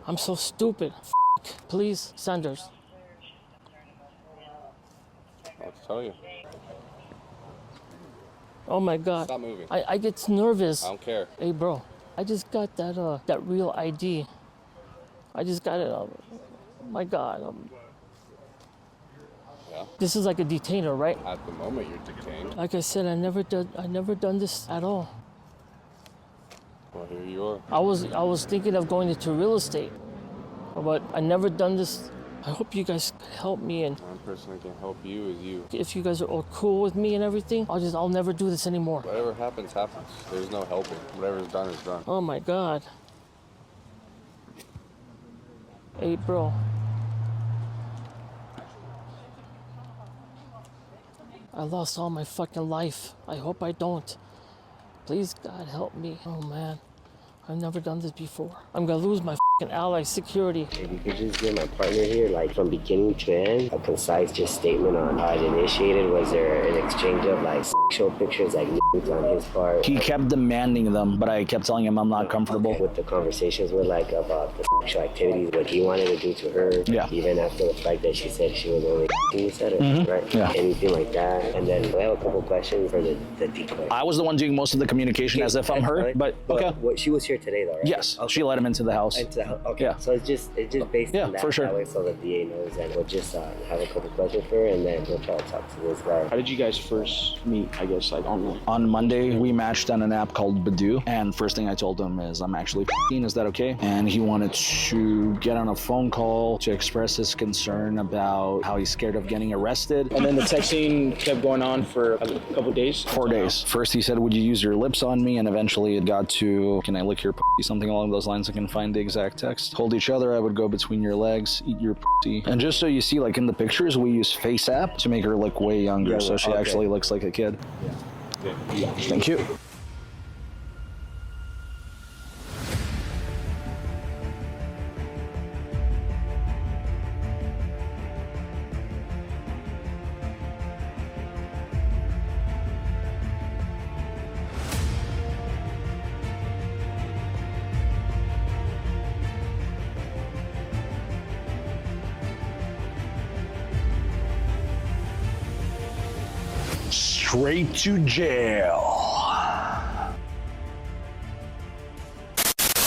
I'm so stupid. Please, Sanders. I'll tell you. Oh my God. Stop moving. I get nervous. I don't care. Hey bro, I just got that real ID. I just got it. My God. Yeah. This is like a detainer, right? At the moment, you're detained. Like I said, I never done this at all. Well, here you are. I was thinking of going into real estate, but I never done this. I hope you guys could help me, and One person that can help you is you. if you guys are all cool with me and everything, I'll never do this anymore. Whatever happens, happens. There's no helping. Whatever's done is done. Oh my God. Hey bro. I lost all my fucking life. I hope I don't. Please, God, help me. Oh man, I've never done this before. I'm gonna lose my fucking ally security. If you could just give my partner here, like from beginning to end, a concise just statement on how it initiated. Was there an exchange of like sexual pictures, like nudes on his part? He kept demanding them, but I kept telling him I'm not comfortable. What the conversations were like about the sexual activities, what he wanted to do to her. Yeah. Even after the fact that she said she was only you said it, right? Yeah. Anything like that. And then I have a couple questions for the decoy. I was the one doing most of the communication as if I'm her, but okay. What, she was here today though, right? Yes, she let him into the house. Into the house. Okay. Yeah. So it's just based on that. for sure. That way, so the DA knows, and we'll just have a couple questions for her, and then we'll try to talk to this guy. How did you guys first meet? I guess like online. On Monday, we matched on an app called Badoo, and first thing I told him is, I'm actually f***ing, is that okay? And he wanted to get on a phone call to express his concern about how he's scared of getting arrested. And then the texting kept going on for a couple days. 4 days. First he said, would you use your lips on me? And eventually it got to, can I lick your pussy? Something along those lines. I can find the exact text. Hold each other, I would go between your legs, eat your pussy. And just so you see, like in the pictures, we use Face App to make her look way younger, so she actually looks like a kid. Yeah. Thank you. Straight to jail.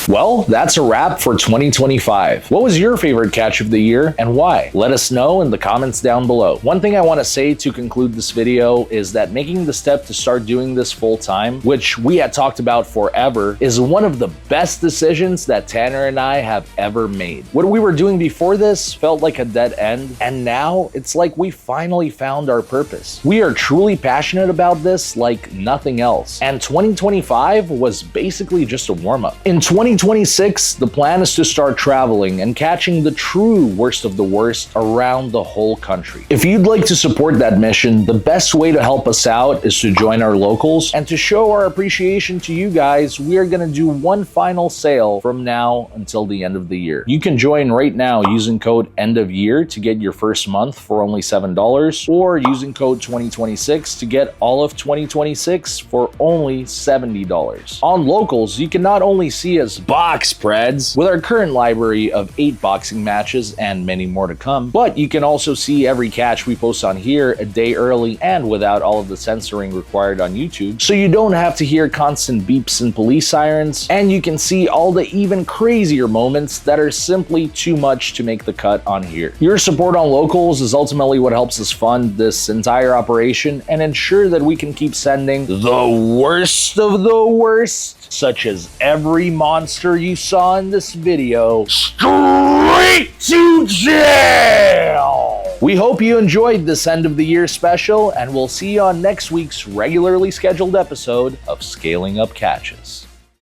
Well, that's a wrap for 2025. What was your favorite catch of the year and why? Let us know in the comments down below. One thing I want to say to conclude this video is that making the step to start doing this full time, which we had talked about forever, is one of the best decisions that Tanner and I have ever made. What we were doing before this felt like a dead end, and now it's like we finally found our purpose. We are truly passionate about this like nothing else, and 2025 was basically just a warm-up. In 2026, the plan is to start traveling and catching the true worst of the worst around the whole country. If you'd like to support that mission, the best way to help us out is to join our locals, and to show our appreciation to you guys, we are going to do one final sale from now until the end of the year. You can join right now using code ENDOFYEAR to get your first month for only $7, or using code 2026 to get all of 2026 for only $70. On locals, you can not only see us box Preds with our current library of 8 boxing matches and many more to come, but you can also see every catch we post on here a day early and without all of the censoring required on YouTube, so you don't have to hear constant beeps and police sirens, and you can see all the even crazier moments that are simply too much to make the cut on here. Your support on locals is ultimately what helps us fund this entire operation and ensure that we can keep sending the worst of the worst, such as every monster you saw in this video, straight to jail! We hope you enjoyed this end of the year special, and we'll see you on next week's regularly scheduled episode of Scaling Up Catches.